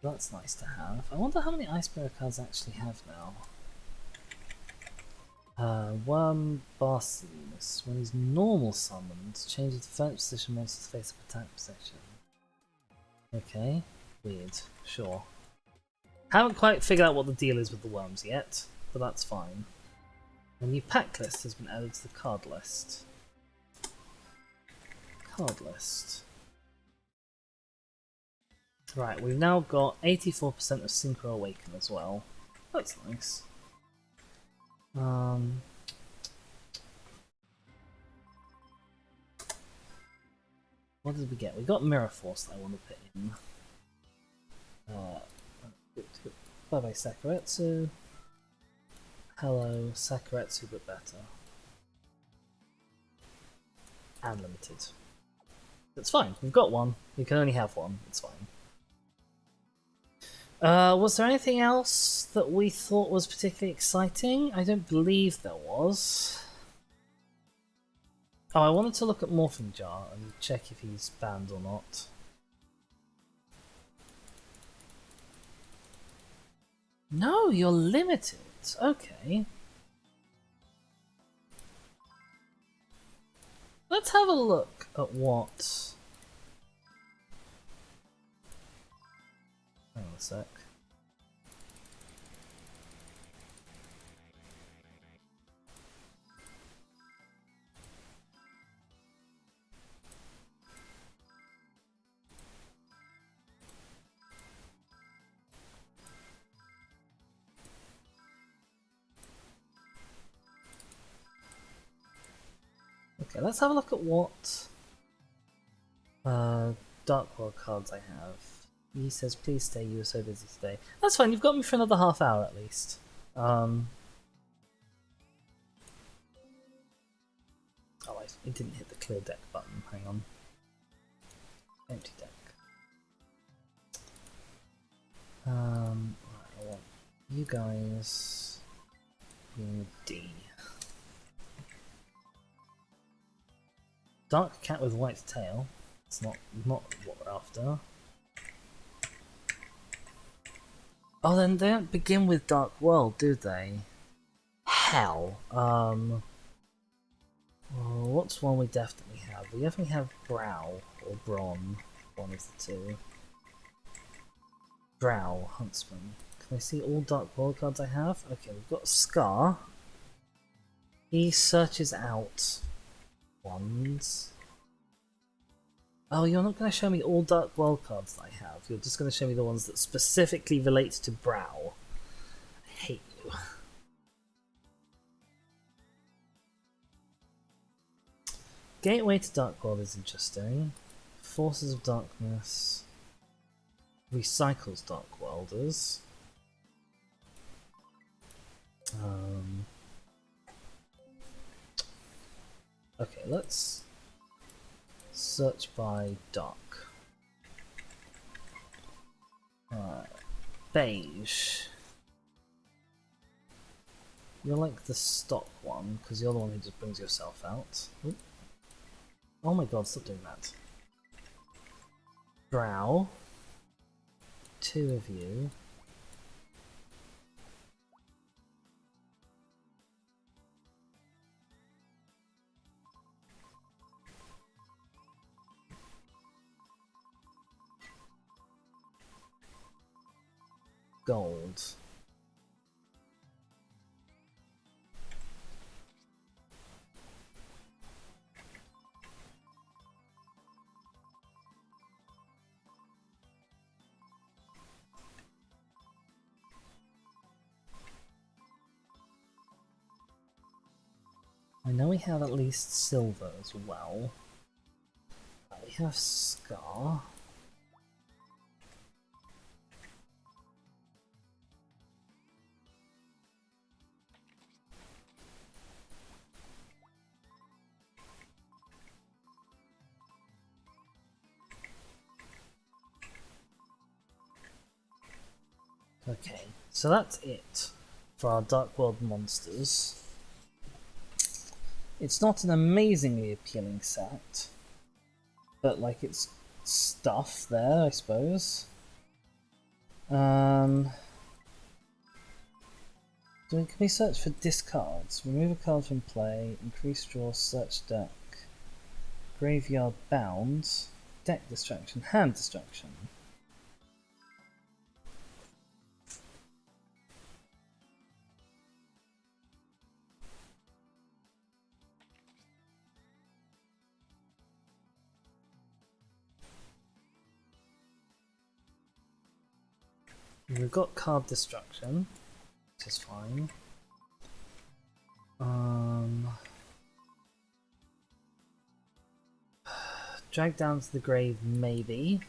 That's nice to have. I wonder how many Ice Barrier cards I actually have now. Worm Barcelinus. When he's normal summoned, change the defense position monster to face up attack position. Okay, weird. Sure. Haven't quite figured out what the deal is with the worms yet, but that's fine. A new pack list has been added to the card list. Card list. Right, we've now got 84% of Synchro Awaken as well. That's nice. What did we get? We got Mirror Force that I want to put in. Bye bye Sakuretsu. Hello, Sakuretsu, but better. And limited. It's fine, we've got one. We can only have one, it's fine. Was there anything else that we thought was particularly exciting? I don't believe there was. Oh, I wanted to look at Morphing Jar and check if he's banned or not. No, you're limited. Okay. Let's have a look at what a sec. Okay, let's have a look at what Dark World cards I have. He says, please stay, you were so busy today. That's fine, you've got me for another half hour at least. Oh, it didn't hit the clear deck button, hang on. Empty deck. Right, I want you guys being D. Dark cat with white tail. It's not what we're after. Oh, then they don't begin with Dark World, do they? Hell. Well, what's one we definitely have? We definitely have Brow or Bron. One of the two. Brow, Huntsman. Can I see all Dark World cards I have? Okay, we've got Scar. He searches out ones. Oh, you're not going to show me all Dark World cards that I have. You're just going to show me the ones that specifically relate to Brow. I hate you. Gateway to Dark World is interesting. Forces of Darkness recycles Dark Worlders. Okay, let's search by dark. Beige. You're like the stock one, because you're the one who just brings yourself out. Oop. Oh my god, stop doing that. Brow. Two of you. Gold. I know we have at least silver as well. We have Scar. Okay, so that's it for our Dark World monsters. It's not an amazingly appealing set, but like it's stuff there, I suppose. Can we search for discards? Remove a card from play, increase draw, search deck, graveyard bound, deck distraction, hand distraction. We've got card destruction, which is fine. Drag down to the grave, maybe.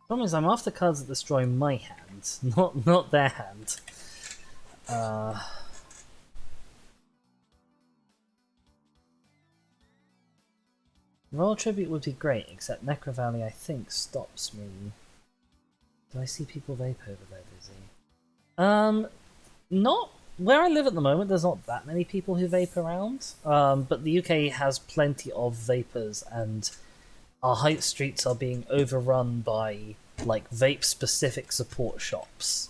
Problem is, I'm after cards that destroy my hand, not their hand. Royal Tribute would be great, except Necro Valley, I think, stops me. Do I see people vape over there, Busy? Not where I live at the moment, there's not that many people who vape around, but the UK has plenty of vapors, and our high streets are being overrun by like vape-specific support shops.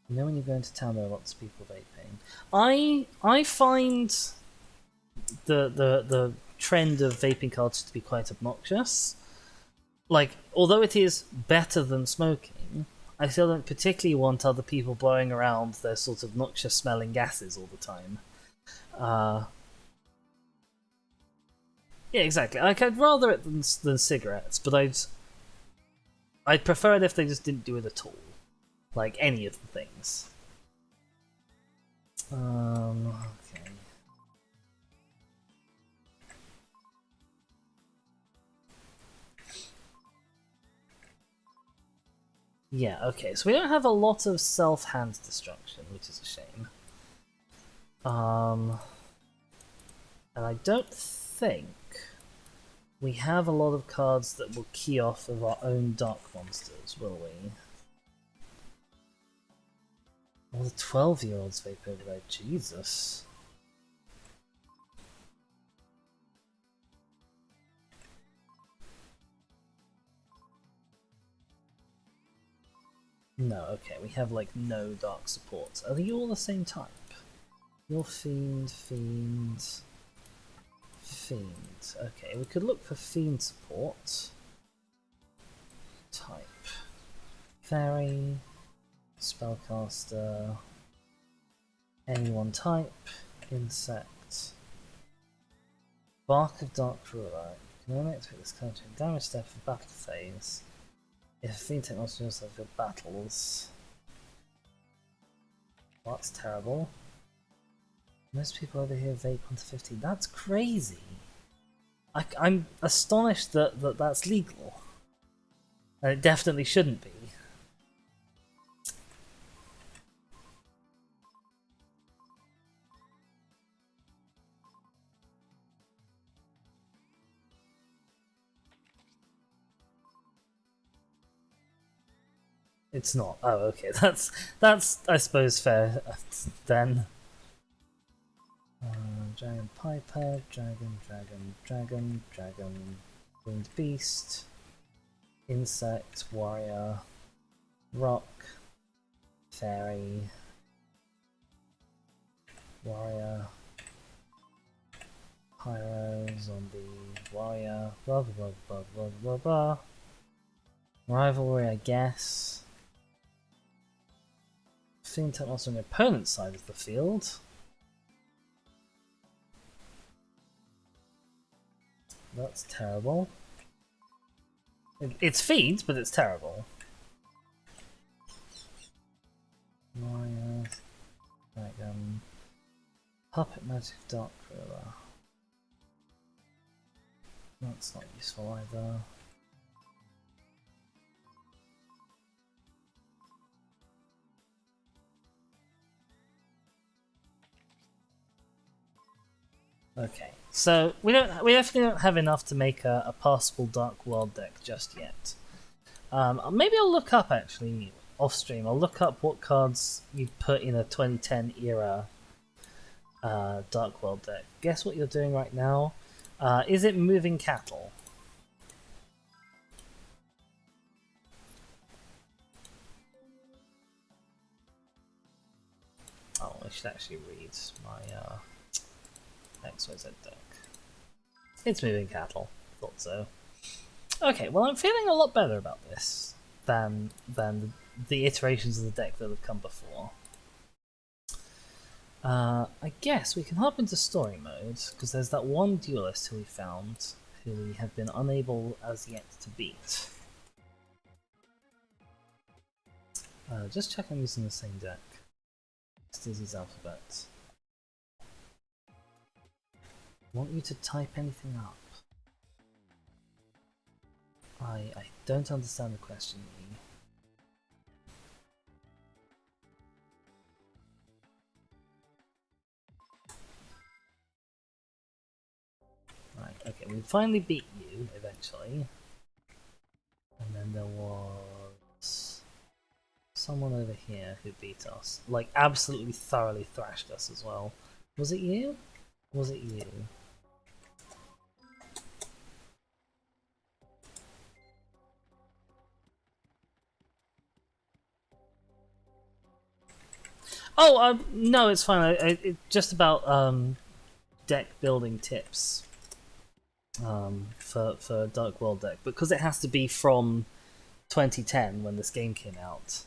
You know, when you go into town, there are lots of people vaping. I find the trend of vaping cards to be quite obnoxious. Like, although it is better than smoking, I still don't particularly want other people blowing around their sort of noxious smelling gases all the time. Yeah, exactly. Like, I'd rather it than cigarettes, but I'd prefer it if they just didn't do it at all. Like any of the things. Okay. Yeah, okay, so we don't have a lot of self-hand destruction, which is a shame. And I don't think we have a lot of cards that will key off of our own dark monsters, will we? All the 12-year-olds vape over there, Jesus. No, okay, we have like no dark supports. Are they all the same type? You're Fiend, Fiend, Fiend. Okay, we could look for Fiend support. Type. Fairy, Spellcaster, any one type, Insect. Bark of Dark Ruler. You can only activate this card to damage step for battle phase. If a Fiend technology also for battles. Well, that's terrible. Most people over here vape 1 to 15. That's crazy. I'm astonished that that's legal. And it definitely shouldn't be. It's not. Oh, okay. That's I suppose fair then. Dragon Piper, Dragon, Winged Beast, Insect, Warrior, Rock, Fairy, Warrior, Pyro, Zombie, Warrior, blah blah blah blah blah blah blah. Rivalry, I guess. Fiend type also on the opponent's side of the field. That's terrible. It's Fiend, but it's terrible. Warrior, Dragon, Puppet Magic Dark Ruler. That's not useful either. Okay, so we definitely don't have enough to make a passable Dark World deck just yet. Maybe I'll look up actually off stream. I'll look up what cards you'd put in a 2010 era Dark World deck. Guess what you're doing right now? Is it moving cattle? Oh, I should actually read my XYZ deck. It's moving cattle. Thought so. Okay, well I'm feeling a lot better about this than the iterations of the deck that have come before. I guess we can hop into story mode, because there's that one duelist who we found, who we have been unable as yet to beat. Just check I'm using the same deck. Stizzy's alphabet. Want you to type anything up? I don't understand the question, Lee. we finally beat you eventually. And then there was someone over here who beat us. Like, absolutely thoroughly thrashed us as well. Was it you? Was it you? Oh, no, it's fine. It's just about deck building tips for a Dark World deck, because it has to be from 2010 when this game came out.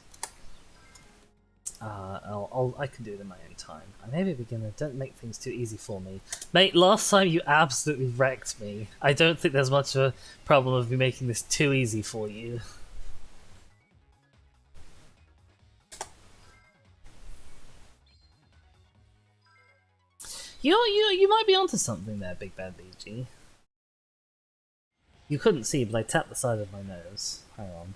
I can do it in my own time. I may be a beginner. Don't make things too easy for me, mate. Last time you absolutely wrecked me. I don't think there's much of a problem of me making this too easy for you. You might be onto something there, Big Bad BG. You couldn't see, but I tapped the side of my nose. Hang on,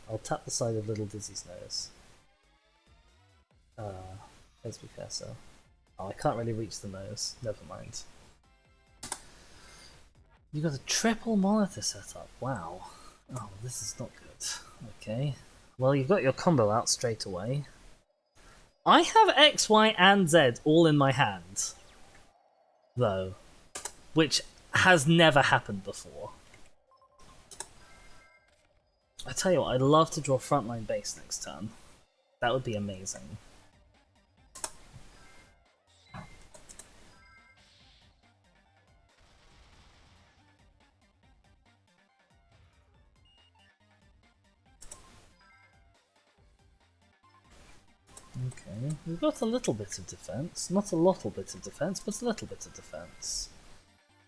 I'll tap the side of Little Dizzy's nose. Let's be fair, so. Oh, I can't really reach the nose. Never mind. You got a triple monitor setup. Wow. Oh, this is not good. Okay. Well, you've got your combo out straight away. I have X, Y, and Z all in my hand, though, which has never happened before. I tell you what, I'd love to draw frontline base next turn. That would be amazing. Okay, we've got a little bit of defense. Not a lot of bit of defense, but a little bit of defense.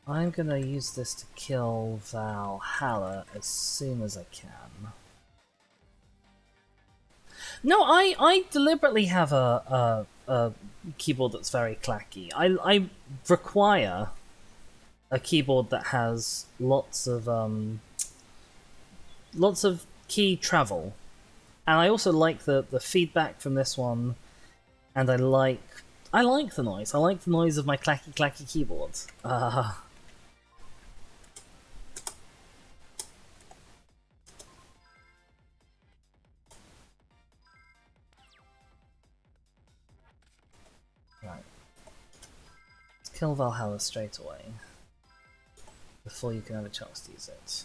I'm gonna use this to kill Valhalla as soon as I can. No, I deliberately have a keyboard that's very clacky. I require a keyboard that has lots of key travel, and I also like the feedback from this one, and I like the noise. I like the noise of my clacky keyboard. Right. Let's kill Valhalla straight away before you can have a chance to use it.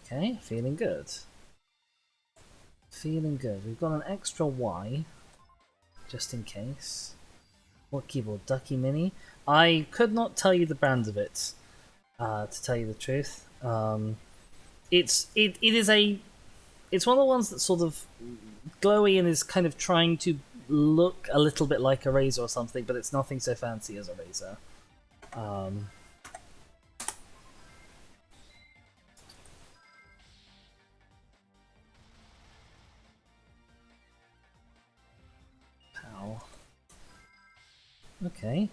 Okay, feeling good. Feeling good. We've got an extra Y, just in case. What keyboard? Ducky Mini? I could not tell you the brand of it, to tell you the truth. It's one of the ones that's sort of glowy and is kind of trying to look a little bit like a razor or something, but it's nothing so fancy as a razor. Okay.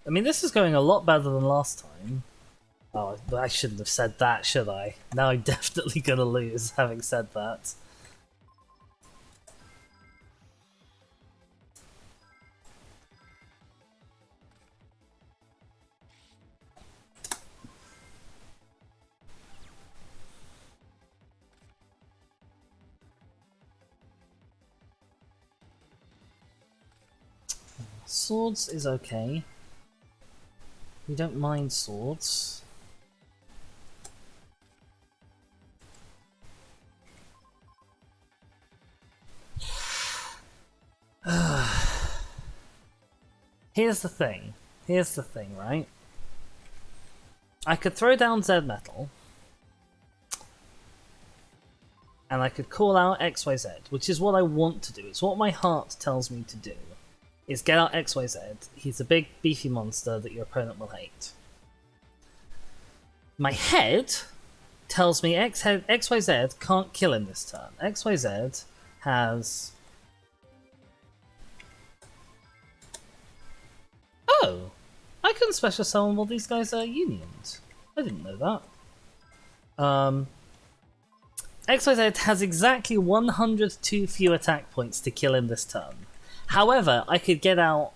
I mean, this is going a lot better than last time. Oh, I shouldn't have said that, should I? Now I'm definitely gonna lose, having said that. Swords is okay. We don't mind swords. Here's the thing, right? I could throw down Z metal, and I could call out XYZ, which is what I want to do. It's what my heart tells me to do. Is get out XYZ. He's a big, beefy monster that your opponent will hate. My head tells me XYZ can't kill him this turn. XYZ has... Oh! I can special summon while these guys are unions. I didn't know that. XYZ has exactly 102 few attack points to kill him this turn. However, I could get out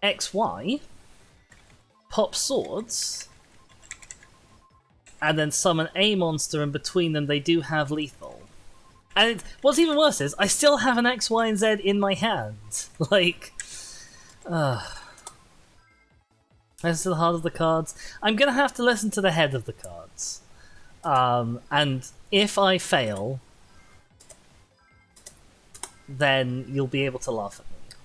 XY, pop swords, and then summon a monster, and between them they do have lethal. And what's even worse is, I still have an X, Y, and Z in my hand. Like, listen to the heart of the cards. I'm gonna have to listen to the head of the cards. And if I fail, then you'll be able to laugh at me.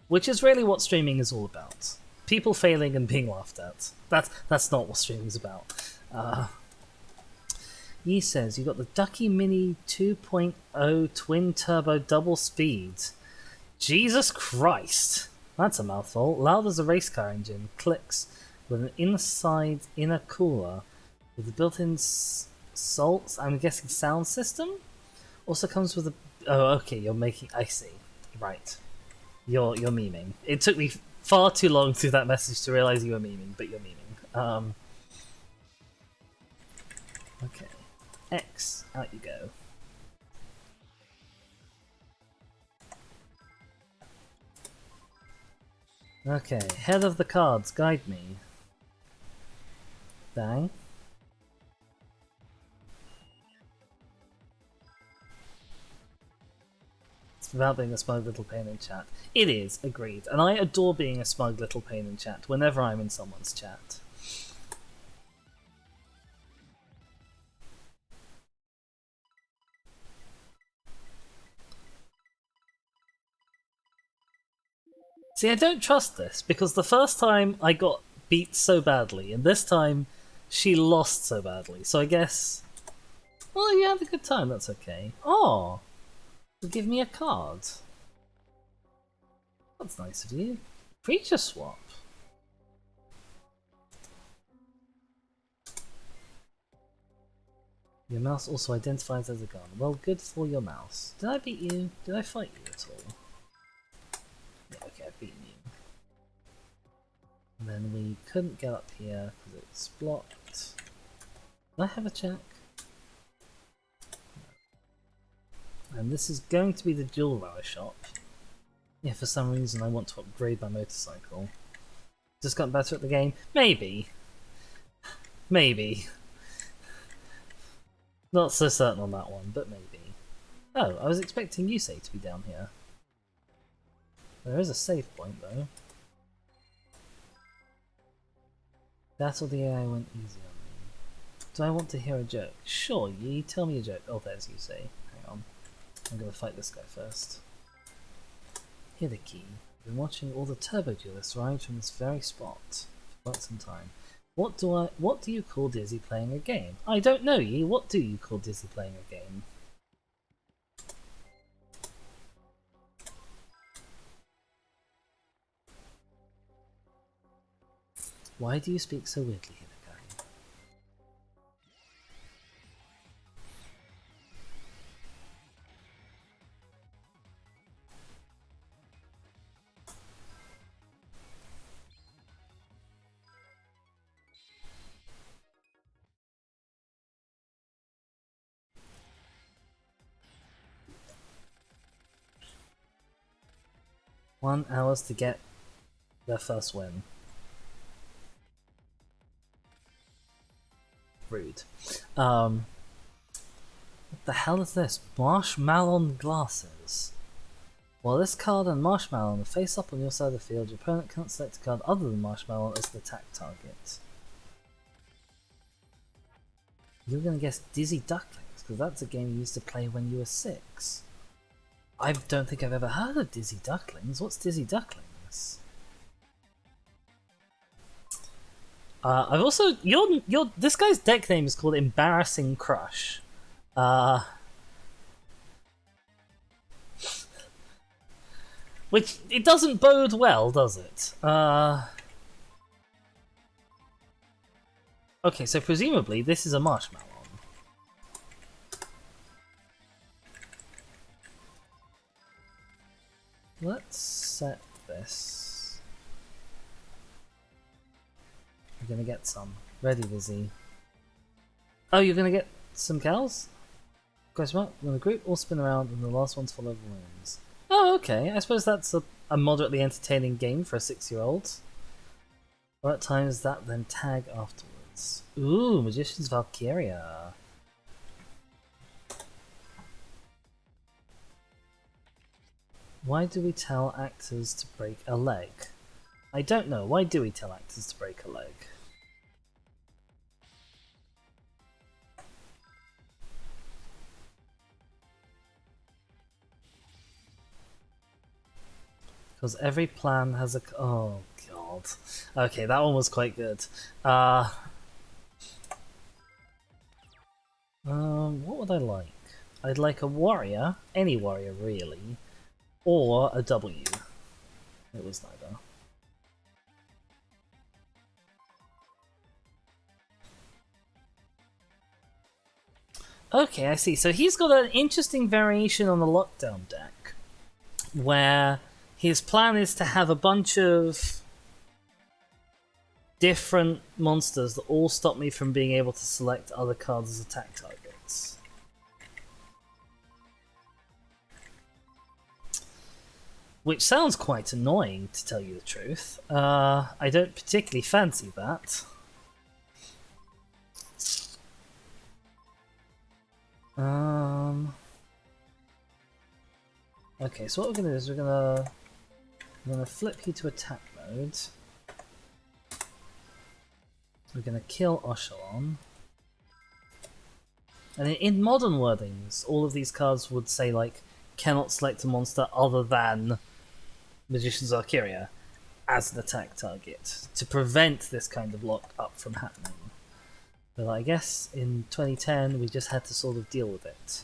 Which is really what streaming is all about. People failing and being laughed at. That's not what streaming's about. Yi says, you got the Ducky Mini 2.0 twin turbo double speed. Jesus Christ! That's a mouthful. Loud as a race car engine. Clicks with an inside inner cooler with a built-in salts, I'm guessing sound system? Also comes with a... Oh, okay, you're making... I see. Right. You're memeing. It took me far too long through that message to realise you were memeing, but you're memeing. Okay. X, out you go. Okay, head of the cards, guide me. Bang. It's about being a smug little pain in chat. It is, agreed. And I adore being a smug little pain in chat whenever I'm in someone's chat. See, I don't trust this, because the first time I got beat so badly, and this time she lost so badly, so I guess... Well, you had a good time, that's okay. Oh! Give me a card. That's nice of you. Creature swap. Your mouse also identifies as a gun. Well, good for your mouse. Did I beat you? Did I fight you at all? Yeah, okay, I've beaten you. And then we couldn't get up here because it's blocked. Did I have a check? And this is going to be the dual rower shop. Yeah, for some reason I want to upgrade my motorcycle. Just got better at the game? Maybe. Maybe. Not so certain on that one, but maybe. Oh, I was expecting Yusei to be down here. There is a save point though. That or the AI went easy on me. Do I want to hear a joke? Sure, Yi, tell me a joke. Oh, there's Yusei. Hang on. I'm gonna fight this guy first. Here the key. I've been watching all the turbo duelists ride from this very spot for quite some time. What do you call Dizzy playing a game? I don't know, Yi. What do you call Dizzy playing a game? Why do you speak so weirdly, Hidakari? $1 hour to get their first win. Rude. What the hell is this? Marshmallow glasses. While this card and Marshmallow are face up on your side of the field, your opponent can't select a card other than Marshmallow as the attack target. You're gonna guess Dizzy Ducklings, because that's a game you used to play when you were 6. I don't think I've ever heard of Dizzy Ducklings. What's Dizzy Ducklings? I've also this guy's deck name is called Embarrassing Crush. Which it doesn't bode well, does it? Okay, so presumably this is a Marshmallow. Let's set this. You're gonna get some. Ready, Lizzie. Oh, you're gonna get some cows? Goes well, when the group all spin around and the last one to follow the rooms. Oh, okay. I suppose that's a moderately entertaining game for a 6-year-old. Or at times that, then tag afterwards. Ooh, Magician's Valkyria. Why do we tell actors to break a leg? I don't know. Why do we tell actors to break a leg? Because every plan has a... Oh, God. Okay, that one was quite good. What would I like? I'd like a warrior. Any warrior, really. Or a W. It was neither. Okay, I see. So he's got an interesting variation on the lockdown deck, where his plan is to have a bunch of different monsters that all stop me from being able to select other cards as attack targets. Which sounds quite annoying, to tell you the truth. I don't particularly fancy that. Okay, so what we're gonna do is we're gonna flip you to attack mode. We're gonna kill Oshalon. And in modern wordings, all of these cards would say like, cannot select a monster other than Magician's Arcadia as an attack target, to prevent this kind of lock up from happening. But I guess in 2010 we just had to sort of deal with it.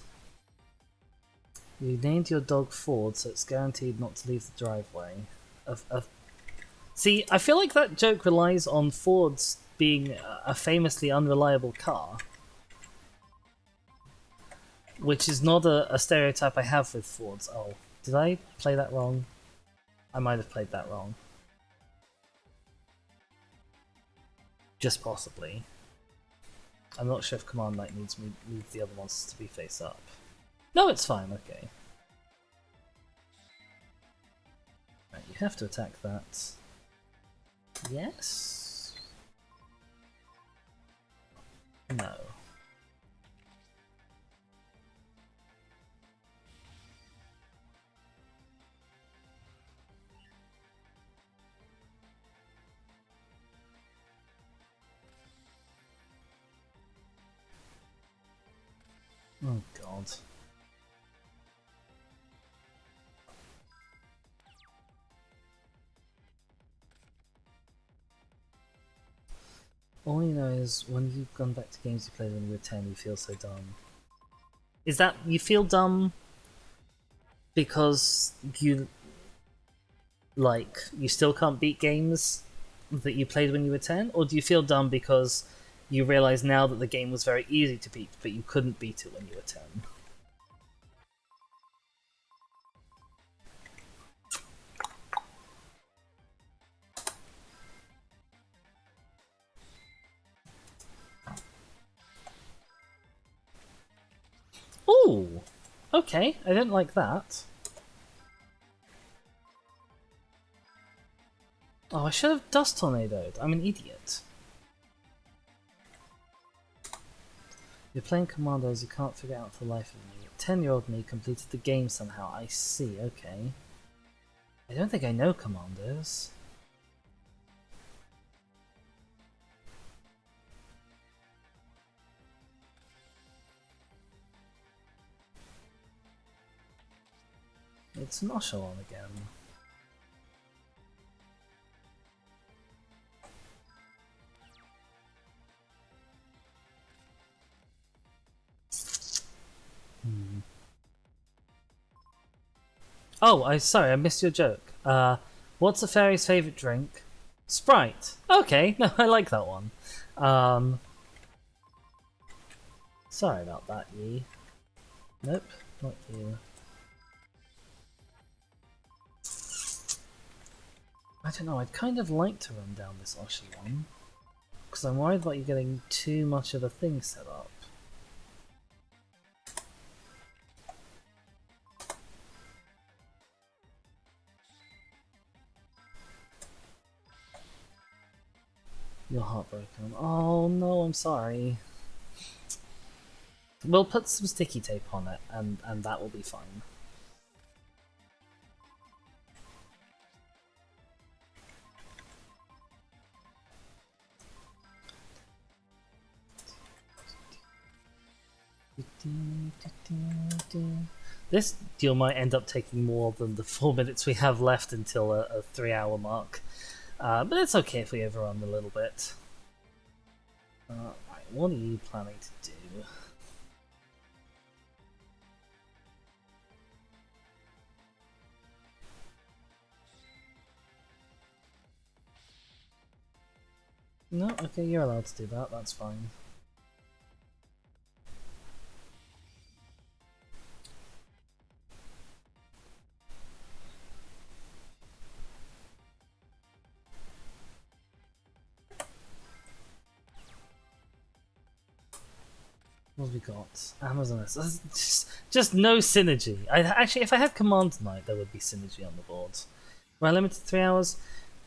You named your dog Ford, so it's guaranteed not to leave the driveway. See, I feel like that joke relies on Ford's being a famously unreliable car. Which is not a stereotype I have with Fords. Oh, did I play that wrong? I might have played that wrong. Just possibly. I'm not sure if Command Knight needs me to move the other monsters to be face up. No, it's fine, okay. Right, you have to attack that. Yes? No. Oh god. All you know is when you've gone back to games you played when you were 10, you feel so dumb. Is that you feel dumb because you still can't beat games that you played when you were 10, or do you feel dumb because you realize now that the game was very easy to beat but you couldn't beat it when you were 10? Ooh! Okay, I didn't like that. Oh, I should have dust tornadoed. I'm an idiot. You're playing Commandos, you can't figure out for the life of me. 10-year-old me completed the game somehow. I see, okay. I don't think I know Commandos. It's Noshalon again. Oh, sorry, I missed your joke. What's a fairy's favourite drink? Sprite. Okay, no, I like that one. Sorry about that, Yi. Nope, not you. I don't know, I'd kind of like to run down this Oshi one, because I'm worried about you getting too much of a thing set up. You're heartbroken. Oh no, I'm sorry. We'll put some sticky tape on it, and that will be fine. This deal might end up taking more than the 4 minutes we have left until a 3-hour mark. But it's okay if we overrun a little bit. Right, what are you planning to do? No, okay, you're allowed to do that, that's fine. What have we got? Amazon. Just no synergy. Actually, if I had Command tonight, there would be synergy on the board. We're limited to 3 hours.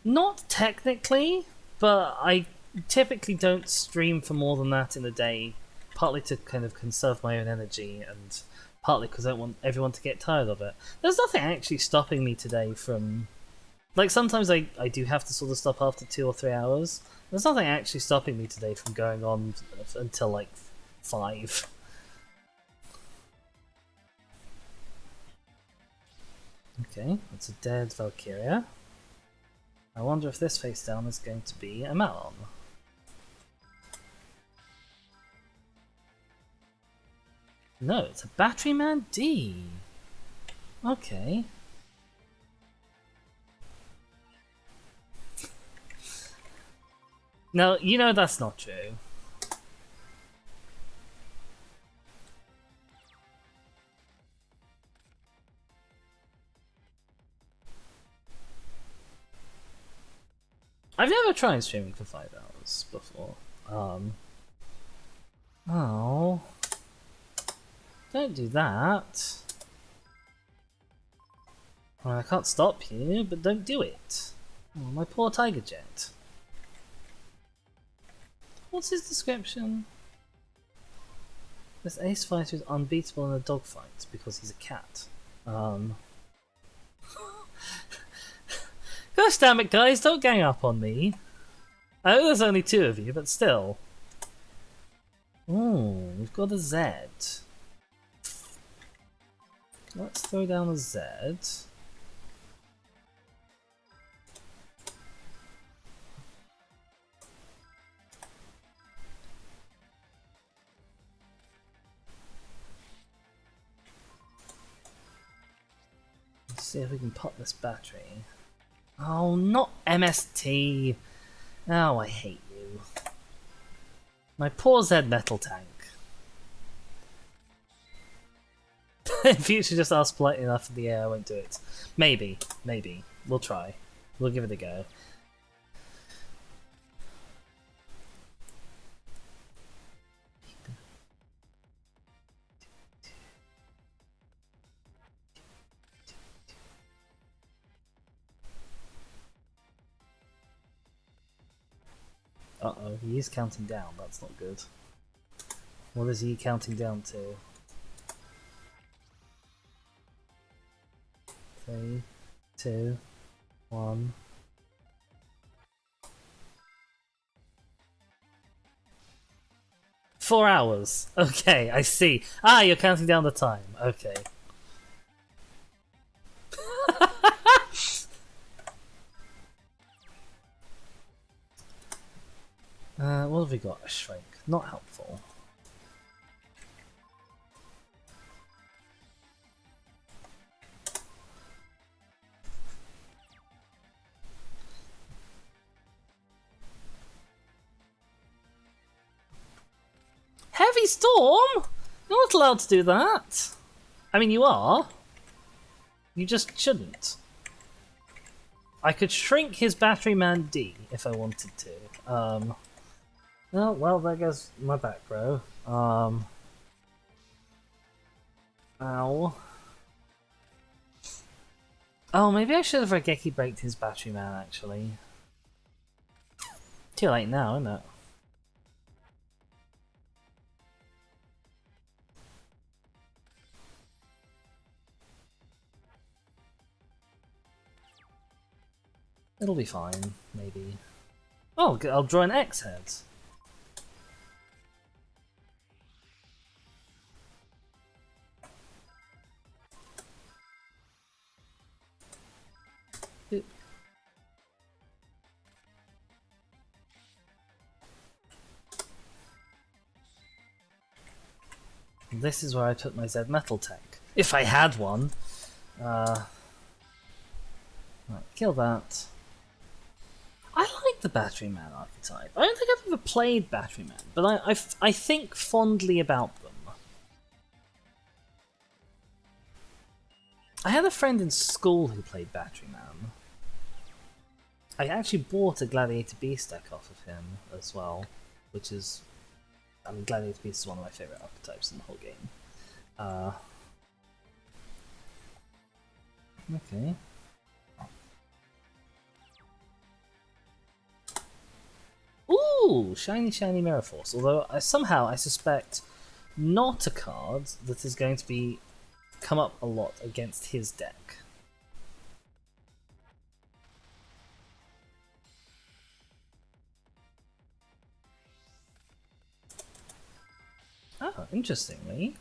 Not technically, but I typically don't stream for more than that in a day. Partly to kind of conserve my own energy, and partly because I don't want everyone to get tired of it. There's nothing actually stopping me today from... Like, sometimes I do have to sort of stop after 2 or 3 hours. There's nothing actually stopping me today from going on until, like, 5. Okay, that's a dead Valkyria. I wonder if this face down is going to be a Malon. No, it's a Batteryman D. Okay. No, you know that's not true. I've never tried streaming for 5 hours before. Oh. Don't do that. Well, I can't stop you, but don't do it. Oh, my poor Tiger Jet. What's his description? This ace fighter is unbeatable in a dogfight because he's a cat. Gosh damn it, guys, don't gang up on me. I know there's only 2 of you, but still. Ooh, we've got a Z. Let's throw down a Z. Let's see if we can pop this battery. Oh, not MST! Oh, I hate you. My poor Z metal tank. If you should just ask politely enough in the air, I won't do it. Maybe, maybe. We'll try. We'll give it a go. Uh-oh, he is counting down. That's not good. What is he counting down to? 3, 2, 1. Four hours. Okay, I see. Ah, you're counting down the time. Okay. What have we got? A shrink. Not helpful. Heavy storm? You're not allowed to do that. I mean, you are. You just shouldn't. I could shrink his Batteryman D if I wanted to. Oh, well, there goes my back row. Ow. Oh, maybe I should have Regeki braked his Batteryman, actually. Too late now, isn't it? It'll be fine, maybe. Oh, I'll draw an X head. This is where I put my Z metal tech. If I had one. Right, kill that. I like the Batteryman archetype. I don't think I've ever played Batteryman, but I think fondly about them. I had a friend in school who played Batteryman. I actually bought a Gladiator Beast deck off of him as well, which is... I mean, Gladiator Beast is one of my favourite archetypes in the whole game. Okay. Ooh! Shiny, shiny Mirror Force. Although, somehow I suspect not a card that is going to be come up a lot against his deck. Oh, interestingly,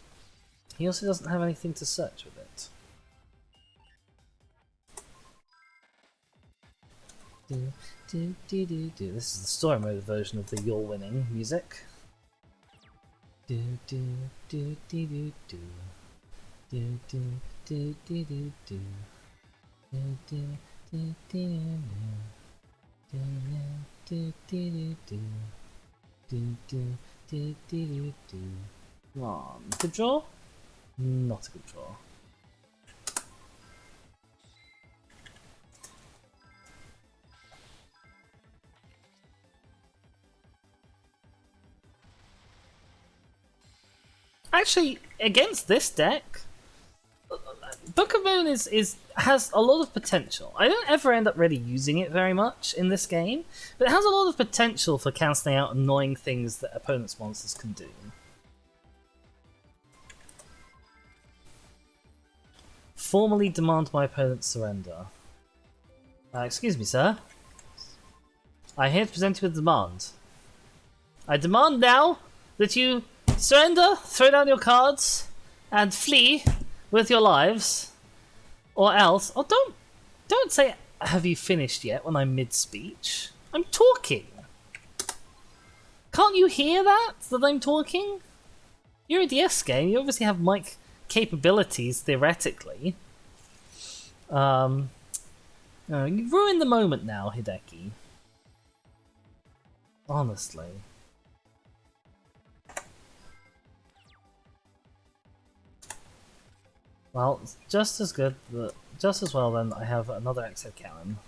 he also doesn't have anything to search with it. This is the story mode version of the "You're Winning" music. Come on, good draw? Not a good draw. Actually, against this deck, Book of Moon has a lot of potential. I don't ever end up really using it very much in this game, but it has a lot of potential for cancelling out annoying things that opponents' monsters can do. Formally demand my opponent's surrender. Excuse me, sir. I here to present you with a demand. I demand now that you surrender, throw down your cards, and flee with your lives, or else... Oh, don't say, have you finished yet, when I'm mid-speech. I'm talking! Can't you hear that I'm talking? You're a DS game, you obviously have mic capabilities, theoretically. You ruined the moment now, Hideki. Honestly. Well, just as good, just as well then, I have another X-Head cannon.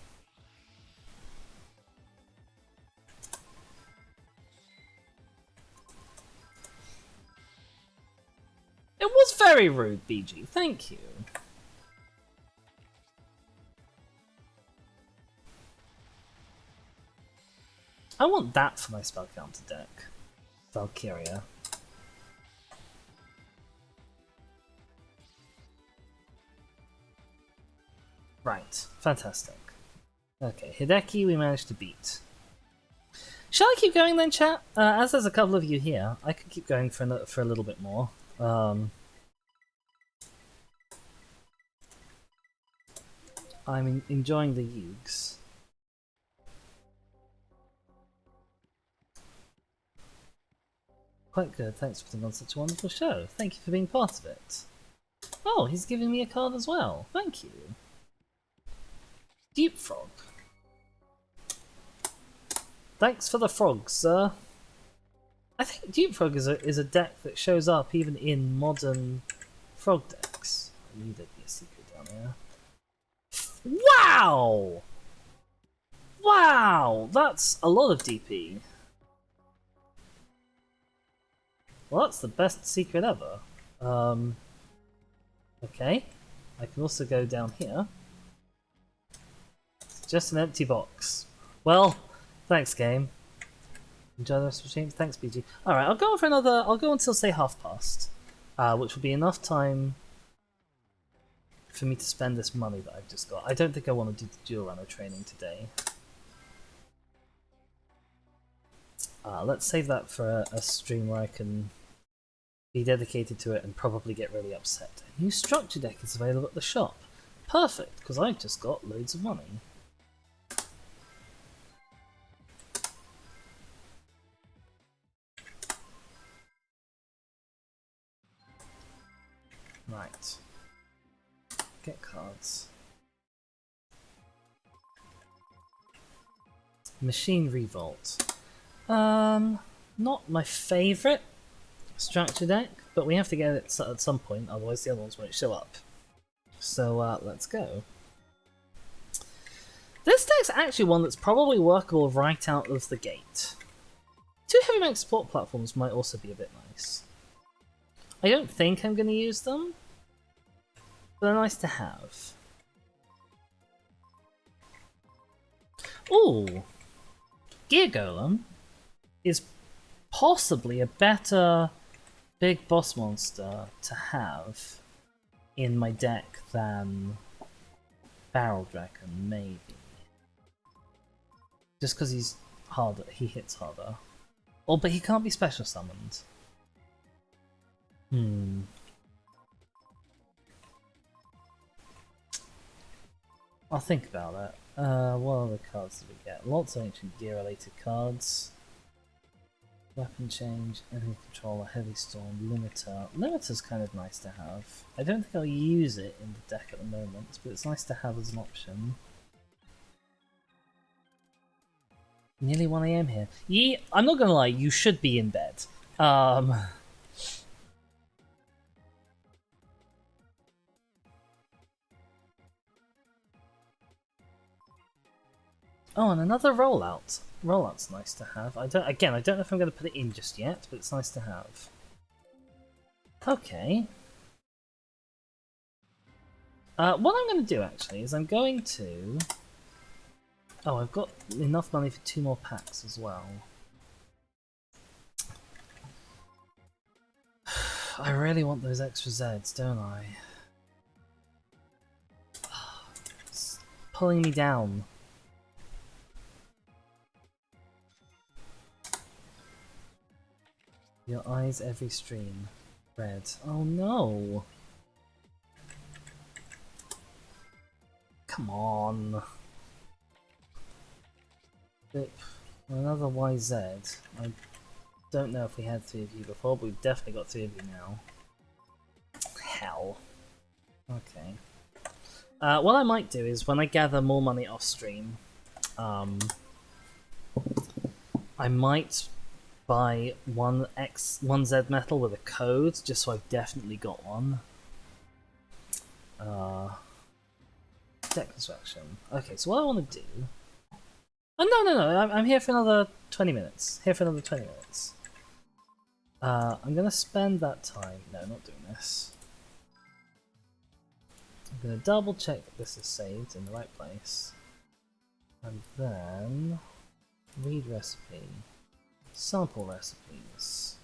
It was very rude, BG, thank you. I want that for my spell counter deck. Valkyria. Right, fantastic. Okay, Hideki we managed to beat. Shall I keep going then, chat? As there's a couple of you here, I could keep going for a little bit more. I'm enjoying the Yugs. Quite good, thanks for putting on such a wonderful show. Thank you for being part of it. Oh, he's giving me a card as well. Thank you. Deep Frog. Thanks for the frog, sir. I think Deep Frog is a deck that shows up even in modern frog decks. I knew there'd be a secret down there. Wow! Wow! That's a lot of DP. Well, that's the best secret ever. Okay. I can also go down here. It's just an empty box. Well, thanks, game. Enjoy the rest of the stream. Thanks, BG. Alright, I'll go on for another. I'll go until, say, past, which will be enough time for me to spend this money that I've just got. I don't think I want to do the dual runner training today. Let's save that for a stream where I can be dedicated to it and probably get really upset. A new structure deck is available at the shop. Perfect, because I've just got loads of money. Right. Get cards. Machine Revolt. Not my favourite structure deck, but we have to get it at some point, otherwise the other ones won't show up. So let's go. This deck's actually one that's probably workable right out of the gate. 2 heavy mech support platforms might also be a bit nice. I don't think I'm going to use them, but they're nice to have. Ooh! Gear Golem is possibly a better big boss monster to have in my deck than Barrel Dragon, maybe. Just because he's harder, he hits harder. Oh, but he can't be special summoned. I'll think about it. What other cards did we get? Lots of ancient gear related cards. Weapon change, enemy controller, heavy storm, limiter. Limiter's kind of nice to have. I don't think I'll use it in the deck at the moment, but it's nice to have as an option. Nearly 1 AM here. I'm not gonna lie, you should be in bed. Oh, and another rollout. Rollout's nice to have. I don't know if I'm going to put it in just yet, but it's nice to have. Okay. What I'm going to do actually is I'm going to... Oh, I've got enough money for 2 more packs as well. I really want those extra Zeds, don't I? It's pulling me down. Your eyes every stream. Red. Oh no! Come on. Another YZ. I don't know if we had 3 of you before, but we've definitely got 3 of you now. Hell. Okay. What I might do is when I gather more money off stream, I might buy one Z metal with a code, just so I've definitely got one. Deck construction. Okay, so what I want to do... Oh no, I'm here for another 20 minutes. I'm gonna spend that time... No, not doing this. I'm gonna double check that this is saved in the right place. And then... read recipe. Sample recipes.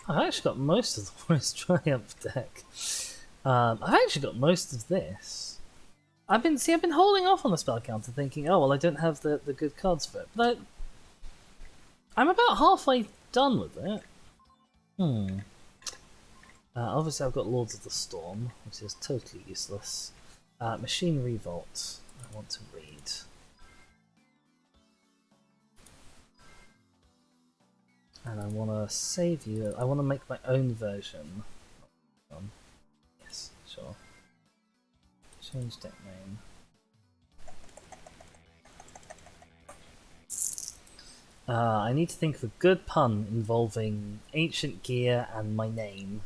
I've actually got most of the Forest Triumph deck. I've actually got most of this. I've been holding off on the spell counter, thinking, oh well, I don't have the good cards for it. But I'm about halfway done with it. Obviously, I've got Lords of the Storm, which is totally useless. Machine Revolt, I want to read. And I want to save you. I want to make my own version. Yes, sure. Change deck name. I need to think of a good pun involving ancient gear and my name.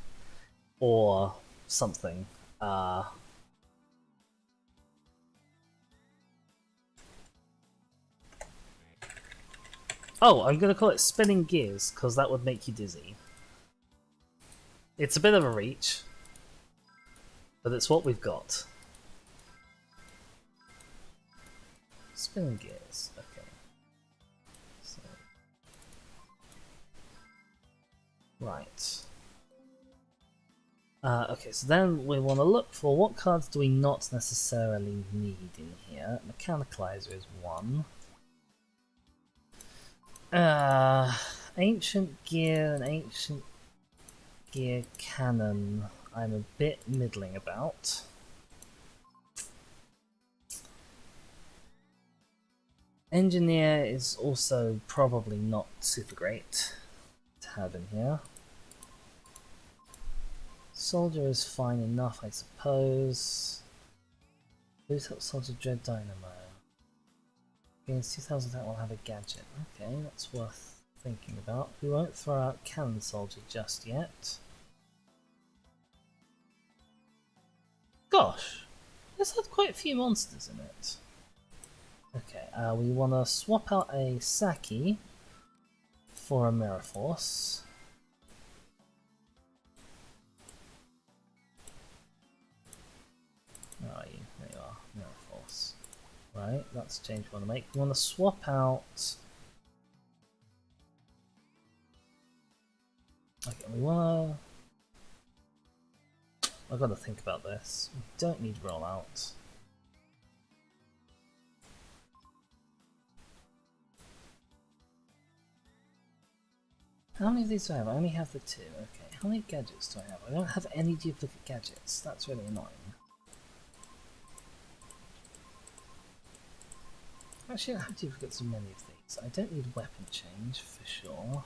Or something. Oh, I'm going to call it Spinning Gears, because that would make you dizzy. It's a bit of a reach, but it's what we've got. Spinning gears, okay. So, right. Okay, so then we want to look for what cards do we not necessarily need in here. Mechanicalizer is one. Ancient gear and ancient gear cannon I'm a bit middling about. Engineer is also probably not super great to have in here. Soldier is fine enough, I suppose. Boost up Soldier Dread Dynamo. Against 2000 attack will have a gadget. Okay, that's worth thinking about. We won't throw out Cannon Soldier just yet. Gosh! This had quite a few monsters in it. Okay, we want to swap out a Saki for a Mirror Force. Where are you? There you are, Mirror Force. Right, that's the change we want to make. We want to swap out. Okay, we want to. I've got to think about this. We don't need rollout. How many of these do I have? I only have the 2. Okay, how many gadgets do I have? I don't have any duplicate gadgets. That's really annoying. Actually, I don't have duplicates of many of these. I don't need weapon change for sure.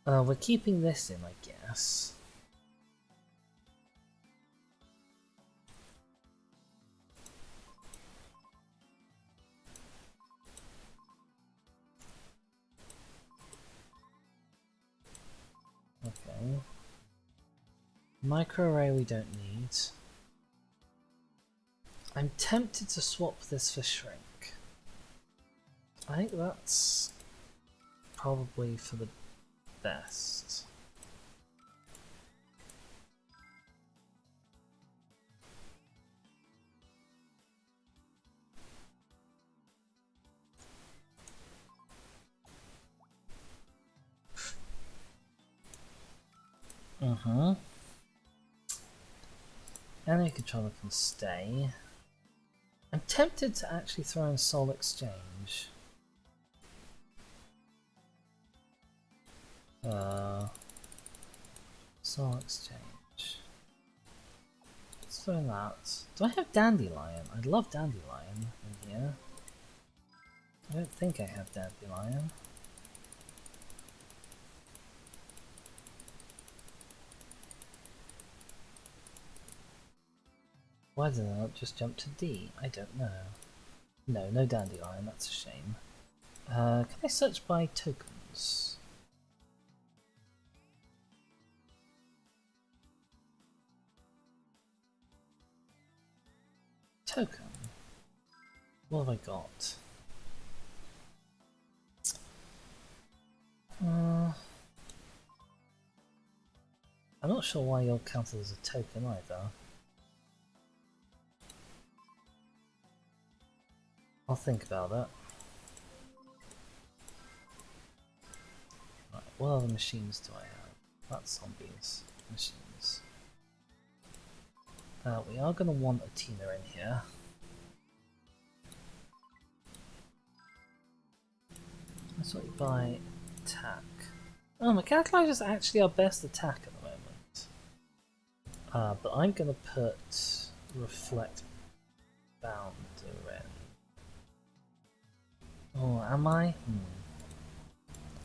We're keeping this in, I guess. Okay. Micro array we don't need. I'm tempted to swap this for shrink. I think that's probably for the best. Enemy controller can stay. I'm tempted to actually throw in Soul Exchange. Soul Exchange. Let's throw that. Do I have Dandelion? I'd love Dandelion in here. I don't think I have Dandelion. Why did I not just jump to D? I don't know. No, no Dandelion, that's a shame. Can I search by tokens? Token? What have I got? I'm not sure why you're counted as a token either. I'll think about that. Right, what other machines do I have? That's zombies. Machines. We are going to want a Tina in here. That's what you buy. Attack. Oh, Mechanicalizer is actually our best attack at the moment. But I'm going to put Reflect Bounder in. Oh, am I?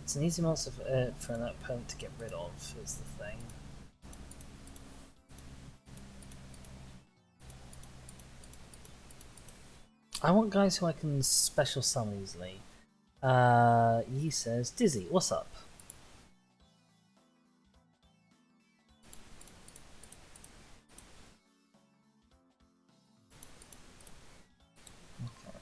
It's an easy monster for an opponent to get rid of, is the thing. I want guys who I can special summon easily. He says, Dizzy, what's up? Okay.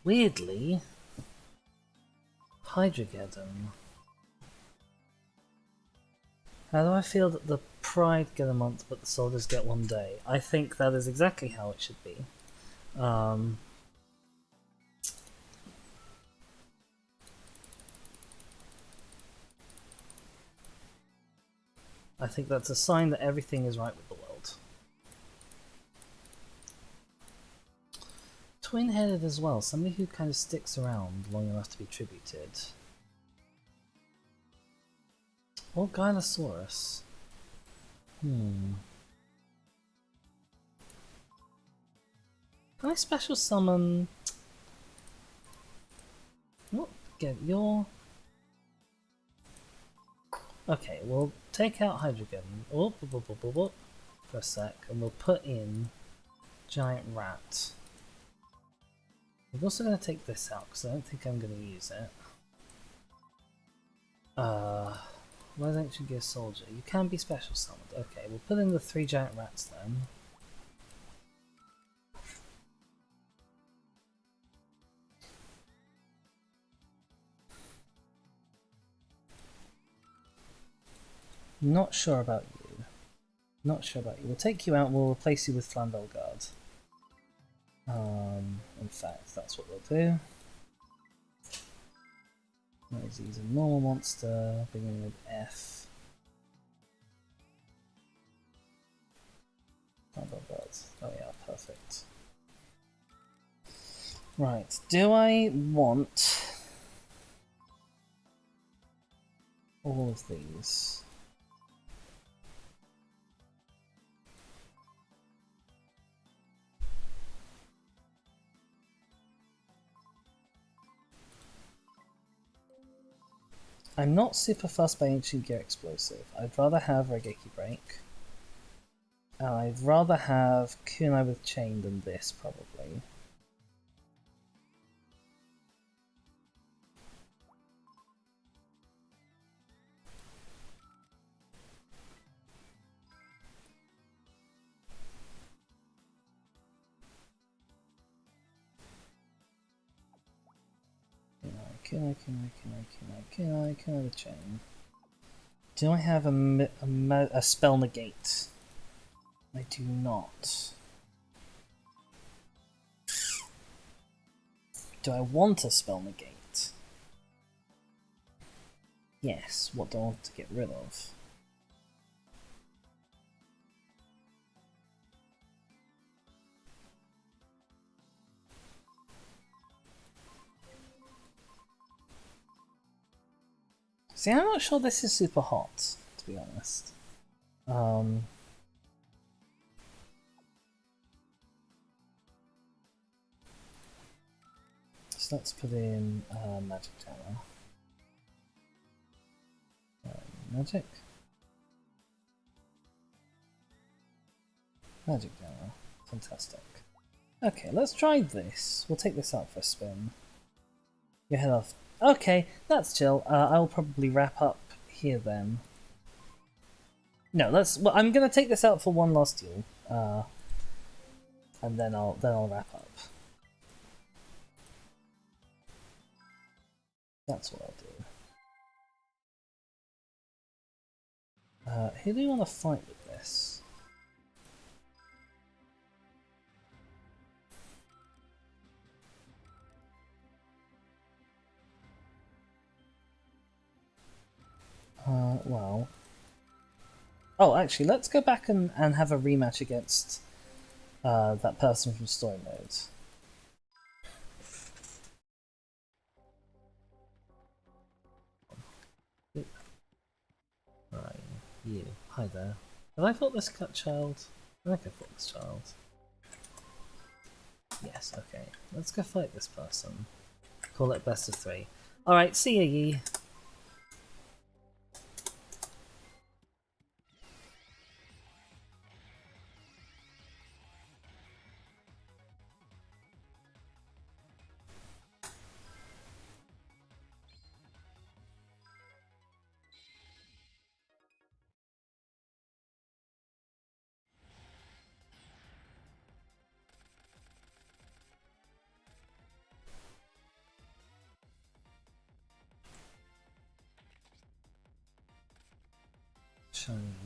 Weirdly, Hydrogeddon. How do I feel that the Pride get a month but the soldiers get 1 day? I think that is exactly how it should be. I think that's a sign that everything is right with the world. Twin-headed as well, somebody who kind of sticks around long enough to be tributed. Or Gynosaurus. Can I special summon... What? Get your... Okay, we'll take out Hydrogen for a sec, and we'll put in Giant Rat. We're also going to take this out, because I don't think I'm going to use it. Why don't you give Soldier? You can be special summoned. Okay, we'll put in the 3 Giant Rats then. Not sure about you. Not sure about you. We'll take you out and we'll replace you with Flambeau Guard. In fact, that's what we'll do. Let's use a normal monster, beginning with F. Flambeau Guard. Oh yeah, perfect. Right, do I want all of these? I'm not super fussed by Ancient Gear Explosive. I'd rather have Regeki Break. And I'd rather have Kunai with Chain than this, probably. Kunai with Chain. Do I have a spell negate? I do not. Do I want a spell negate? Yes. What do I want to get rid of? See, I'm not sure this is super hot, to be honest. So let's put in Magic Jammer. Magic? Magic Jammer. Fantastic. Okay, let's try this. We'll take this out for a spin. Your head off. Okay, that's chill. I'll probably wrap up here then. No, let's. Well, I'm gonna take this out for one last duel, and then I'll wrap up. That's what I'll do. Who do you want to fight with this? Well. Oh, actually, let's go back and have a rematch against that person from story mode. Right, you. Hi there. Have I fought this child? I think I fought this child. Yes, okay. Let's go fight this person. Call it best of 3. Alright, see ya, ye.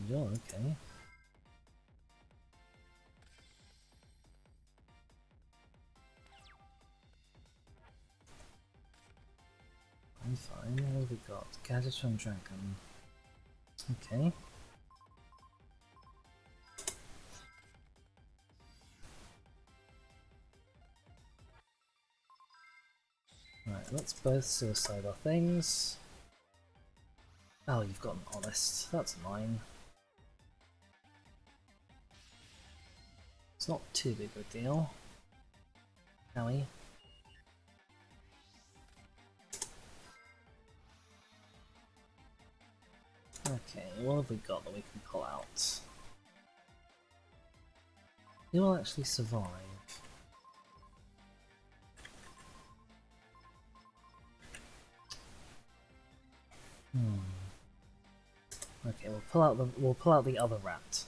You're okay. I'm fine. What have we got? Gadgets from Dragon. Okay. Right, let's both suicide our things. Oh, you've got an honest. That's mine. It's not too big of a deal. Howie. Okay, what have we got that we can pull out? You will actually survive. Okay, we'll pull out the other rat.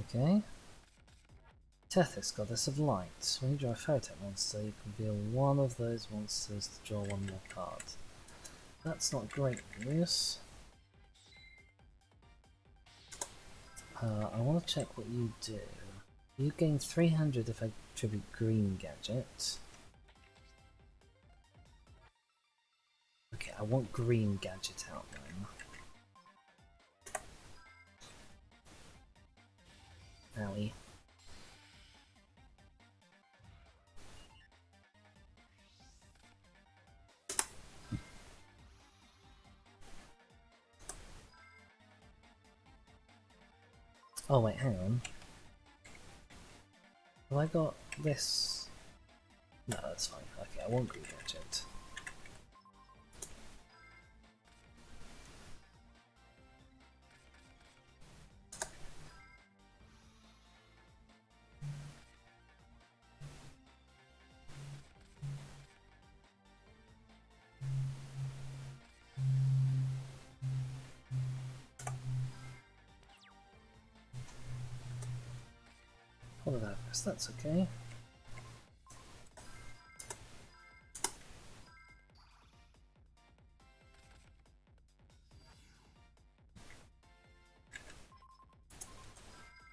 Okay. Tethys, Goddess of Light. When you draw a fairy-type monster, you can reveal one of those monsters to draw one more card. That's not great news. I want to check what you do. You gain 300 if I tribute green gadget. Okay, I want green gadget out then. Owie. Oh wait, hang on. Have I got this? No, that's fine. Okay, I want green gadget. Holograph, that's okay.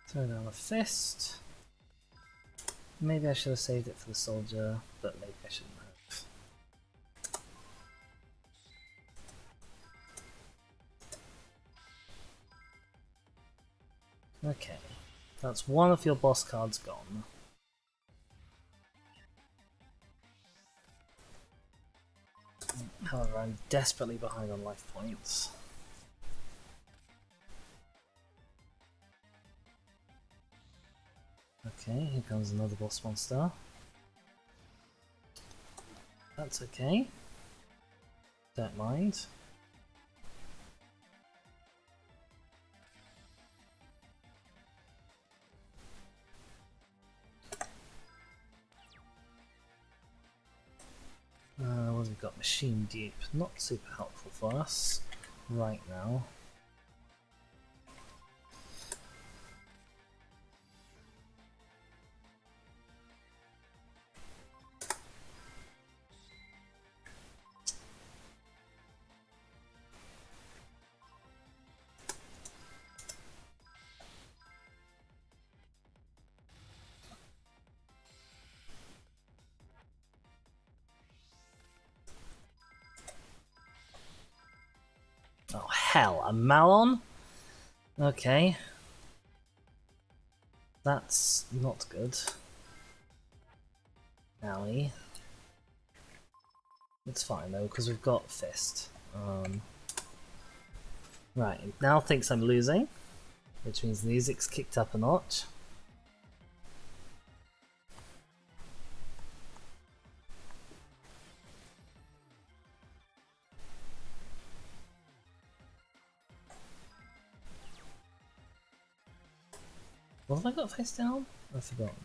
Throw down a fist. Maybe I should have saved it for the soldier, but maybe I shouldn't have. Okay, that's one of your boss cards gone. However, I'm desperately behind on life points. Okay, here comes another boss monster. That's okay. Don't mind. What have we got? Machine Dupe. Not super helpful for us right now. Oh hell, a Malon? Okay. That's not good. Owie. It's fine though, because we've got Fist. Right, now thinks I'm losing, which means the music's kicked up a notch. What have I got face down? I've forgotten.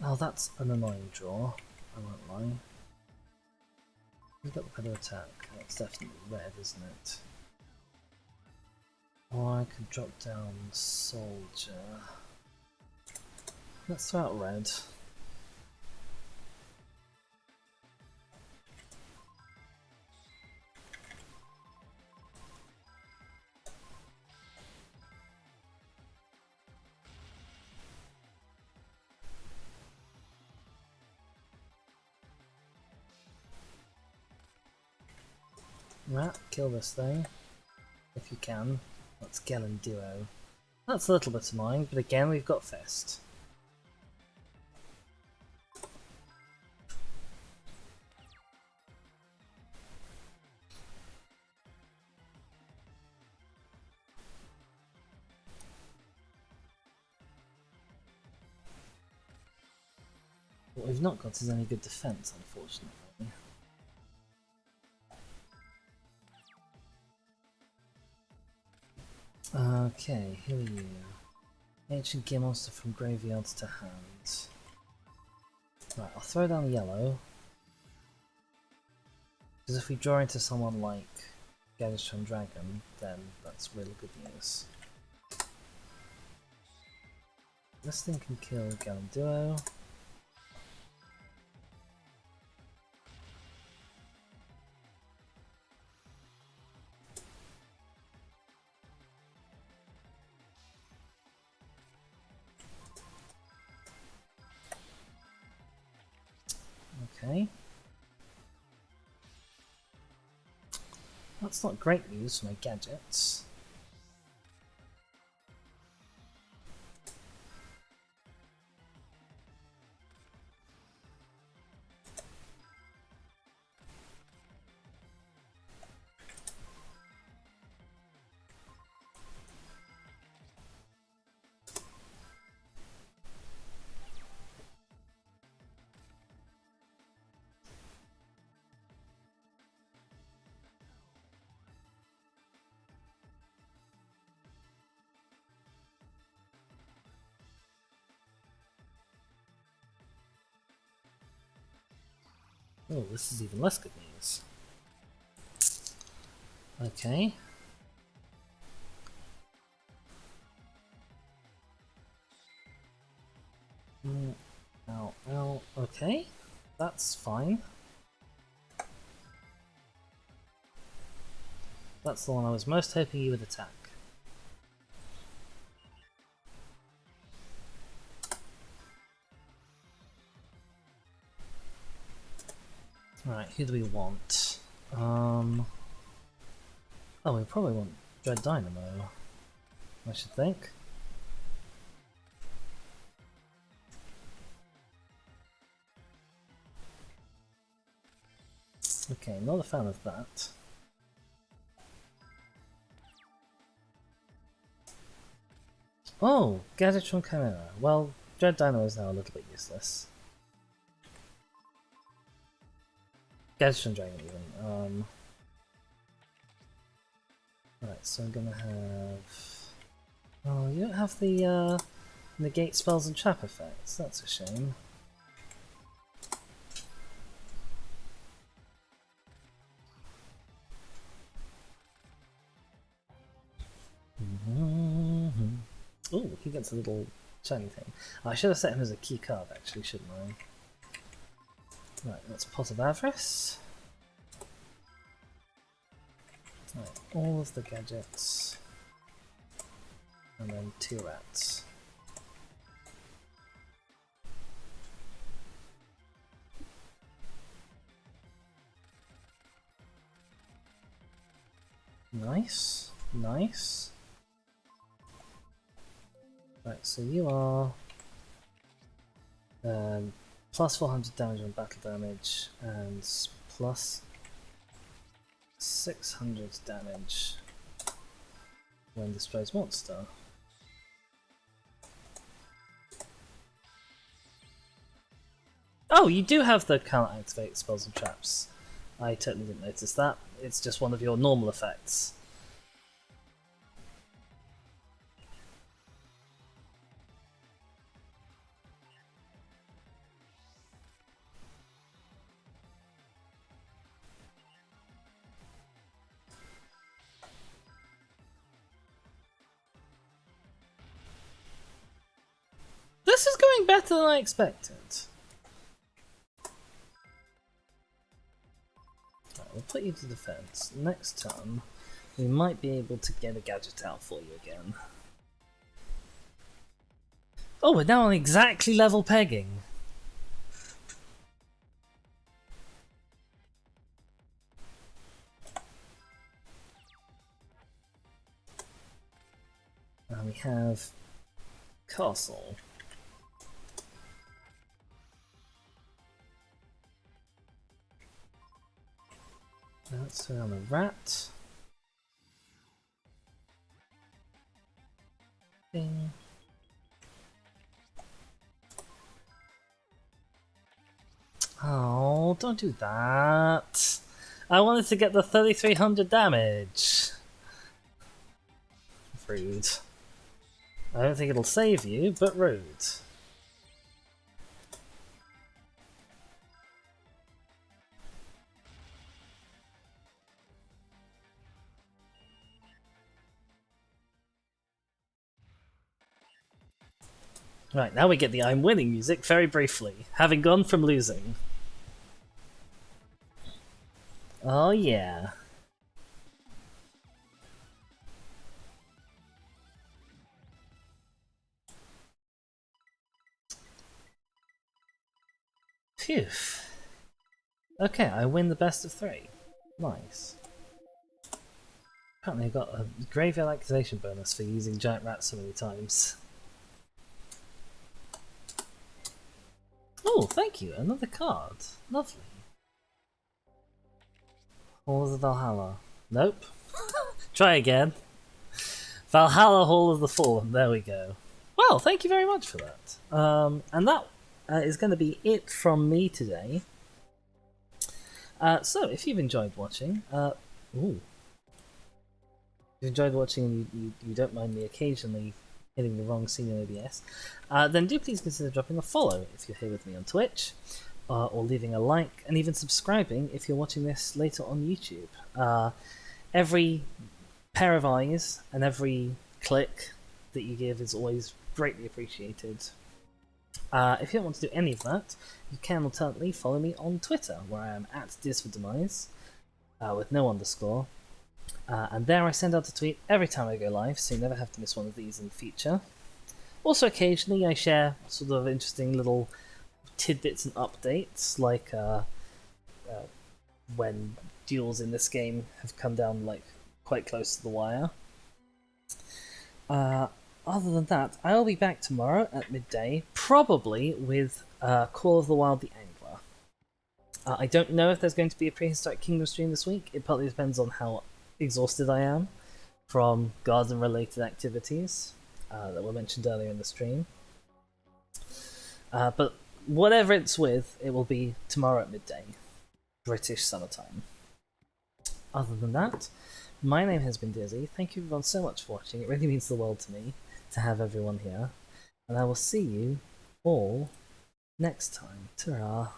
Oh, that's an annoying draw. I won't lie. Who's got the better attack? That's definitely red, isn't it? Or I could drop down soldier. Let's throw out red. Right, kill this thing. If you can. Let's get in duo. That's a little bit annoying, but again we've got Fist. What we've not got is any good defense, unfortunately. Okay, who are you? Ancient gear monster from graveyards to hand. Right, I'll throw down yellow. Because if we draw into someone like Gadgetron Dragon, then that's really good news. This thing can kill Galanduo. Okay. That's not great news for my gadgets. Oh, this is even less good news. Okay. Ow, ow. Okay. That's fine. That's the one I was most hoping you would attack. Alright, who do we want? Oh, we probably want Dread Dynamo, I should think. Okay, not a fan of that. Oh, Gadgetron Chimera. Well, Dread Dynamo is now a little bit useless. Gadgetron Dragon even. Right, so I'm gonna have... Oh, you don't have the negate spells and trap effects. That's a shame. Oh, he gets a little shiny thing. I should have set him as a key card actually, shouldn't I? Right, that's Pot of Avarice. Right, all of the gadgets. And then 2 rats. Nice, nice. Right, so you are plus 400 damage on battle damage and plus 600 damage when destroys monster. Oh, you do have the can't activate spells and traps. I totally didn't notice that. It's just one of your normal effects. this is going better than I expected. Right, we'll put you to defense. Next turn, we might be able to get a gadget out for you again. Oh, we're now on exactly level pegging. And we have castle. Now let's turn on the rat. Bing. Oh, don't do that. I wanted to get the 3300 damage. Rude. I don't think it'll save you, but rude. Right, now we get the I'm winning music very briefly, having gone from losing. Oh yeah. Phew. Okay, I win the best of 3. Nice. Apparently I got a graveyard activation bonus for using giant rats so many times. Oh, thank you, another card. Lovely. Hall of the Valhalla. Nope. Try again. Valhalla Hall of the Fallen, there we go. Well, thank you very much for that. And that is going to be it from me today. So, if you've enjoyed watching, if you enjoyed watching and you don't mind me occasionally hitting the wrong scene in OBS, then do please consider dropping a follow if you're here with me on Twitch, or leaving a like, and even subscribing if you're watching this later on YouTube. Every pair of eyes and every click that you give is always greatly appreciated. If you don't want to do any of that, you can alternately follow me on Twitter, where I am at DisForDemise, with no underscore. And there I send out a tweet every time I go live, so you never have to miss one of these in the future. Also, occasionally I share sort of interesting little tidbits and updates, like when duels in this game have come down like quite close to the wire. Other than that, I'll be back tomorrow at midday, probably with Call of the Wild the Angler. I don't know if there's going to be a Prehistoric Kingdom stream this week. It partly depends on how exhausted I am from garden-related activities that were mentioned earlier in the stream. But whatever it's with, it will be tomorrow at midday, British summertime. Other than that, my name has been Dizzy. Thank you everyone so much for watching. It really means the world to me to have everyone here. And I will see you all next time. Ta-ra!